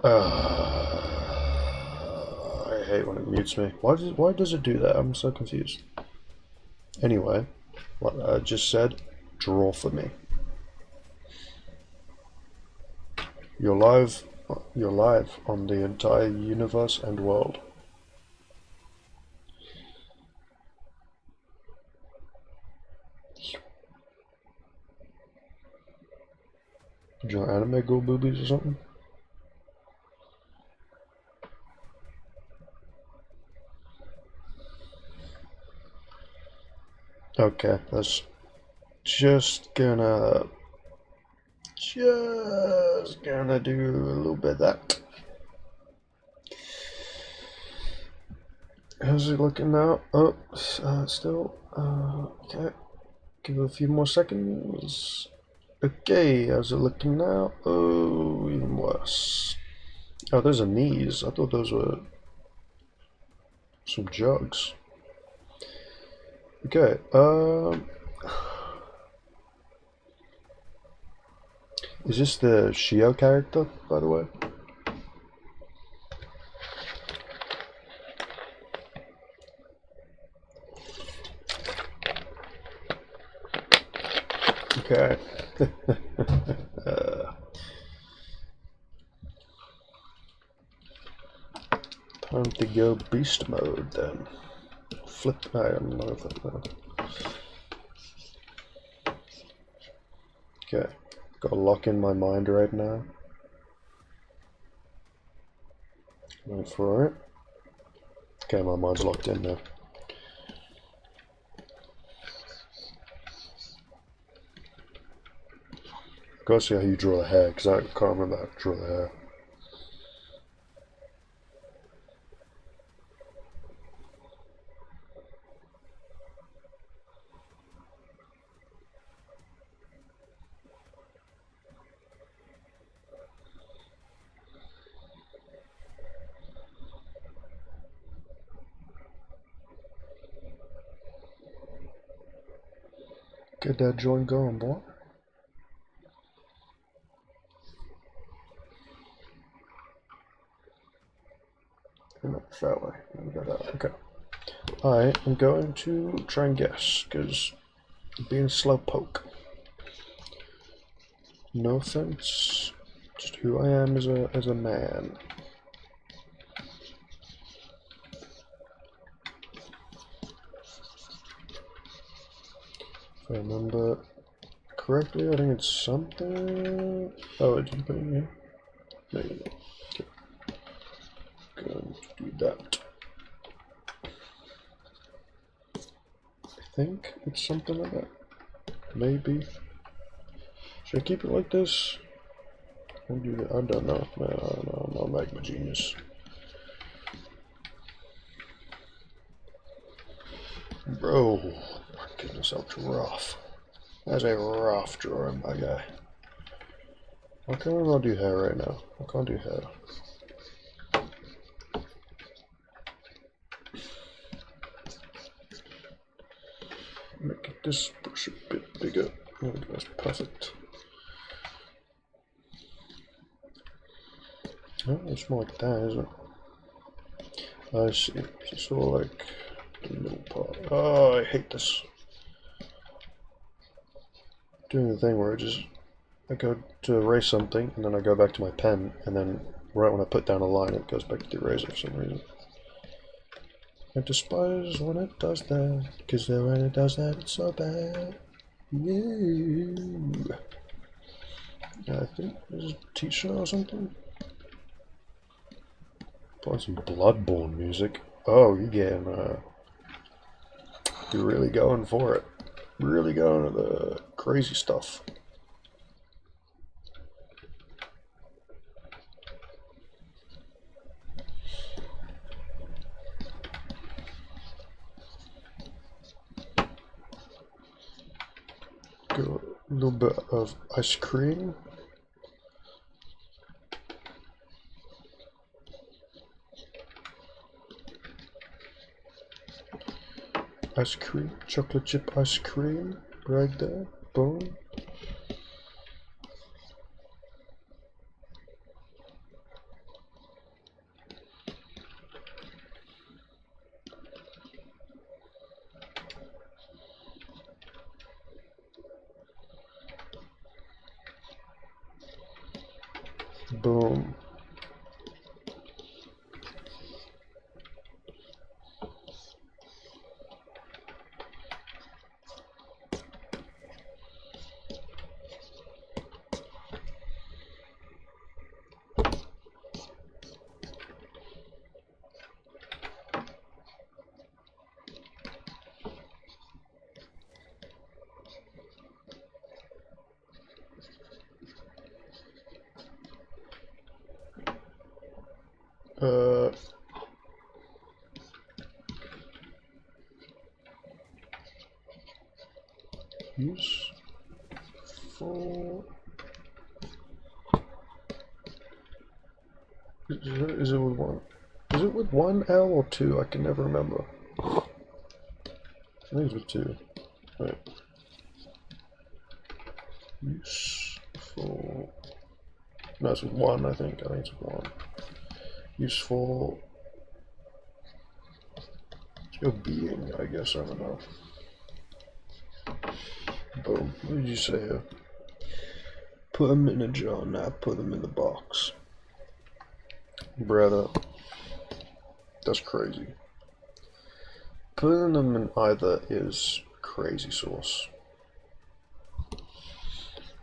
I hate when it mutes me. Why does it do that? I'm so confused. Anyway, what I just said, draw for me. You're live on the entire universe and world. Do you want anime go boobies or something? Okay, that's just gonna do a little bit of that. How's it looking now? Oh, still, okay, give it a few more seconds. Okay, how's it looking now? Oh, even worse. Oh, those are knees. I thought those were some jugs. Okay, is this the Shio character, by the way? Okay. Time to go beast mode then. Flip. I don't know if that. Okay. Gotta lock in my mind right now. Wait for it. Okay, my mind's locked in now. Gotta see how you draw the hair, because I can't remember how to draw the hair. Get that joint going, boy. No, that way. Let me go that way. Okay. I am going to try and guess, because I'm being slowpoke. No offense, just who I am as a man. If I remember correctly, I think it's something. Oh, it didn't put it in here. There you go. Okay. Going to do that. I think it's something like that. Maybe. Should I keep it like this? Or do that? I don't know. Man, I don't know. I'm not Magma genius. Bro, my goodness, that's rough. That's a rough drawing, my guy. Why can't I not do hair right now? I can't do hair. Make this brush a bit bigger. Oh, that's perfect. Oh, it's more like that, isn't it? I see. It's sort of like the middle part. Oh, I hate this. Doing the thing where I go to erase something, and then I go back to my pen, and then right when I put down a line, it goes back to the eraser for some reason. I despise when it does that, because when it does that, it's so bad. Yeah. I think this is a teacher or something. Playing some Bloodborne music. Oh, you're really going for it. Really going to the crazy stuff. Got a little bit of ice cream. Ice cream, chocolate chip ice cream, right there, boom. Boom. Useful. Is it with one? Is it with one L or two? I can never remember. I think it's with two. Right. Useful. No, it's with one, I think. I think it's with one. Useful. Let's go being, I guess. I don't know. Boom. What did you say here? Put them in a jar, now put them in the box. Brother. That's crazy. Putting them in either is crazy sauce.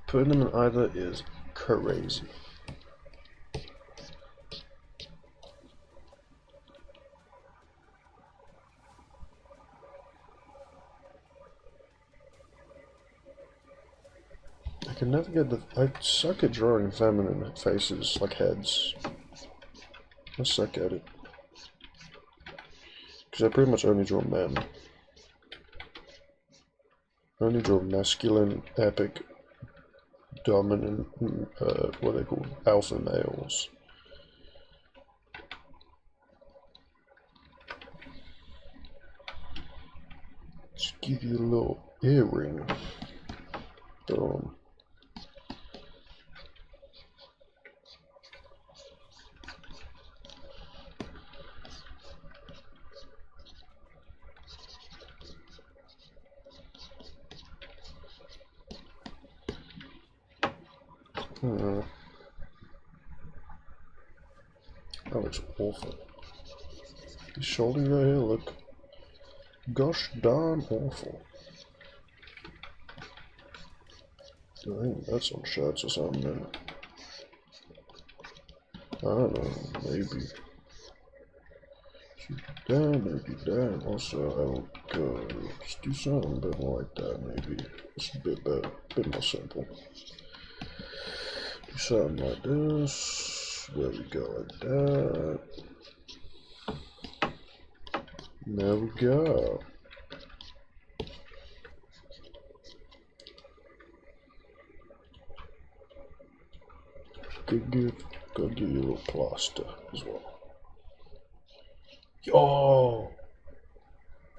Putting them in either is crazy. I can never get the. I suck at drawing feminine faces, like heads. I suck at it. Because I pretty much only draw men. I only draw masculine, epic, dominant, what are they called? Alpha males. Let's give you a little earring. Boom. That looks awful. These shoulders right here look gosh darn awful. I think that's on shirts or something. I don't know, maybe. Down, maybe down. Also, let's do something a bit more like that, maybe. It's a bit better, a bit more simple. Do something like this. There we go, like that. There we go. Gotta give you a little plaster as well. Yo!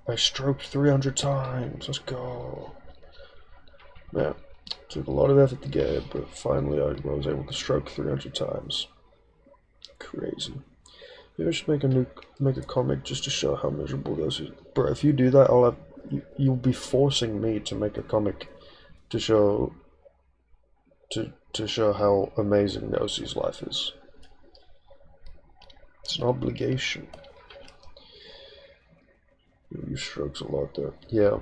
I stroked 300 times. Let's go. Man, took a lot of effort to get it, but finally I was able to stroke 300 times. Crazy. Maybe I should make a comic just to show how miserable this is. Bro, if you do that, you'll be forcing me to make a comic to show how amazing Nosie's life is. It's an obligation. You strokes a lot there. Yeah.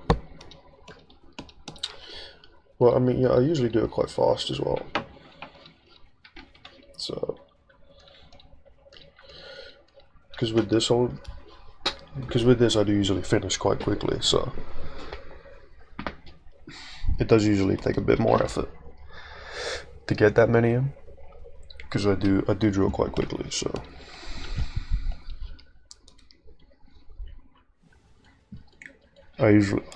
Well, I mean, yeah, I usually do it quite fast as well. So, because with this I do usually finish quite quickly. So, it does usually take a bit more effort to get that many in, because I do draw quite quickly. So. I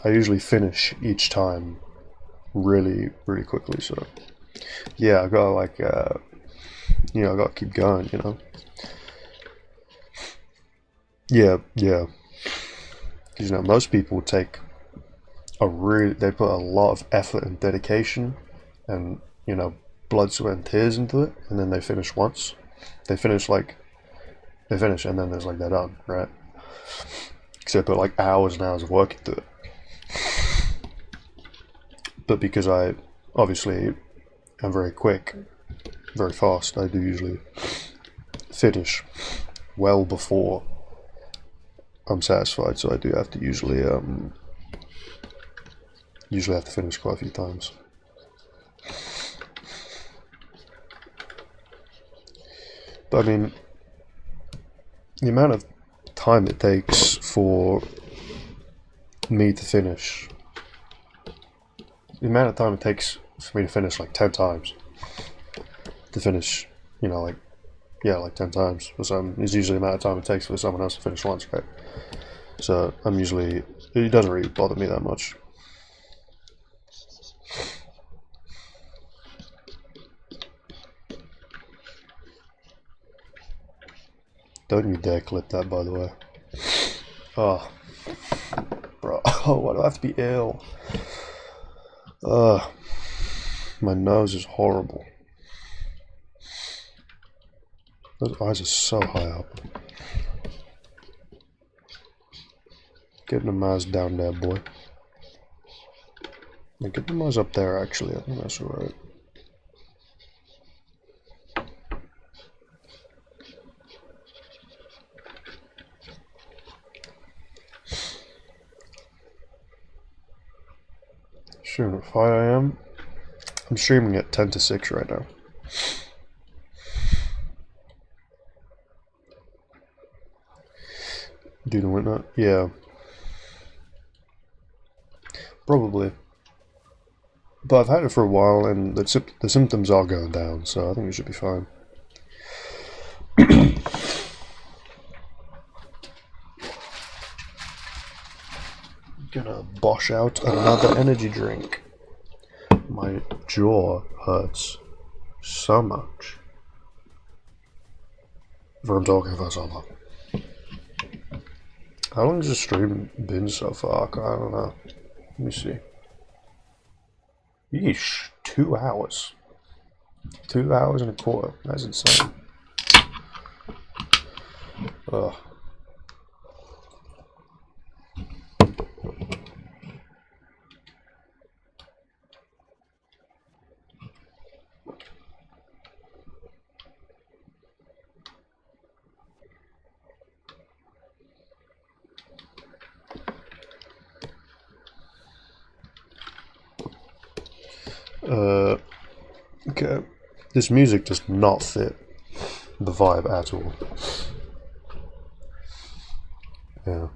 usually finish each time really quickly, so yeah, I gotta like I gotta keep going, you know. Yeah, because most people they put a lot of effort and dedication and blood, sweat and tears into it, and then they finish once. They finish and then there's like they're done, right? Except put like hours and hours of work into it. But because I obviously am very quick, very fast, I do usually finish well before I'm satisfied. So I do have to usually have to finish quite a few times. But I mean, the amount of time it takes for me to finish, the amount of time it takes for me to finish like 10 times to finish, like 10 times for some is usually the amount of time it takes for someone else to finish once, right? So it doesn't really bother me that much. Don't you dare clip that, by the way. Oh, bro. Oh, why do I have to be ill? My nose is horrible. Those eyes are so high up. Getting the mouse down there, boy. Yeah, get the mouse up there, actually. I think that's alright. Streaming at 5 AM. I'm streaming at 10 to 6 right now. Doing whatnot? Yeah. Probably. But I've had it for a while and the symptoms are going down, so I think it should be fine. Gonna bosh out another energy drink. My jaw hurts so much from talking for so long. How long has the stream been so far? I don't know. Let me see. Yeesh, 2 hours. 2 hours and a quarter. That's insane. Ugh. Okay. This music does not fit the vibe at all. Yeah.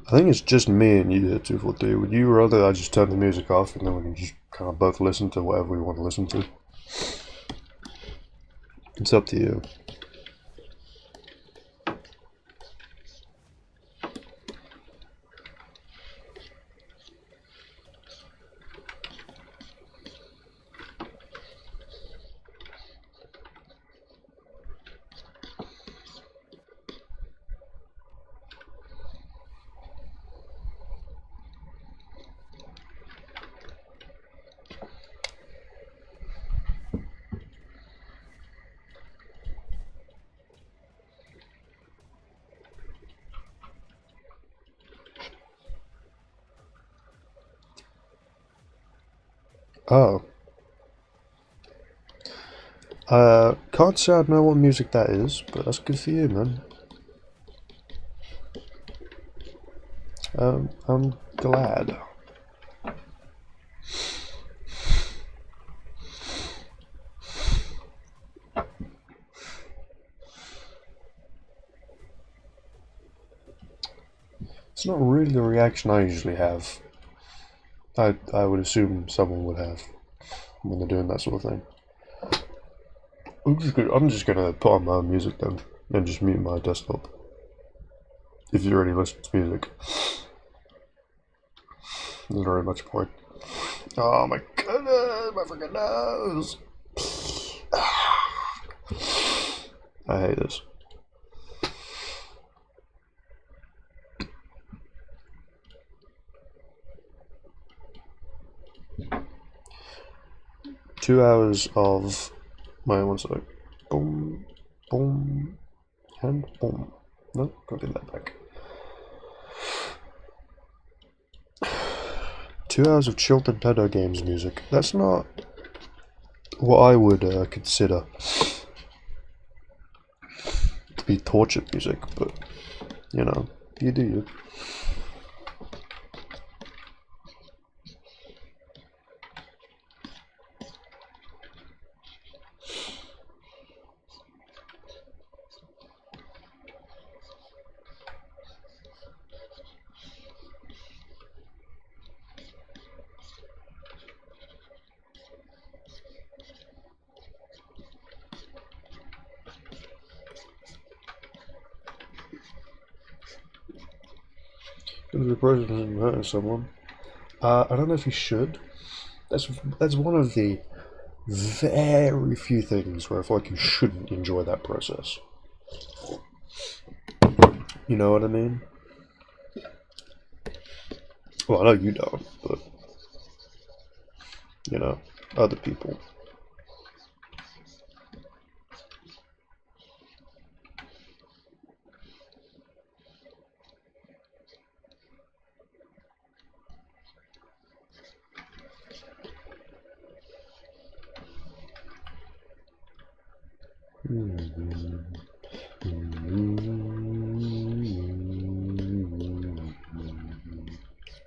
I think it's just me and you here, 243. Would you rather I just turn the music off and then we can just kind of both listen to whatever we want to listen to? It's up to you. Oh. Can't say I know what music that is, but that's good for you, man. I'm glad. It's not really the reaction I usually have. I would assume someone would have when they're doing that sort of thing. I'm just gonna put on my own music then, and just mute my desktop. If you already listen to music, there's very much point. Oh my goodness, my freaking nose! I hate this. Two hours of my one sec. Boom, boom, and boom. No, gotta get that back. 2 hours of chilled Nintendo games music. That's not what I would consider to be tortured music, but you know, you do you. If the president murder someone, I don't know if you should. That's one of the very few things where I feel like you shouldn't enjoy that process. You know what I mean? Well, I know you don't, but you know, other people.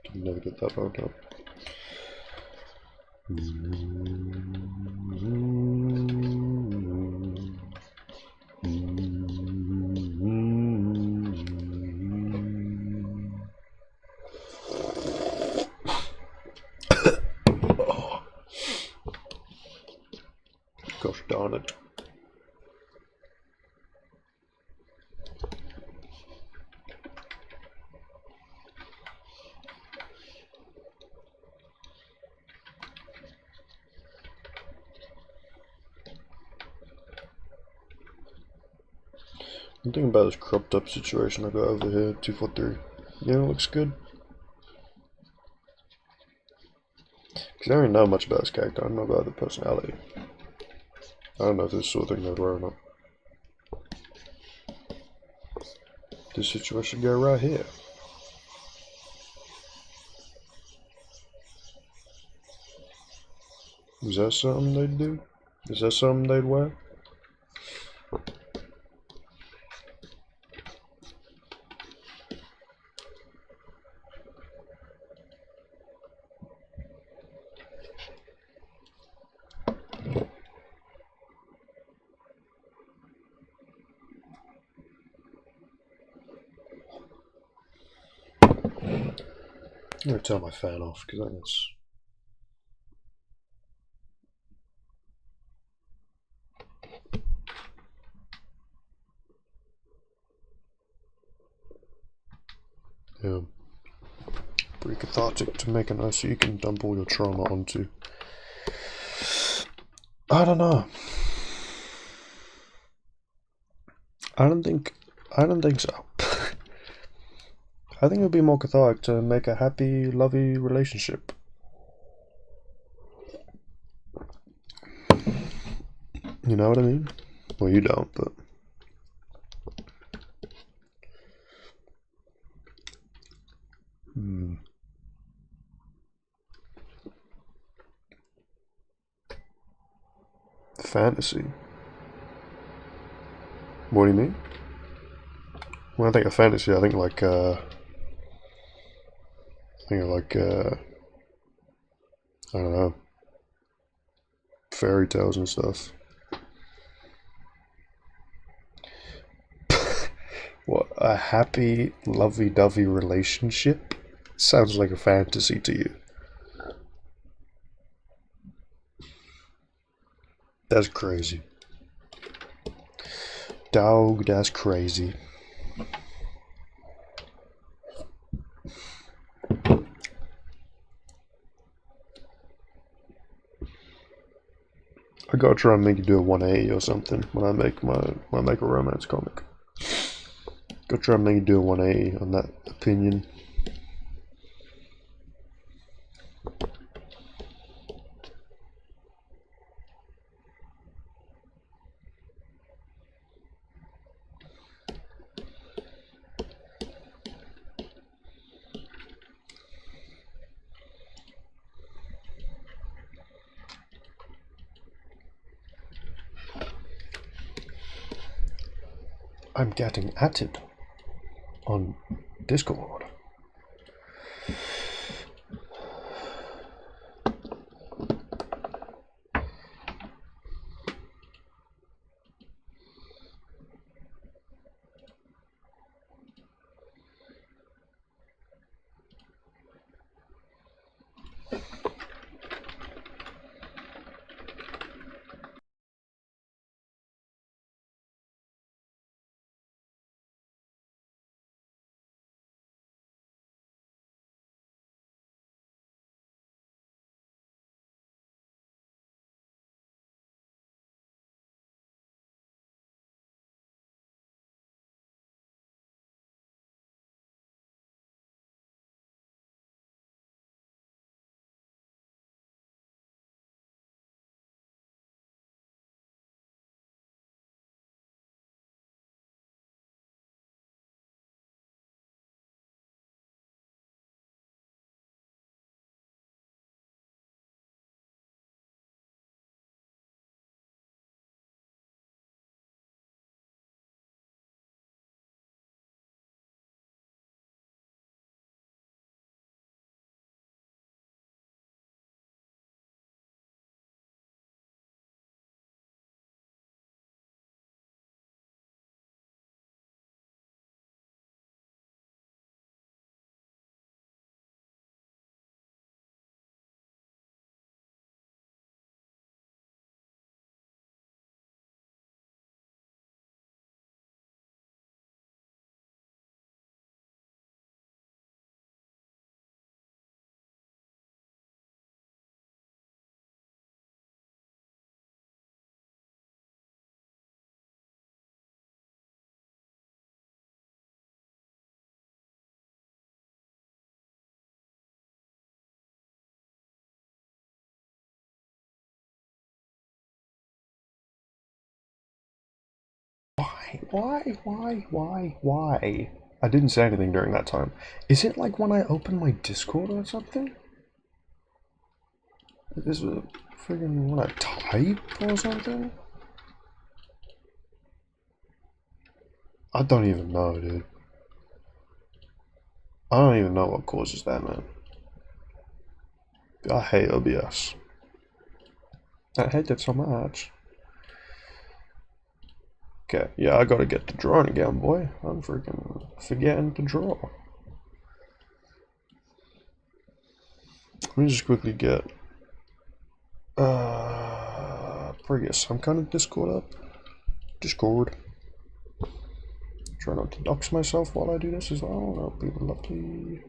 Can never get that part up. Gosh darn it. I'm thinking about this cropped up situation I got over here, 243. You know, it looks good. Because I don't know much about this character, I don't know about the personality. I don't know if this sort of thing they'd wear or not. This situation go right here. Is that something they'd do? Is that something they'd wear? I'm gonna turn my fan off because I think it's. Yeah. Pretty cathartic to make a nice so you can dump all your trauma onto. I don't know. I don't think so. I think it would be more cathartic to make a happy, lovey relationship. You know what I mean? Well, you don't, but. Fantasy? What do you mean? When I think of fantasy, I think like I don't know, fairy tales and stuff. What, a happy, lovey-dovey relationship? Sounds like a fantasy to you. That's crazy. Dog, that's crazy. I gotta try and make you do a 180 or something when I make a romance comic. Gotta try and make you do a 180 on that opinion. I'm getting added on Discord. Why? I didn't say anything during that time. Is it like when I open my Discord or something? Is it friggin' when I type or something? I don't even know, dude. I don't even know what causes that, man. I hate OBS. I hate it so much. Okay, yeah, I gotta get to drawing again, boy. I'm freaking forgetting to draw. Let me just quickly get Prius some kind of Discord up. Discord. Try not to dox myself while I do this as well. That'll be lovely.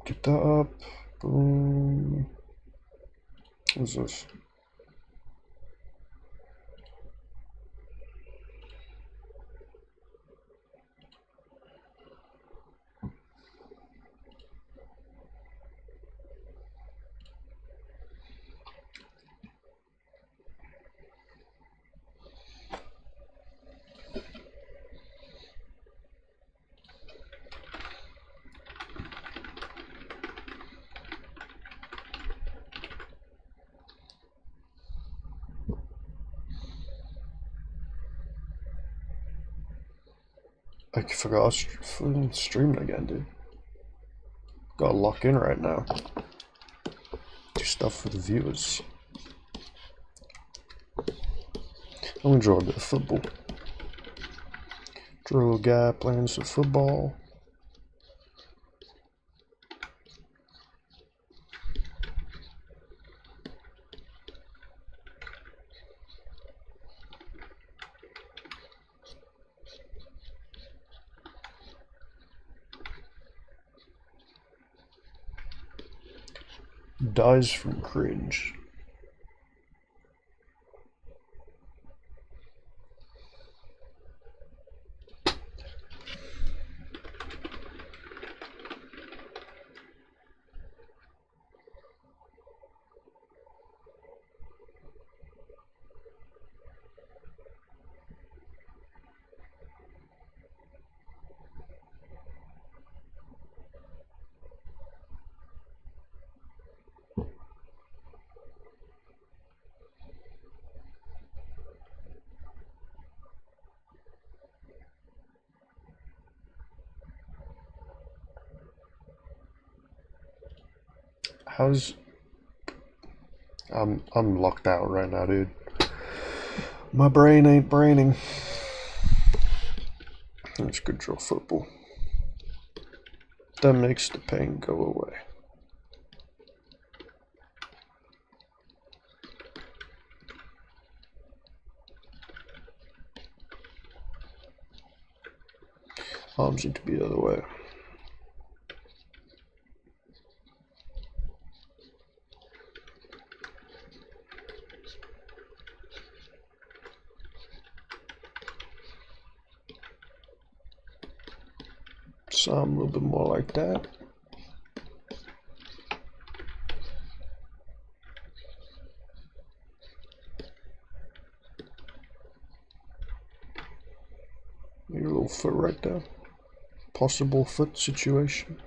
Get that up. Boom. What's this? I forgot I was streaming again, dude. Gotta lock in right now. Do stuff for the viewers. I'm gonna draw a bit of football. Draw a little guy playing some football. Dies from cringe. How's I'm locked out right now, dude. My brain ain't braining. Let's go draw football. That makes the pain go away. Arms need to be the other way. Some a little bit more like that. Maybe a little foot right there. Possible foot situation.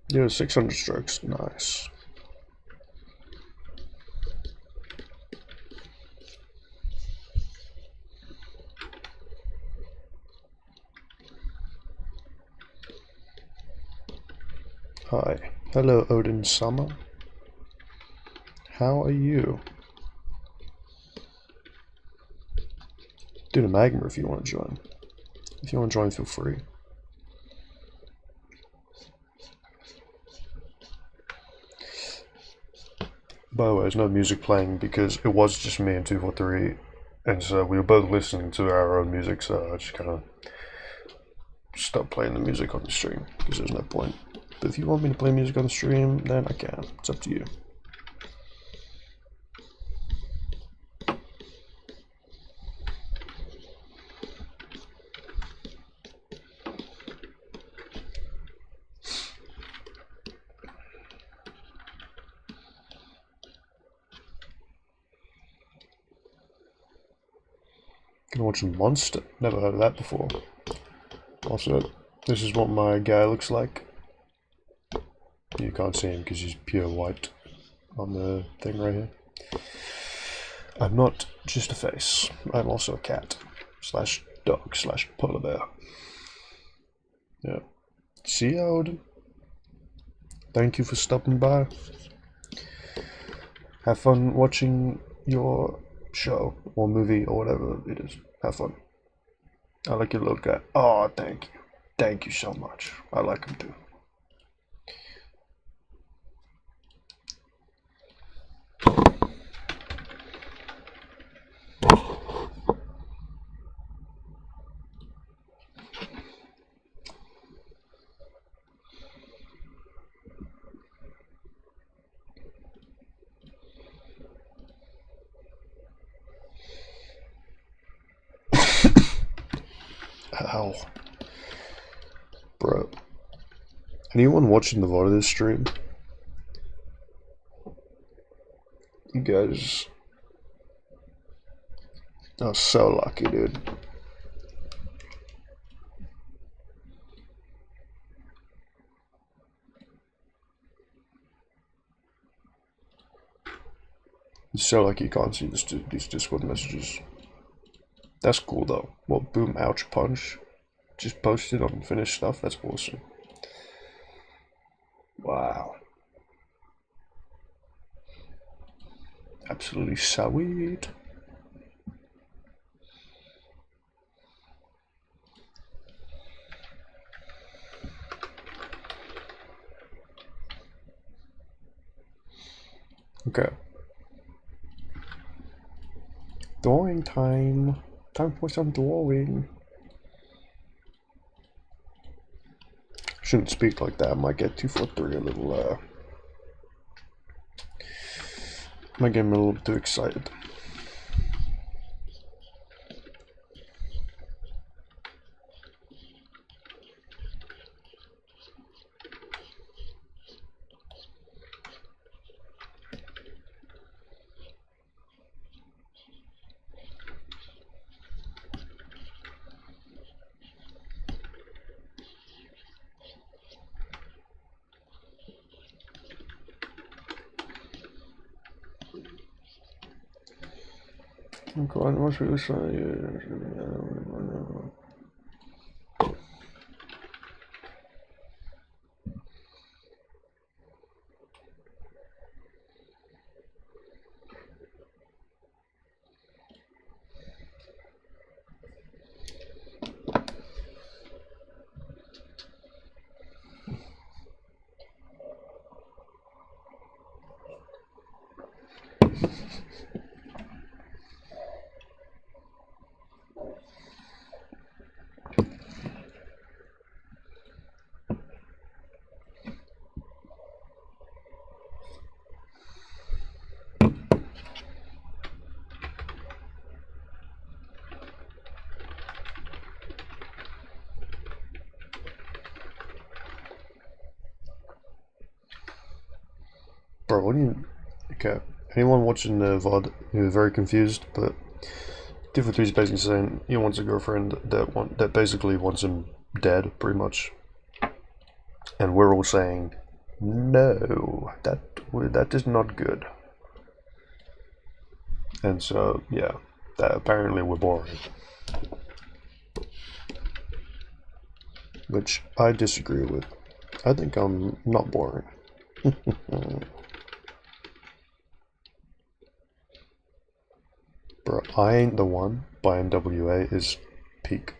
Yeah, 600 strokes, nice. Hi, hello Odin Summer. How are you? Do the Magma if you want to join. If you want to join, feel free. By the way, there's no music playing because it was just me and 243, and so we were both listening to our own music, so I just kind of stopped playing the music on the stream because there's no point. But if you want me to play music on the stream, then I can. It's up to you. Gonna watch Monster. Never heard of that before. Also, this is what my guy looks like. You can't see him because he's pure white on the thing right here. I'm not just a face. I'm also a cat slash dog slash polar bear. Yeah. See you, Odin. Thank you for stopping by. Have fun watching your show or movie or whatever it is. Have fun. I like your little guy. Oh, thank you. Thank you so much. I like him too. Ow. Bro. Anyone watching the VOD of this stream? You guys are so lucky, dude. It's so like you can't see these Discord messages. That's cool though. Well, boom, ouch, punch. Just posted on finished stuff. That's awesome. Wow. Absolutely sweet. Okay. Drawing time. Time for some drawing. Shouldn't speak like that. I might get 2 for 3 a little, might get me a little bit too excited. God, what's really saying? Bro, what do you... Okay, anyone watching the VOD who's very confused, but Different 3 is basically saying he wants a girlfriend that basically wants him dead, pretty much. And we're all saying, no, that is not good. And so, yeah, that apparently we're boring. Which I disagree with. I think I'm not boring. Bro, I Ain't the One by NWA is peak.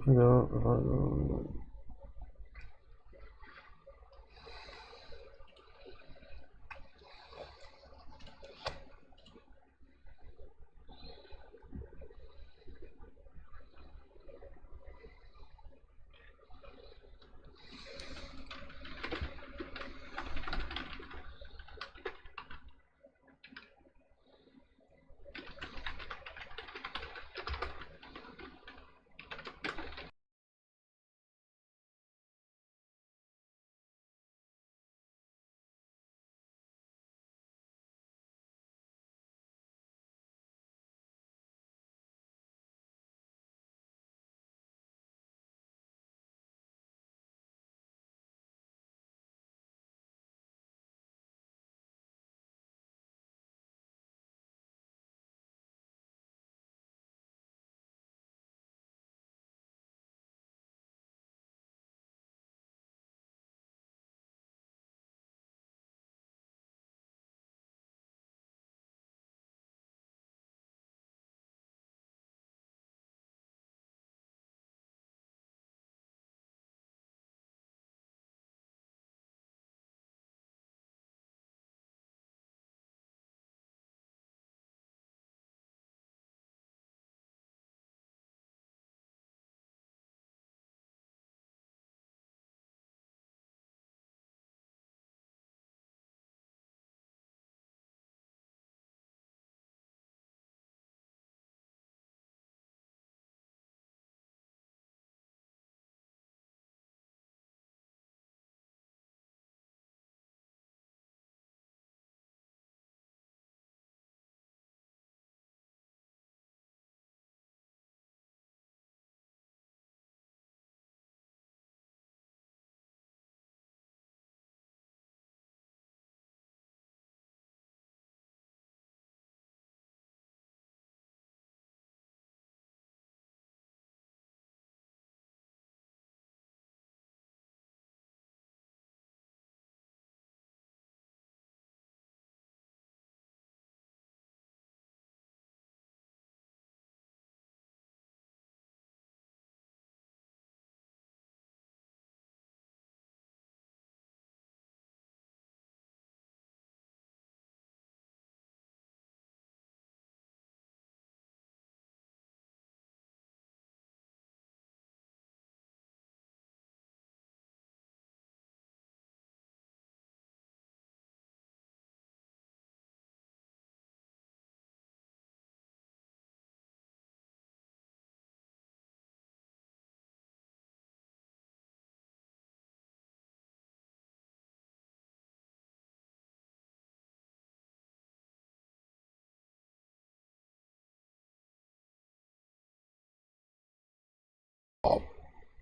You know,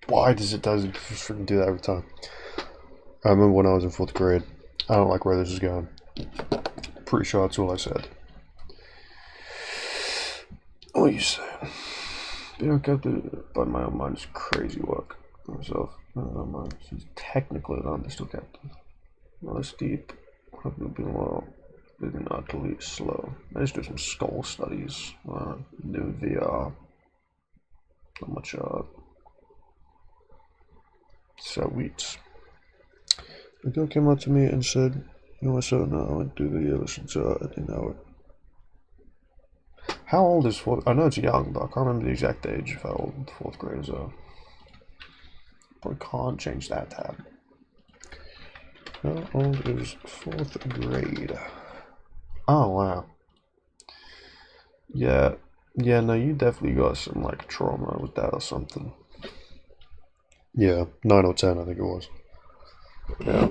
Why does it freaking do that every time? I remember when I was in 4th grade. I don't like where this is going. Pretty sure that's all I said. What are you saying? Being captive by my own mind is crazy work. Myself, my mind. She's technically not still captive. Not as deep. I've been well. Been utterly slow. I just do some skull studies. New VR. Not much sweet. The girl came up to me and said, "You know, so now I went to the listen to I didn't know it." How old is 4th? I know it's young, but I can't remember the exact age of how old 4th graders are. Probably can't change that tab. How old is 4th grade? Oh wow. Yeah, no, you definitely got some like trauma with that or something. Yeah, 9 or 10, I think it was. Yeah.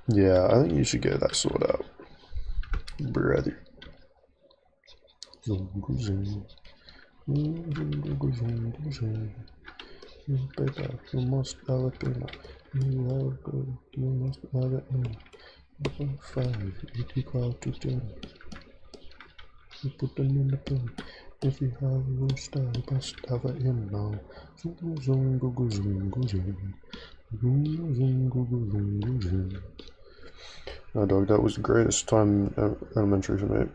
Yeah, I think you should get that sorted out, brother. Better, you must have it in. You have good, you must have it in. 5, you equal to 10. You put them in the pen. If you have a rooster, you must have it in now. No, dog, that was the greatest time in elementary for me.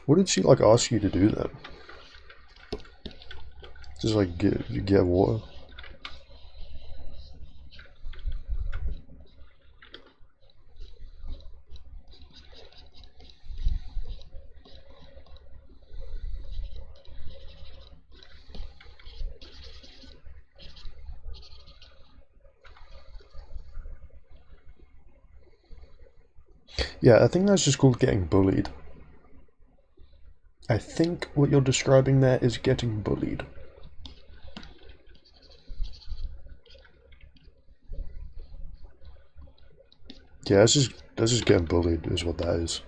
What did she like ask you to do then? Just like get water? Yeah, I think that's just called getting bullied. I think what you're describing there is getting bullied. Yeah, that's just getting bullied is what that is.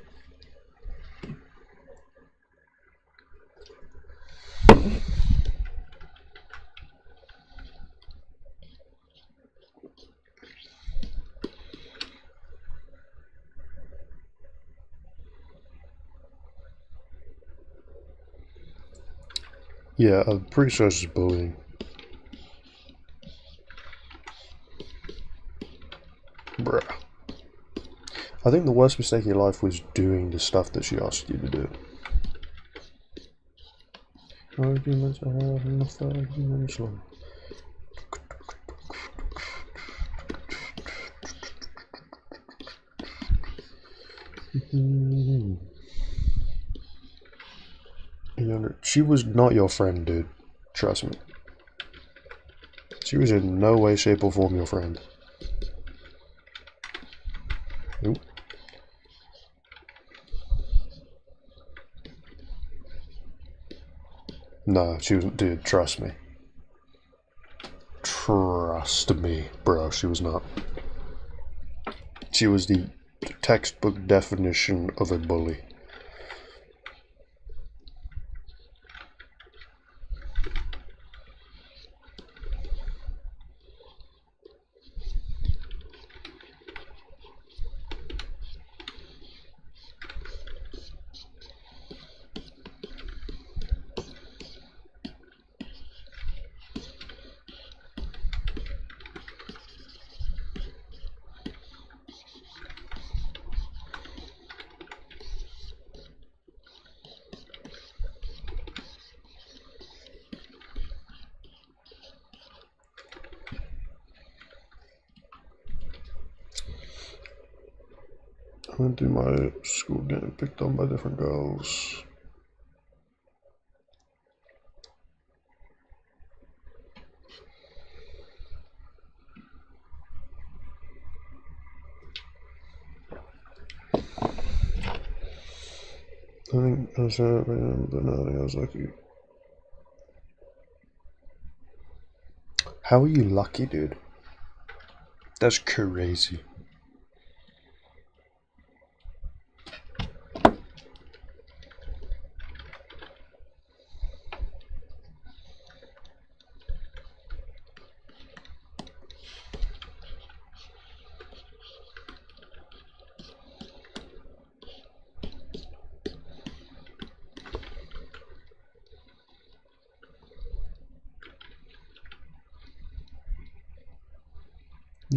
Yeah, I'm pretty sure it's just bullying. Bruh. I think the worst mistake in your life was doing the stuff that she asked you to do. Arguments I have enough arguments long. She was not your friend, dude. Trust me. She was in no way, shape, or form your friend. Nope. No, she was, dude, trust me. Trust me, bro, she was not. She was the textbook definition of a bully. I went through my school getting picked on by different girls. I think I said, but no, I think I was lucky. How are you lucky, dude? That's crazy.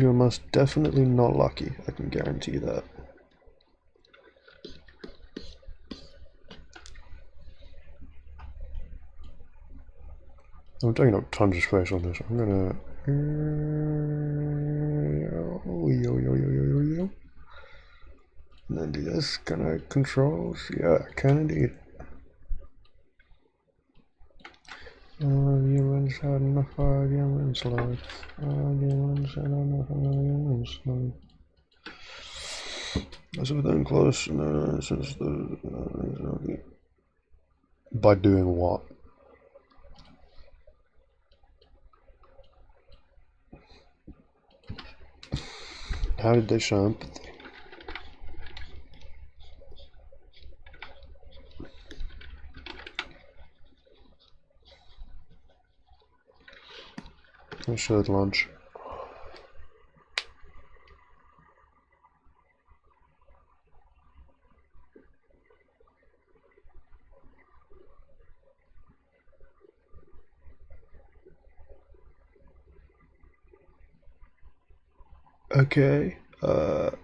You're most definitely not lucky, I can guarantee that. I'm taking up tons of space on this. I'm gonna... And then do this, can I controls? Yeah, I can indeed. Humans had enough arguments like arguments had enough arguments like as within close since the by doing what? How did they show empathy? I showed lunch. Okay, I'm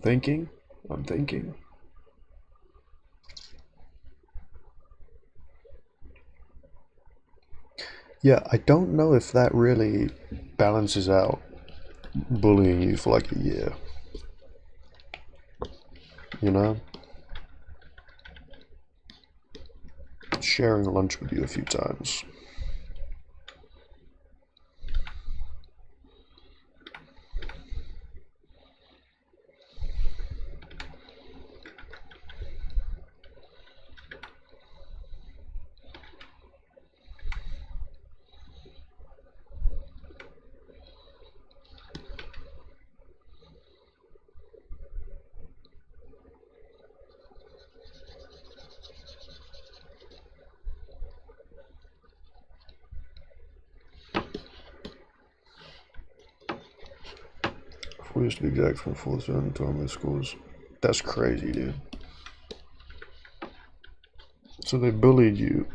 thinking. Yeah, I don't know if that really balances out bullying you for like a year. You know? Sharing lunch with you a few times. We used to be exact from 4th to tournament schools. That's crazy, dude. So they bullied you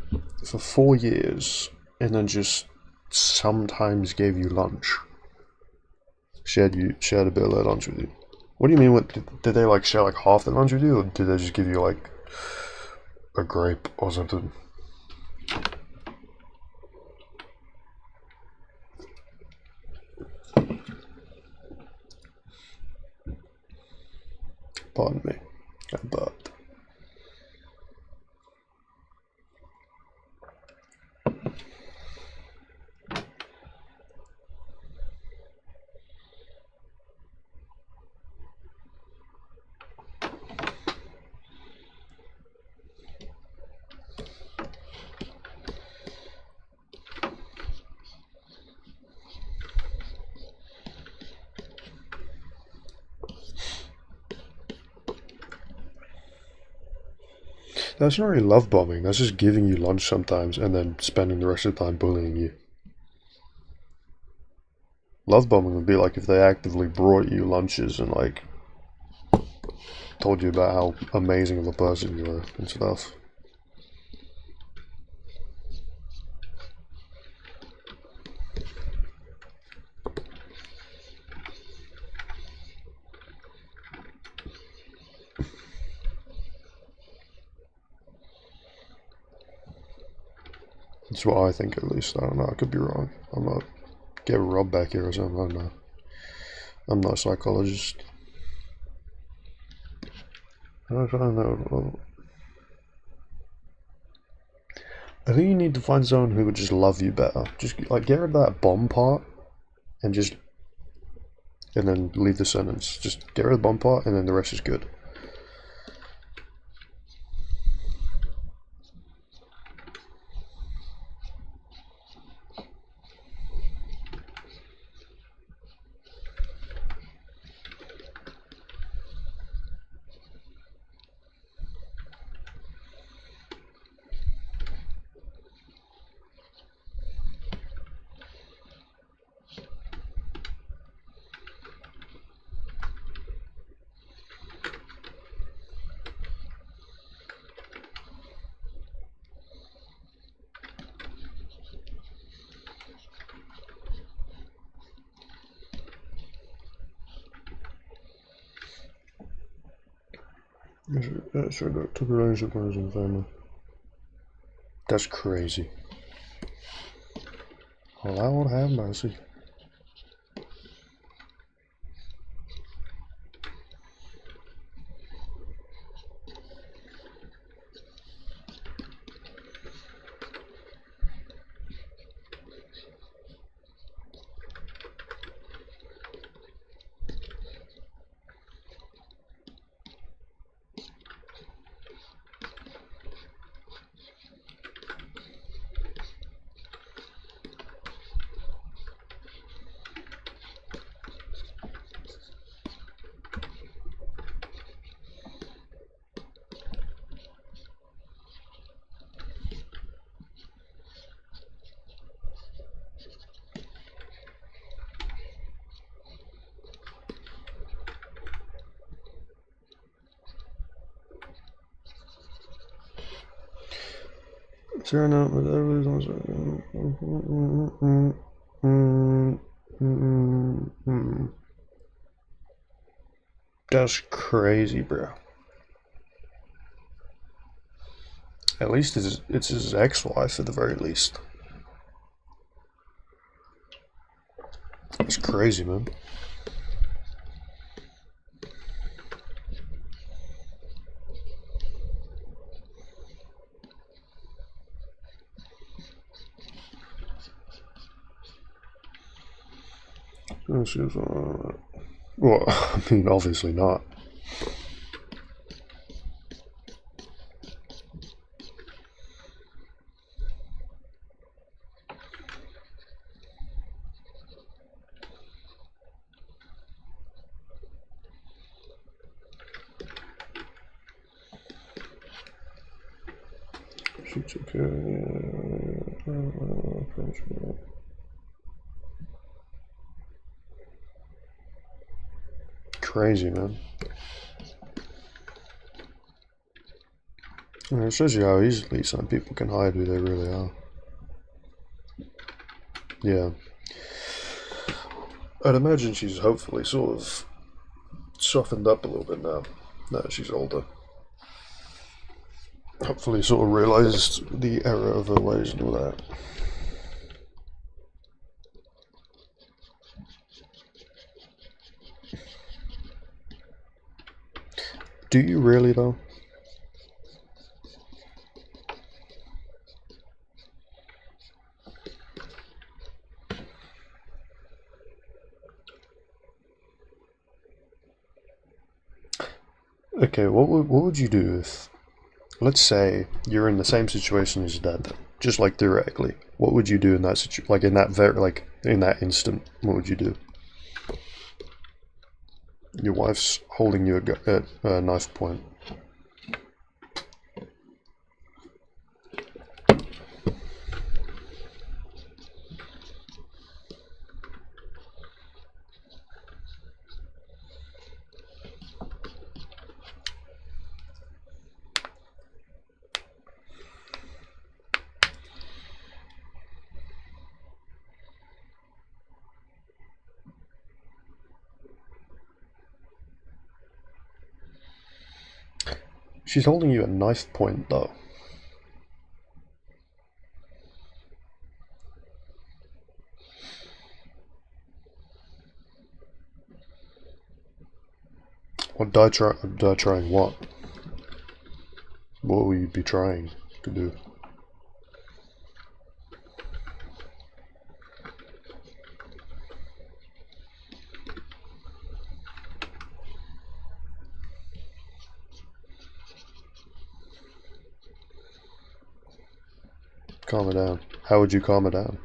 for 4 years and then just sometimes gave you lunch. Shared a bit of their lunch with you. What do you mean? What did they like share like half the lunch with you, or did they just give you like a grape or something? Pardon me, I burped. That's not really love bombing, that's just giving you lunch sometimes and then spending the rest of the time bullying you. Love bombing would be like if they actively brought you lunches and like told you about how amazing of a person you were and stuff. That's what I think, at least. I don't know, I could be wrong. I'm not getting robbed back here or something, I don't know. I'm not a psychologist. I don't know. I think you need to find someone who would just love you better. Just like get rid of that bomb part and then leave the sentence. Just get rid of the bomb part and then the rest is good. Took revenge of friends and family. That's crazy. Lord have mercy. Turn out with everybody's That's crazy, bro. At least it's his ex-wife at the very least. That's crazy, man. Well, I mean, obviously not. She took care of crazy, man. It shows you how easily some people can hide who they really are. Yeah. I'd imagine she's hopefully sort of softened up a little bit now that she's older. Hopefully sort of realised the error of her ways and all that. Do you really, though? Okay, what would you do if, let's say, you're in the same situation as your dad, just like theoretically? What would you do in that situation? Like in that instant, what would you do? Your wife's holding you at a knife point. She's holding you at knife point, though. Die trying what? What will you be trying to do? Calm her down. How would you calm her down?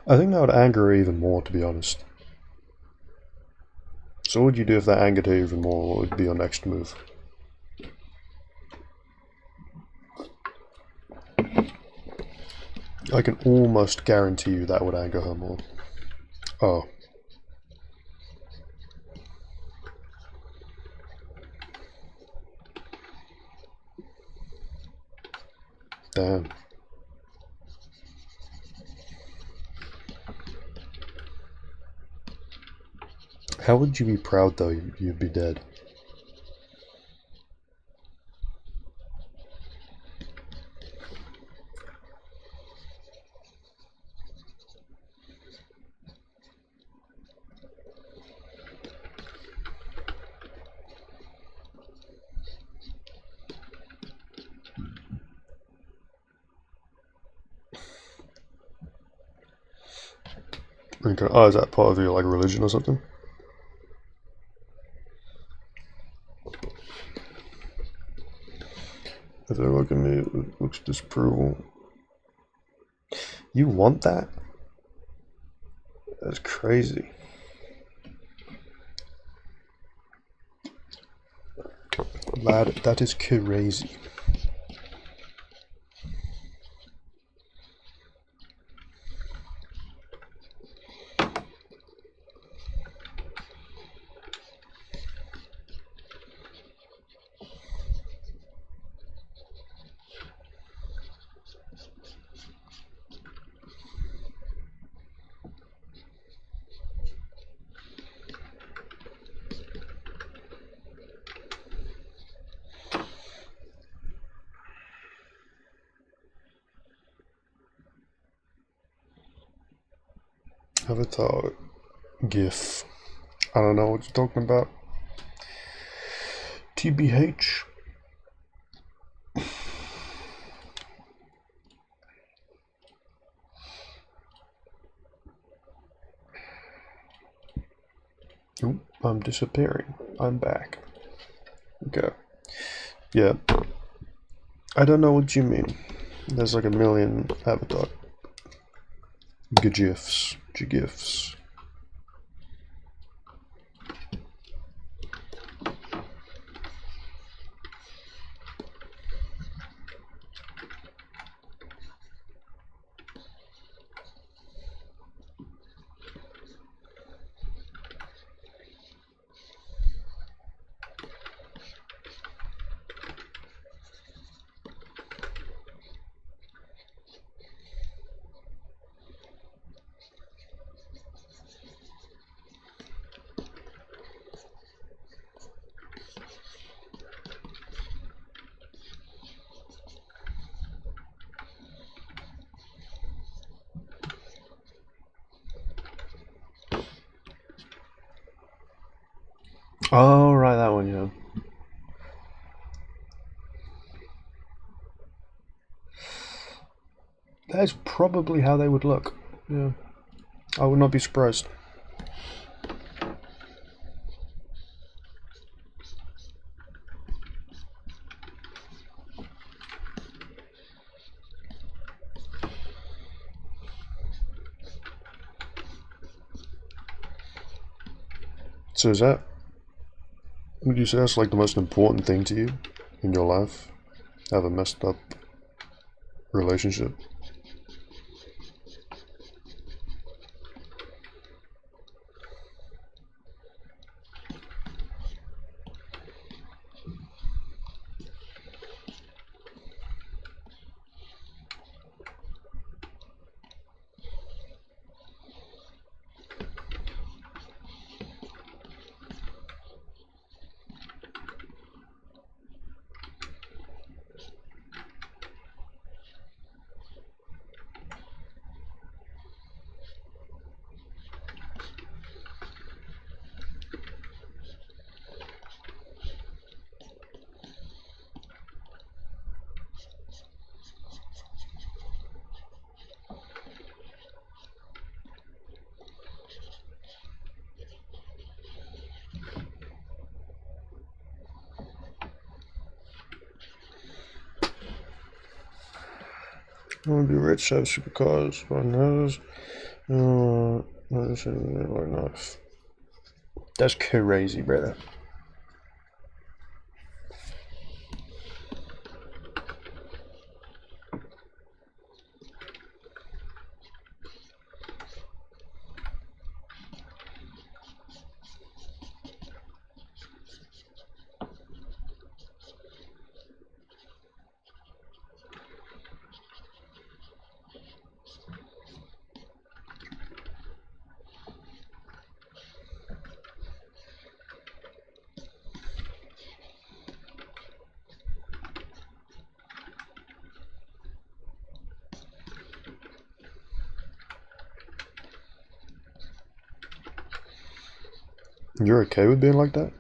I think that would anger her even more, to be honest. So what would you do if that angered her even more? What would be your next move? I can almost guarantee you that would anger her more. Oh. Damn. How would you be proud though? You'd be dead. Okay. Oh, is that part of your like religion or something? If they look at me, it looks disapproval. You want that? That's crazy. Lad, that is crazy. Avatar GIF. I don't know what you're talking about. TBH. Oop, I'm disappearing. I'm back. Okay. Yeah. I don't know what you mean. There's like a million avatar GIFs. GIFs. Oh, right, that one, yeah. That's probably how they would look. Yeah. I would not be surprised. So is that, would you say that's like the most important thing to you in your life? Have a messed up relationship? I want to be rich, have supercars, run those. That's enough. That's crazy, brother. You're okay with being like that?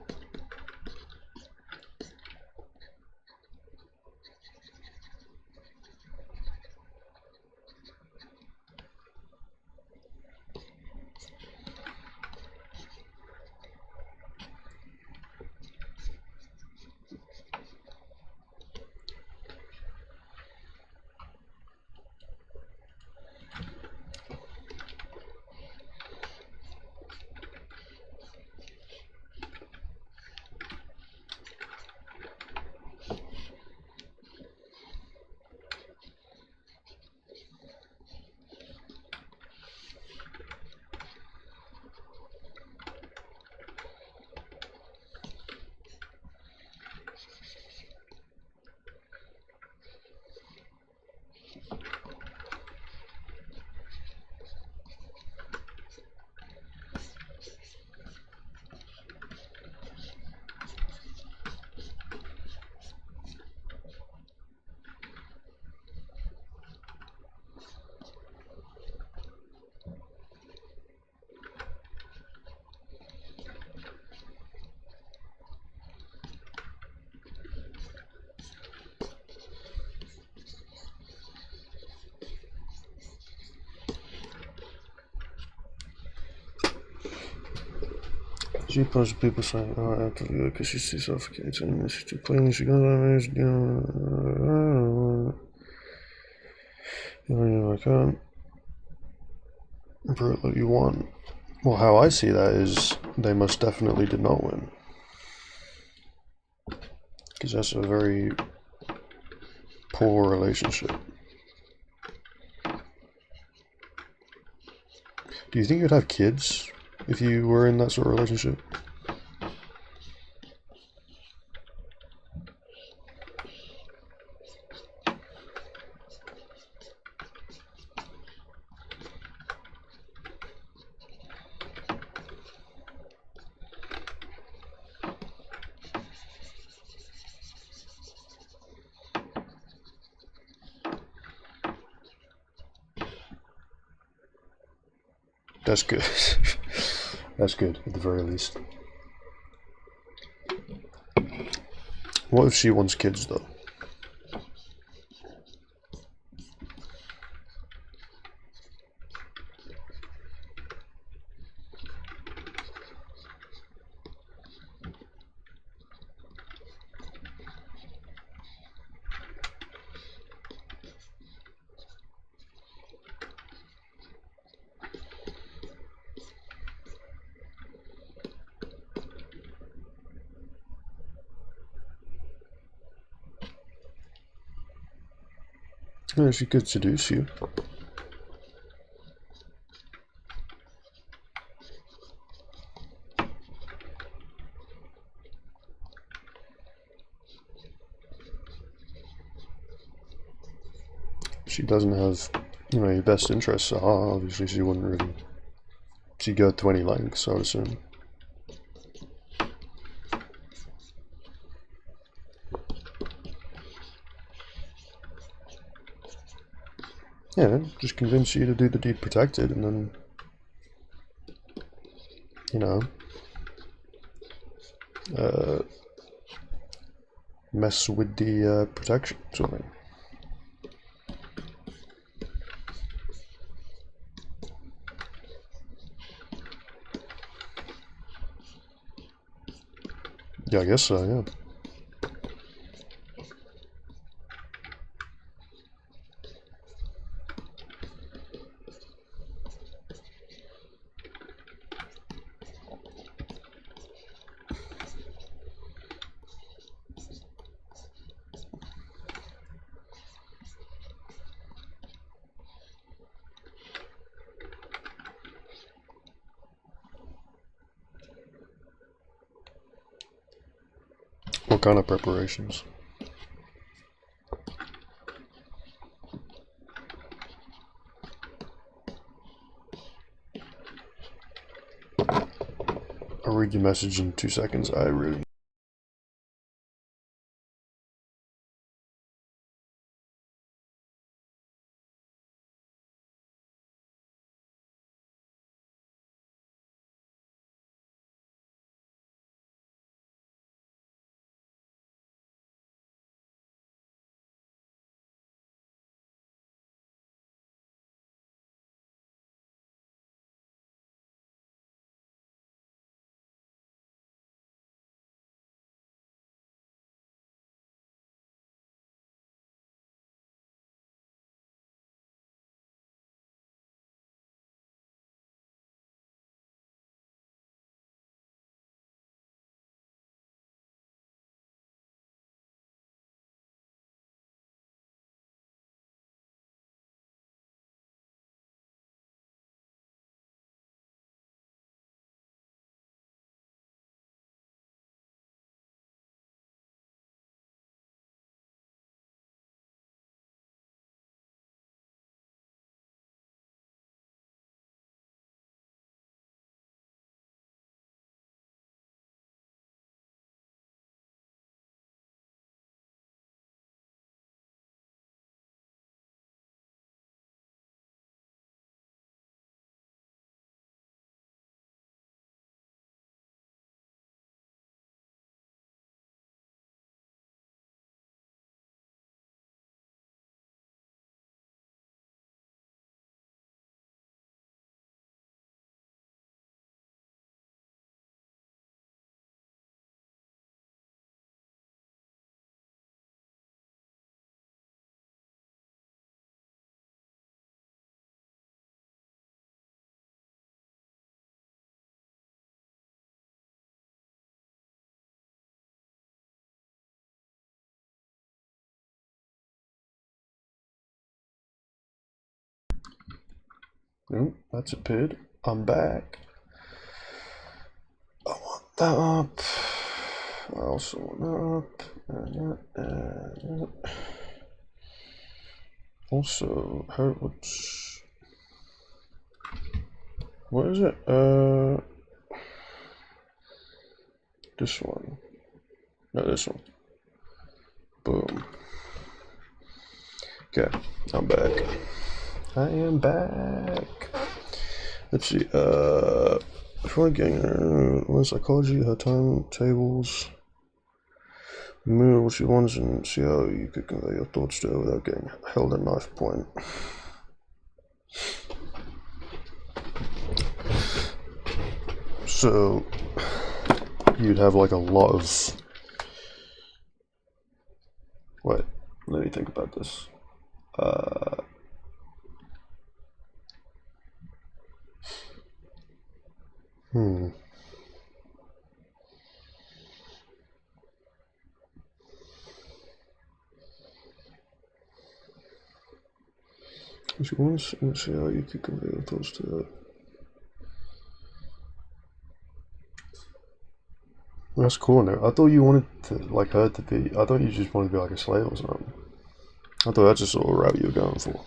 She posts people saying, "Oh, after the because she's too suffocated and she's too clean. She goes I can't improve what you want." Well, how I see that is they most definitely did not win, because that's a very poor relationship. Do you think you'd have kids if you were in that sort of relationship? That's good. That's good, at the very least. What if she wants kids, though? Yeah, she could seduce you. She doesn't have, your best interests. So obviously she wouldn't really. She'd go to any lengths, I would assume. Yeah, just convince you to do the deed protected, and then, mess with the protection sort of thing. Yeah, I guess so, yeah. What kind of preparations? I'll read your message in 2 seconds. I really... Nope, that's a pid. I'm back. I want that up. I also want that up. And that. Also, what is it? This one. No, this one. Boom. Okay, I'm back. I am back. Let's see, before I get in, psychology, her timetables, remember what she wants and see how you could convey your thoughts to her without getting held at knife point. So, you'd have like a lot of, wait, let me think about this. She wants to see how you could convey your thoughts to her. That's cool. Now, I thought you wanted to, like, her to be. I thought you just wanted to be like a slave or something. I thought that's the sort of route you were going for.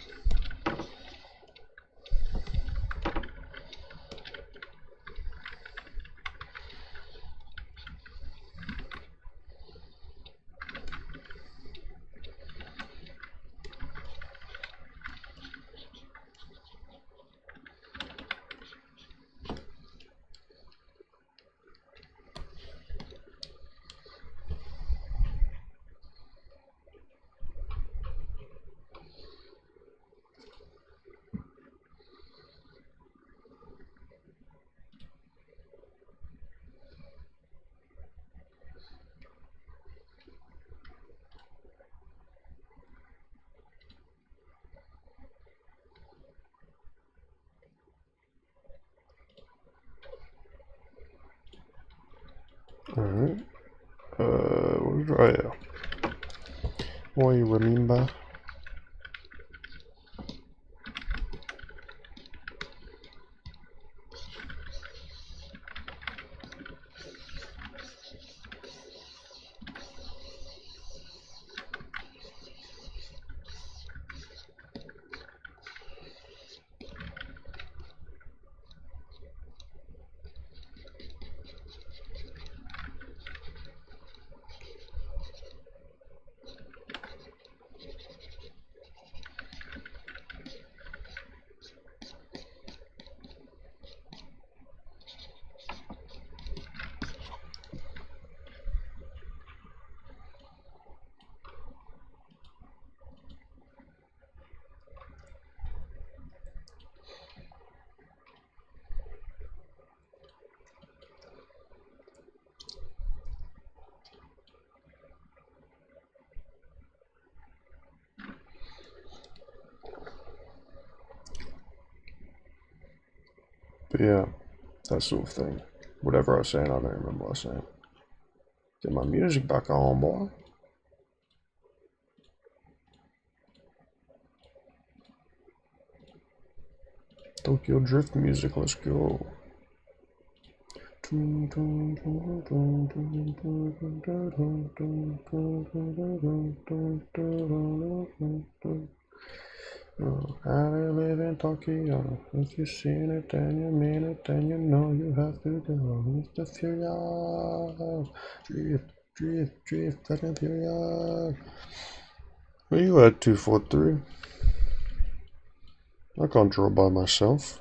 Alright. What is right here? What you remember? But yeah, that sort of thing. Whatever I was saying, I don't remember what I was saying. Get my music back on, boy. Tokyo Drift music, let's go. How to live in Tokyo. If you've seen it, then you mean it, then you know you have to go. Mr. Furia. Drift, drift, drift, let him Furia. Where you at, 243? I can't draw by myself.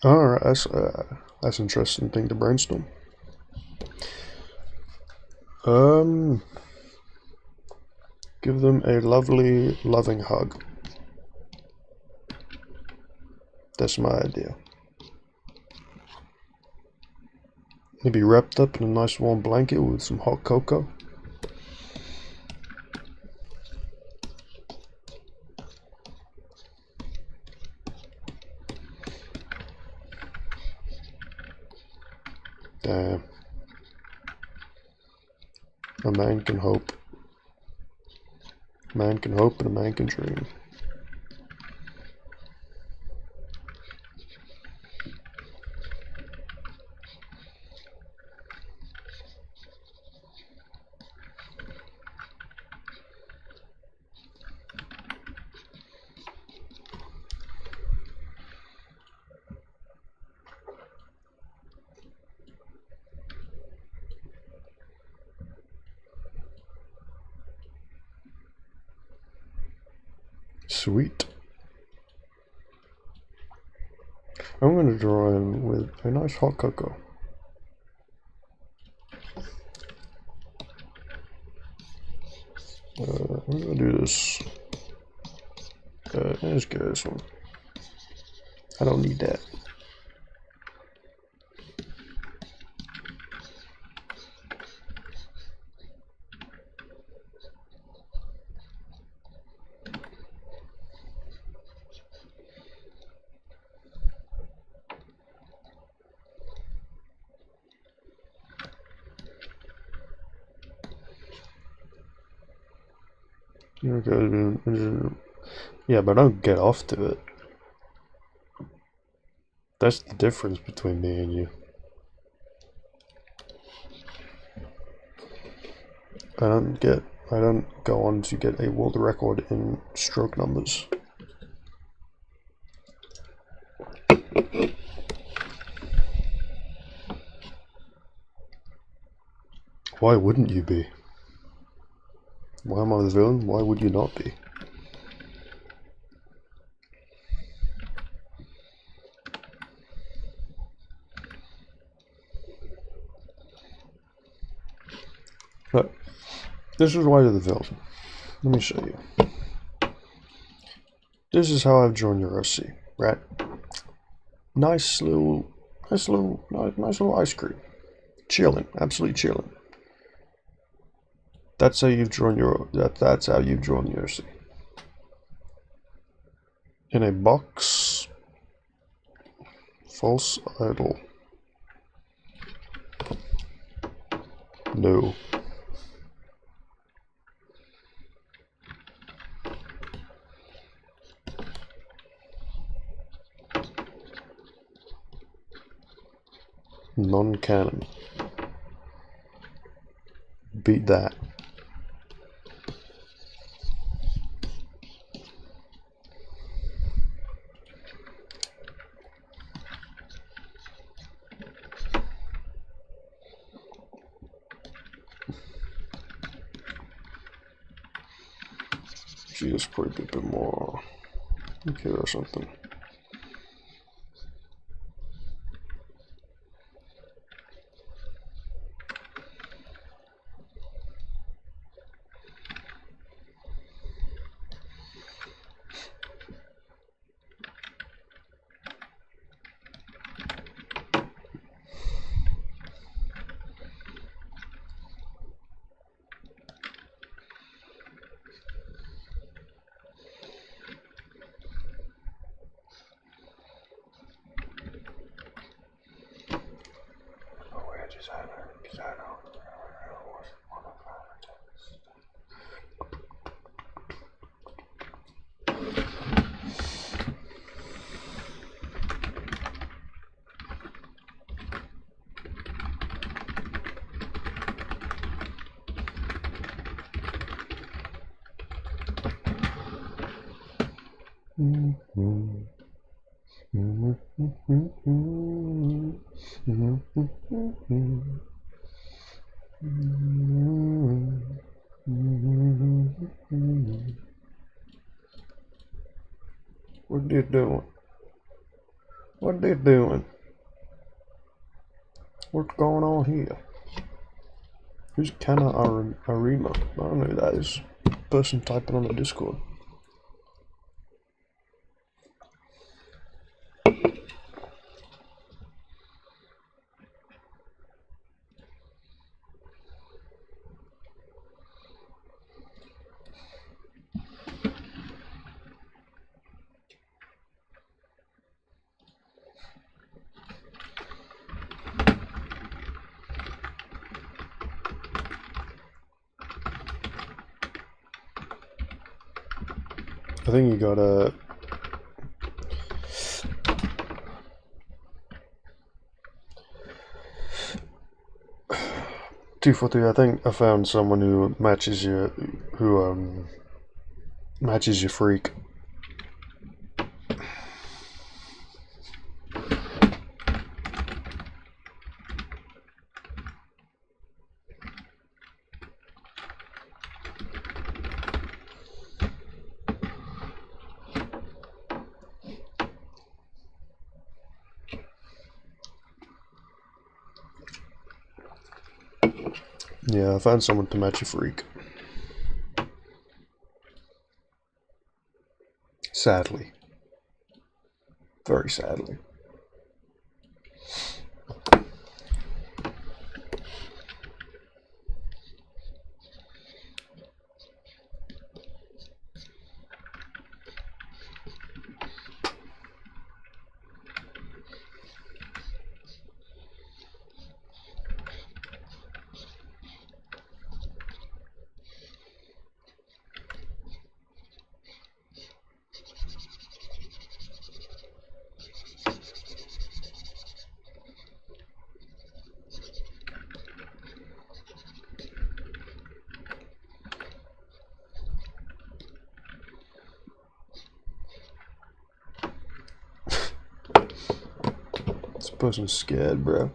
Alright, that's interesting thing to brainstorm. Give them a lovely, loving hug. That's my idea. Maybe wrapped up in a nice warm blanket with some hot cocoa. Damn. A man can hope. A man can hope and a man can dream. Sweet. I'm going to draw in with a nice hot cocoa. I'm going to do this. Let's get this one. I don't need that. Okay, yeah, but don't get off to it. That's the difference between me and you. I don't go on to get a world record in stroke numbers. Why wouldn't you be? Why am I the villain? Why would you not be? Look, this is why you're the villain. Let me show you. This is how I've drawn your OC, right? Nice little ice cream. Chilling, absolutely chilling. That's how you've drawn your that's how you've drawn your OC. In a box. False idol. No. Non-canon. Beat that. She just probably a bit more okay or something. What are you doing? What are you doing? What's going on here? Who's Kana Arima? I don't know who that is. Person typing on the Discord. I think you gotta... I think I found someone who matches your... matches your freak. Yeah, I found someone to match a freak. Sadly. Very sadly. This person's scared, bro.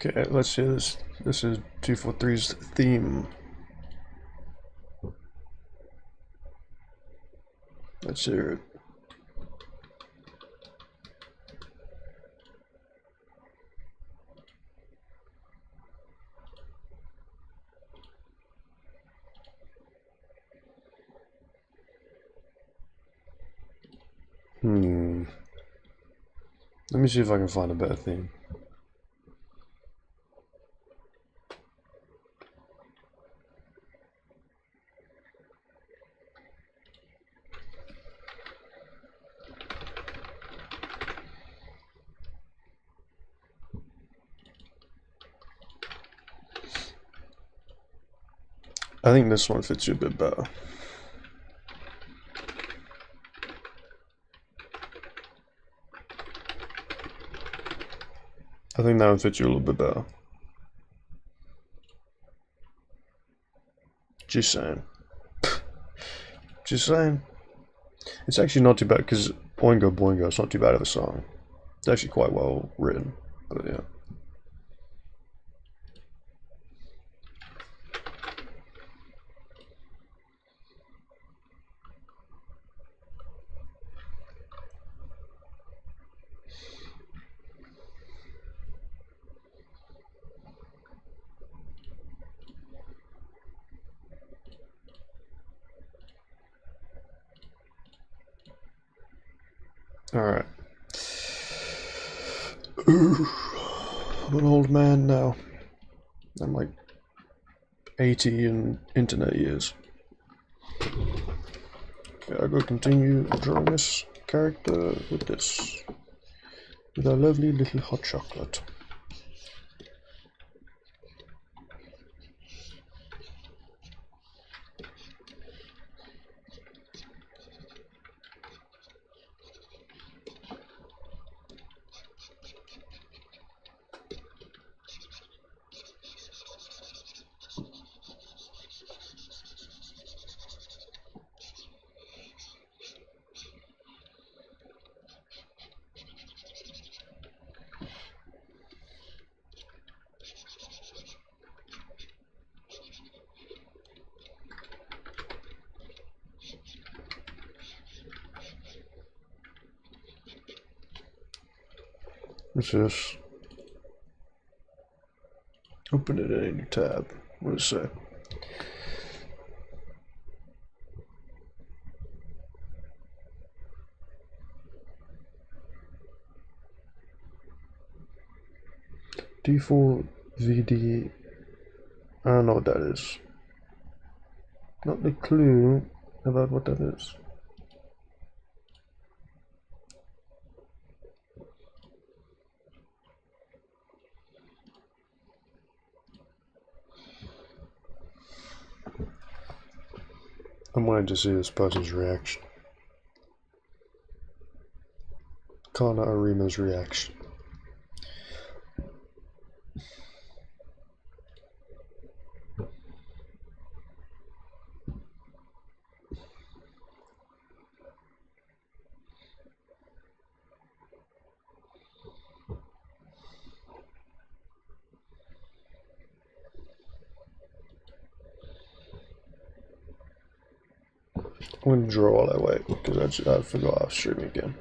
Okay, let's see this. This is 243's theme. Let's hear it. Let me see if I can find a better theme. I think this one fits you a bit better. I think that one fits you a little bit better. Just saying. Just saying. It's actually not too bad because Boingo Boingo, it's not too bad of a song. It's actually quite well written, but yeah. Alright. I'm an old man now. I'm like 80 in internet years. Okay, I'll go continue drawing this character with this. With our lovely little hot chocolate. What's this? Open it in a new tab. What does it say? D4 VD. I don't know what that is. Not the clue about what that is. I'm wanting to see this person's reaction. Kana Arima's reaction. I'm going to draw while I wait, because I forgot I was streaming again.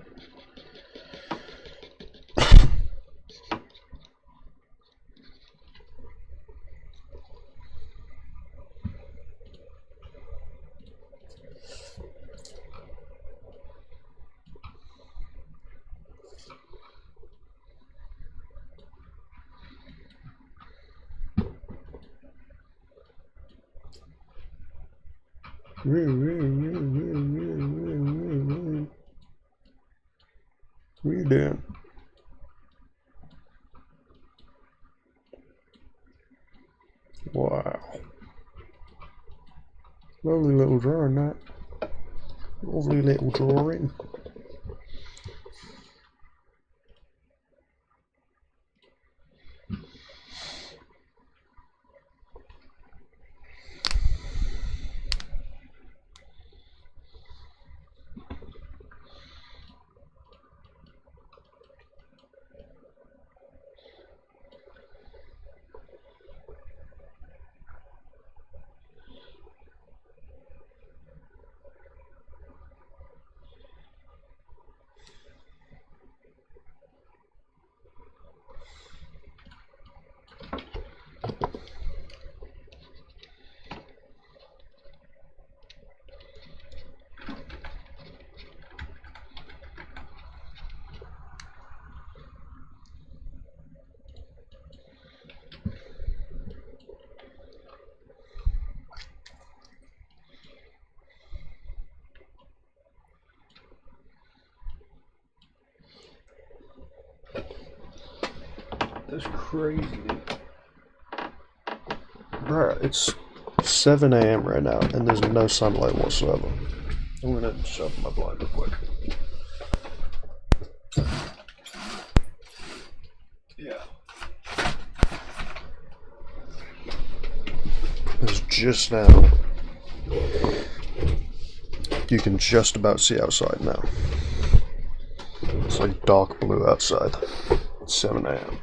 What are you doing? Wow. Lovely little drawing, that. Lovely little drawing. That's crazy. Bruh, it's 7 AM right now and there's no sunlight whatsoever. I'm gonna shut my blind real quick. Yeah. It's just now. You can just about see outside now. It's like dark blue outside. 7 AM.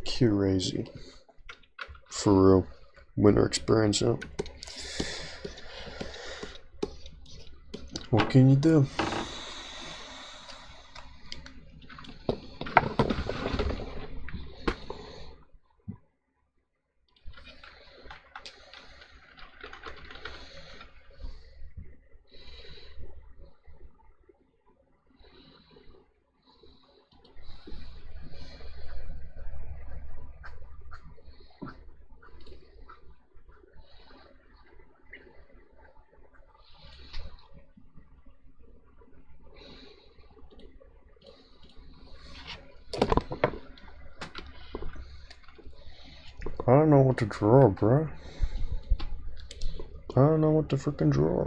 Crazy. For real. Winter experience, yeah. What can you do? I don't know what to draw, bruh. I don't know what to freaking draw.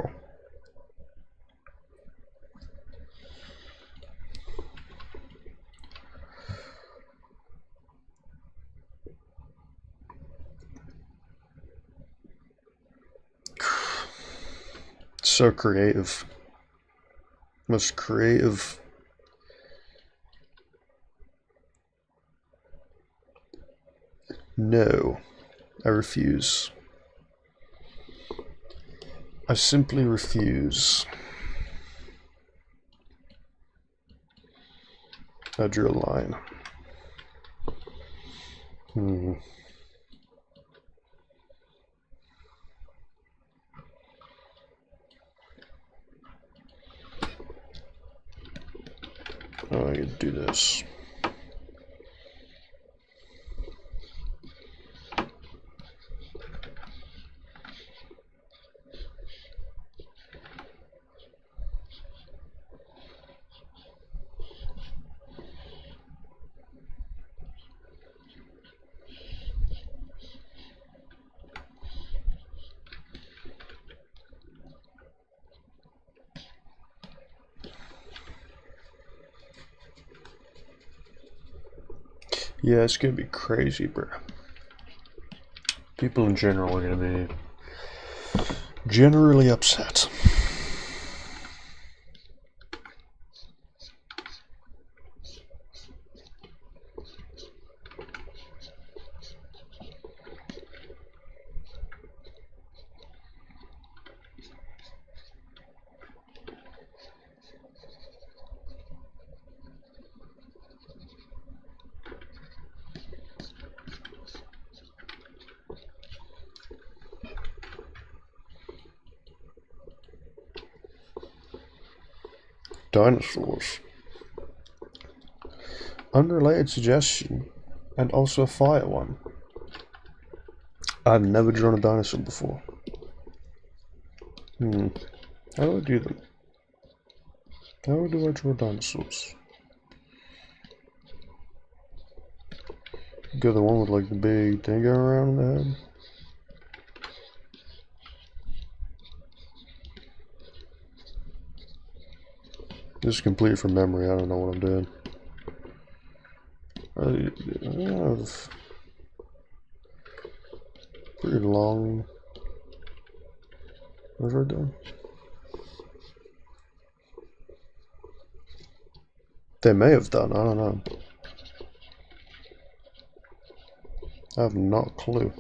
So creative. Most creative. No, I refuse. I simply refuse. I drew a line. Oh, I could do this. Yeah, it's gonna be crazy, bro. People in general are gonna be generally upset. Dinosaurs. Unrelated suggestion, and also a fire one. I've never drawn a dinosaur before. How do I do them? How do I draw dinosaurs? Go the one with like the big thing going around the head. This is complete from memory. I don't know what I'm doing. I have pretty long. What was I doing? They may have done. I don't know. I have not a clue.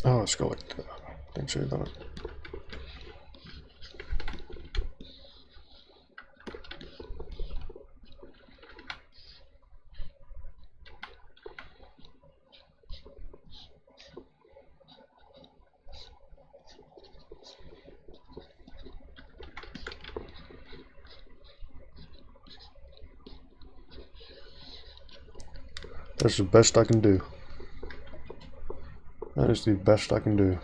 Oh, let's go like that. Thanks for that. That's the best I can do. That is the best I can do.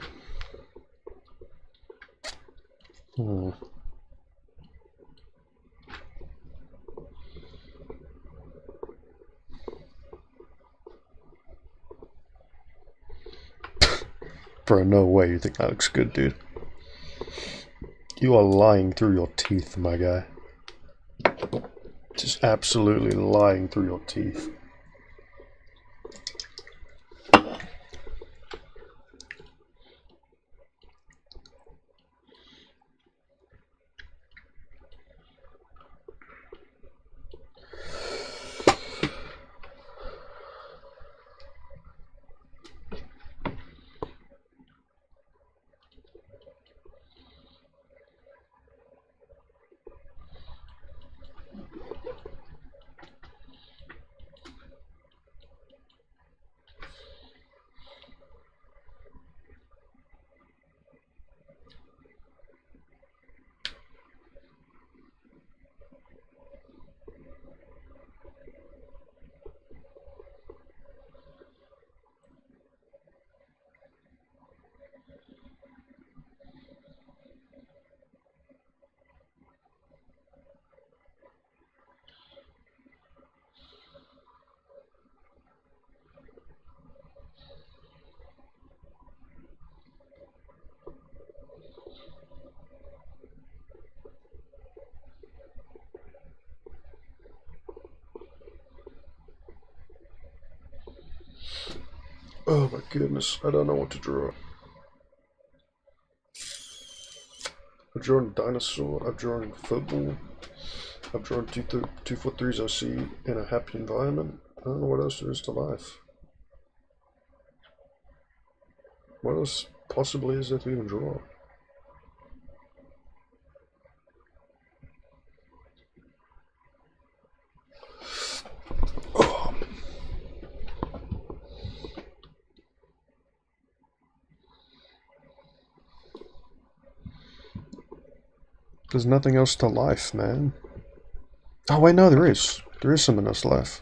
Bro, no way you think that looks good, dude. You are lying through your teeth, my guy. Just absolutely lying through your teeth. Oh my goodness, I don't know what to draw. I've drawn dinosaur, I've drawn football, I've drawn 243's OC in a happy environment. I don't know what else there is to life. What else possibly is there to even draw? Oh. There's nothing else to life, man. Oh wait, no, there is. There is something else to life.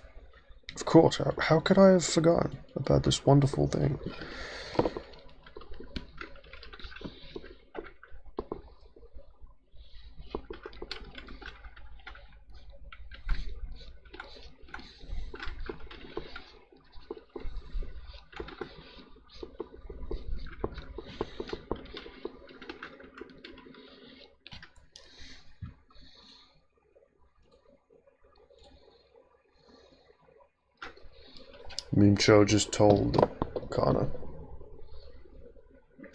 Of course. How could I have forgotten about this wonderful thing? Meme Cho just told Kana.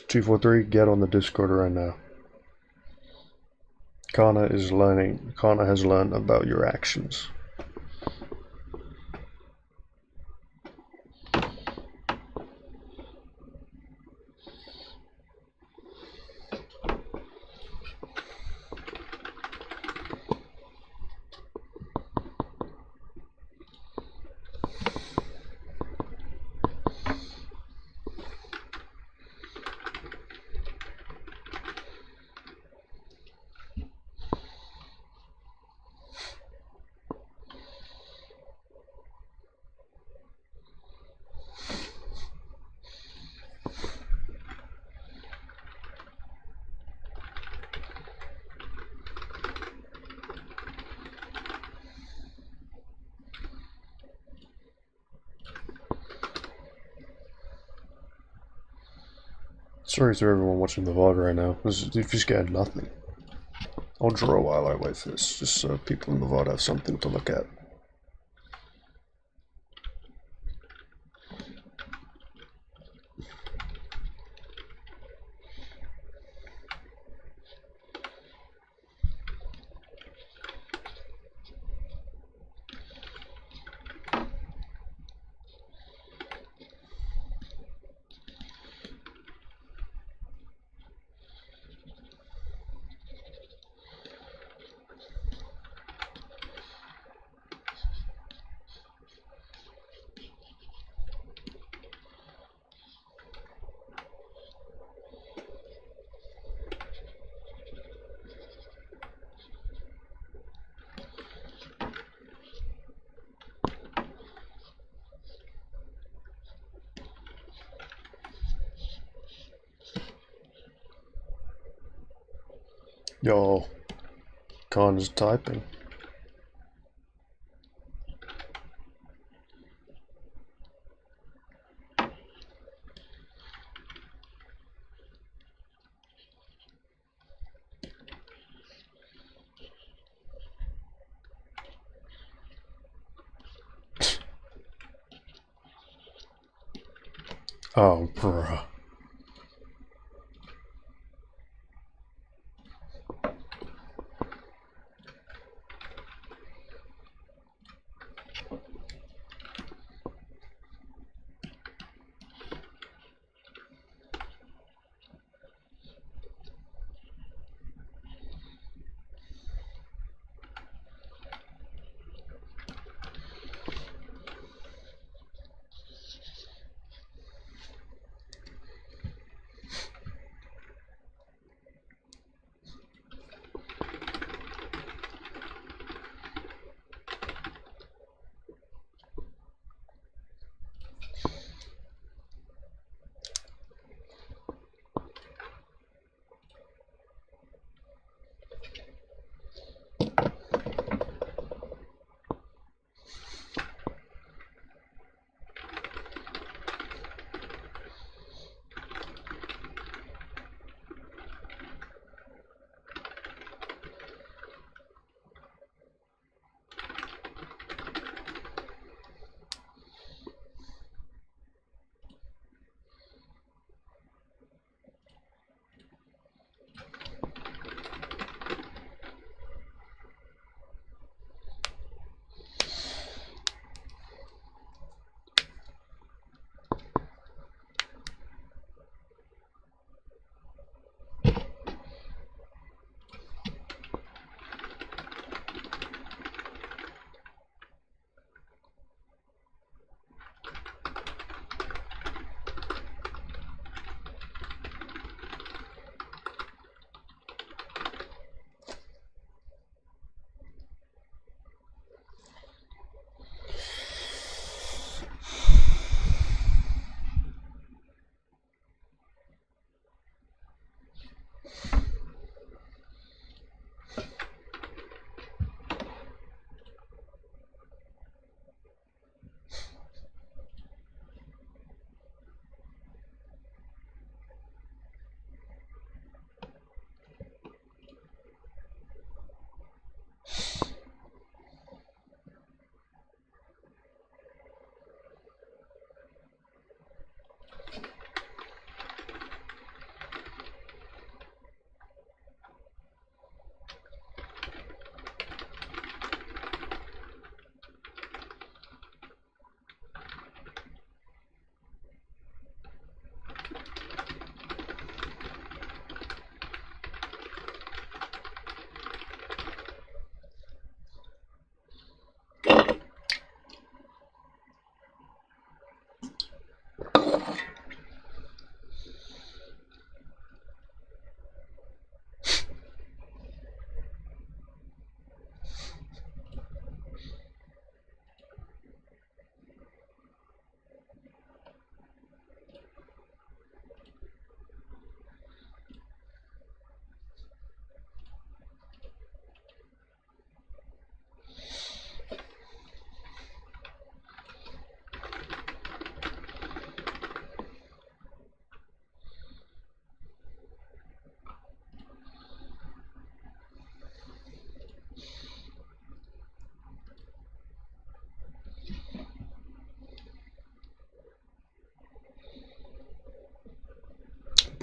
243, get on the Discord right now. Kana has learned about your actions. Sorry to everyone watching the VOD right now. You've just got nothing. I'll draw while I wait for this, just so people in the VOD have something to look at. Yo, Khan is typing. Oh, bruh.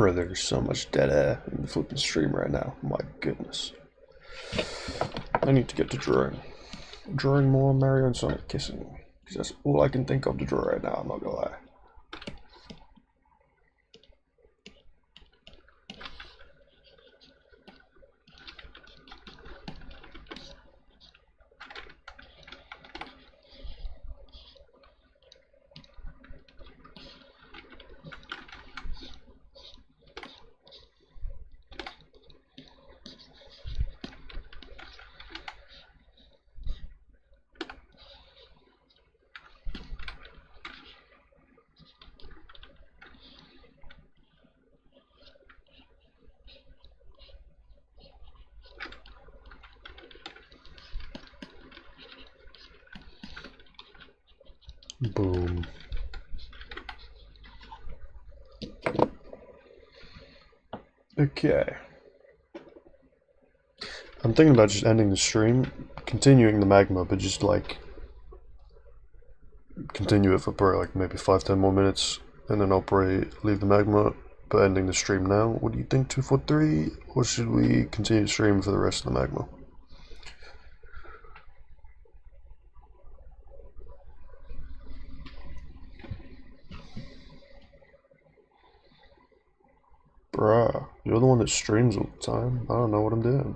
Bro, there's so much dead air in the flipping stream right now. My goodness. I need to get to drawing. Drawing more Mario and Sonic kissing. Because that's all I can think of to draw right now, I'm not gonna lie. Boom. Okay. I'm thinking about just ending the stream, continuing the Magma, but just like continue it for probably like maybe 5-10 more minutes, and then I'll probably leave the Magma, but ending the stream now. What do you think, 243? Or should we continue the stream for the rest of the Magma? Bruh, you're the one that streams all the time. I don't know what I'm doing.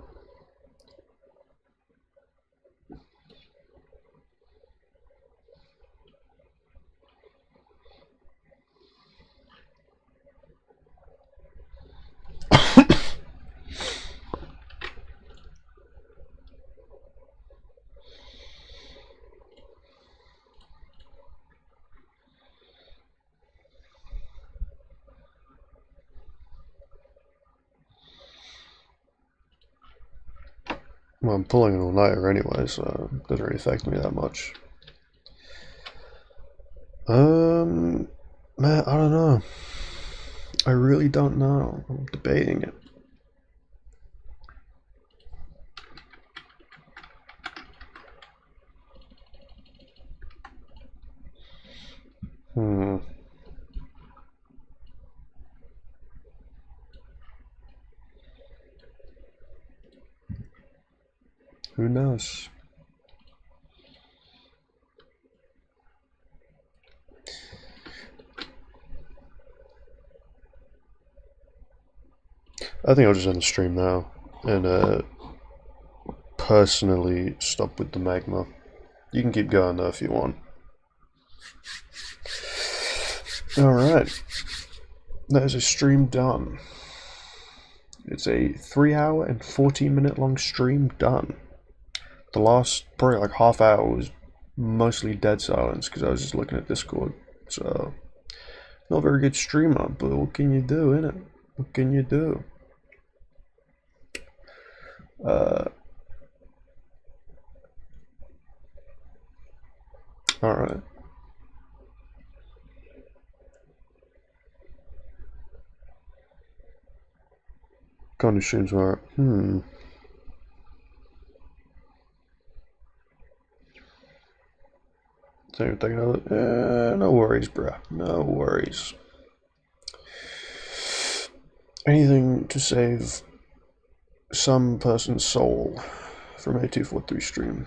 Well, I'm pulling an all-nighter anyway, so it doesn't really affect me that much. Man, I don't know. I really don't know. I'm debating it. Who knows? I think I'll just end the stream now and personally stop with the Magma. You can keep going though if you want. Alright. That is a stream done. It's a 3-hour and 40-minute long stream done. The last probably like half hour was mostly dead silence because I was just looking at Discord. So, not a very good streamer, but what can you do, innit? What can you do? Alright. Going to stream tomorrow. No worries, bruh. No worries. Anything to save some person's soul from a 243 stream.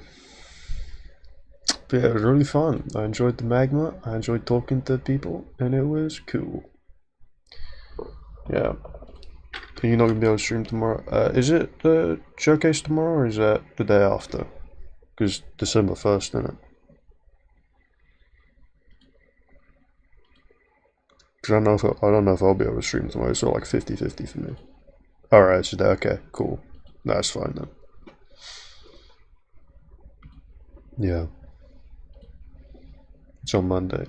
But yeah, it was really fun. I enjoyed the Magma. I enjoyed talking to people, and it was cool. Yeah. You're not gonna be able to stream tomorrow. Is it the showcase tomorrow, or is that the day after? Because December 1st, isn't it? Because I don't know if I'll be able to stream tomorrow. It's sort of like 50-50 for me. Alright, so okay, cool. That's fine then. Yeah. It's on Monday.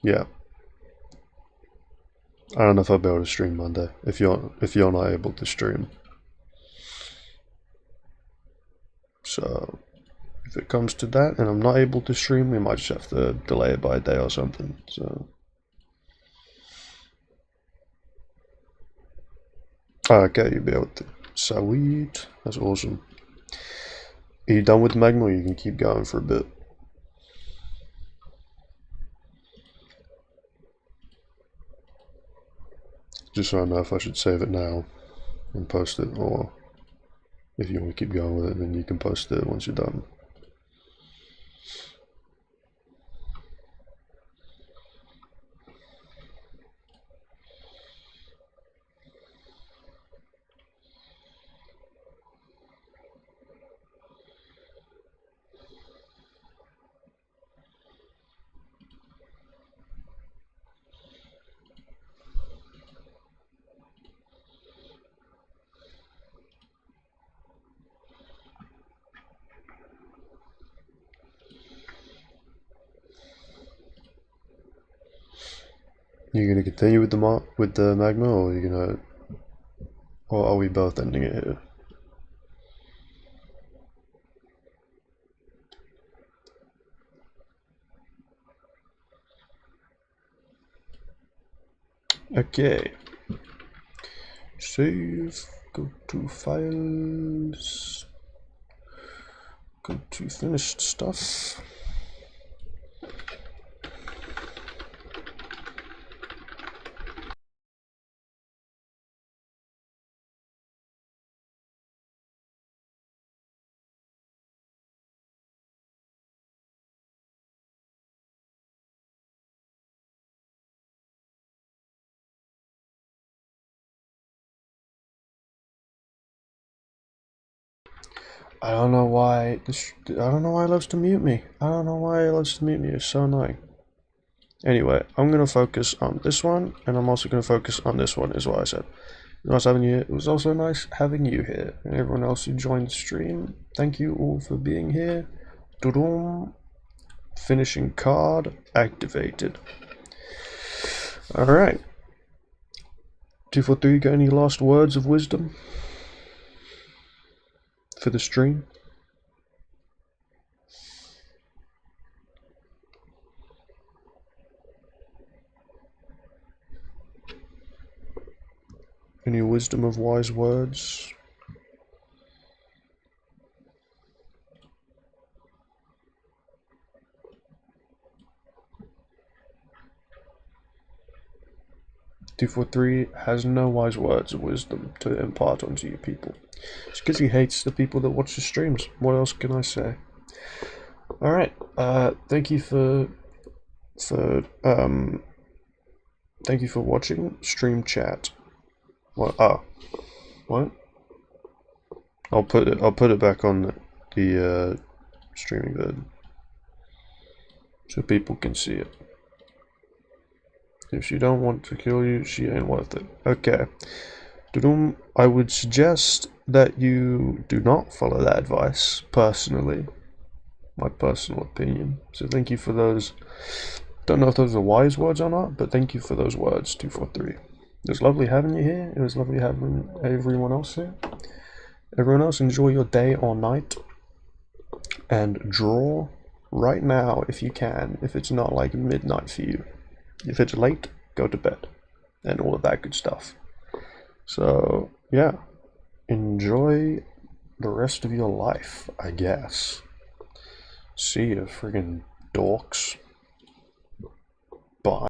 Yeah. I don't know if I'll be able to stream Monday if you're not able to stream. So if it comes to that and I'm not able to stream, we might just have to delay it by a day or something. So okay, you'll be able to. Sweet. That's awesome. Are you done with Magma, or you can keep going for a bit? Just so I know if I should save it now and post it, or if you want to keep going with it, then you can post it once you're done. You gonna continue with the magma, or or are we both ending it here? Okay. Save. Go to files. Go to finished stuff. I don't know why it loves to mute me. I don't know why it loves to mute me. It's so annoying. Anyway, I'm gonna focus on this one, and I'm also gonna focus on this one, is what I said. It was nice having you here. It was also nice having you here, and everyone else who joined the stream. Thank you all for being here. Dudum. Finishing card activated. Alright. 243, got any last words of wisdom for the stream? Any wisdom of wise words? $243 has no wise words of wisdom to impart onto you people. It's because he hates the people that watch the streams. What else can I say? Alright, thank you for watching stream chat. What? What? I'll put it back on the streaming vid so people can see it. If she don't want to kill you, she ain't worth it. Okay. I would suggest that you do not follow that advice, personally. My personal opinion. So thank you for those. Don't know if those are wise words or not, but thank you for those words, 243. It was lovely having you here. It was lovely having everyone else here. Everyone else, enjoy your day or night. And draw right now if you can, if it's not like midnight for you. If it's late, go to bed. And all of that good stuff. So, yeah. Enjoy the rest of your life, I guess. See ya, friggin' dorks. Bye.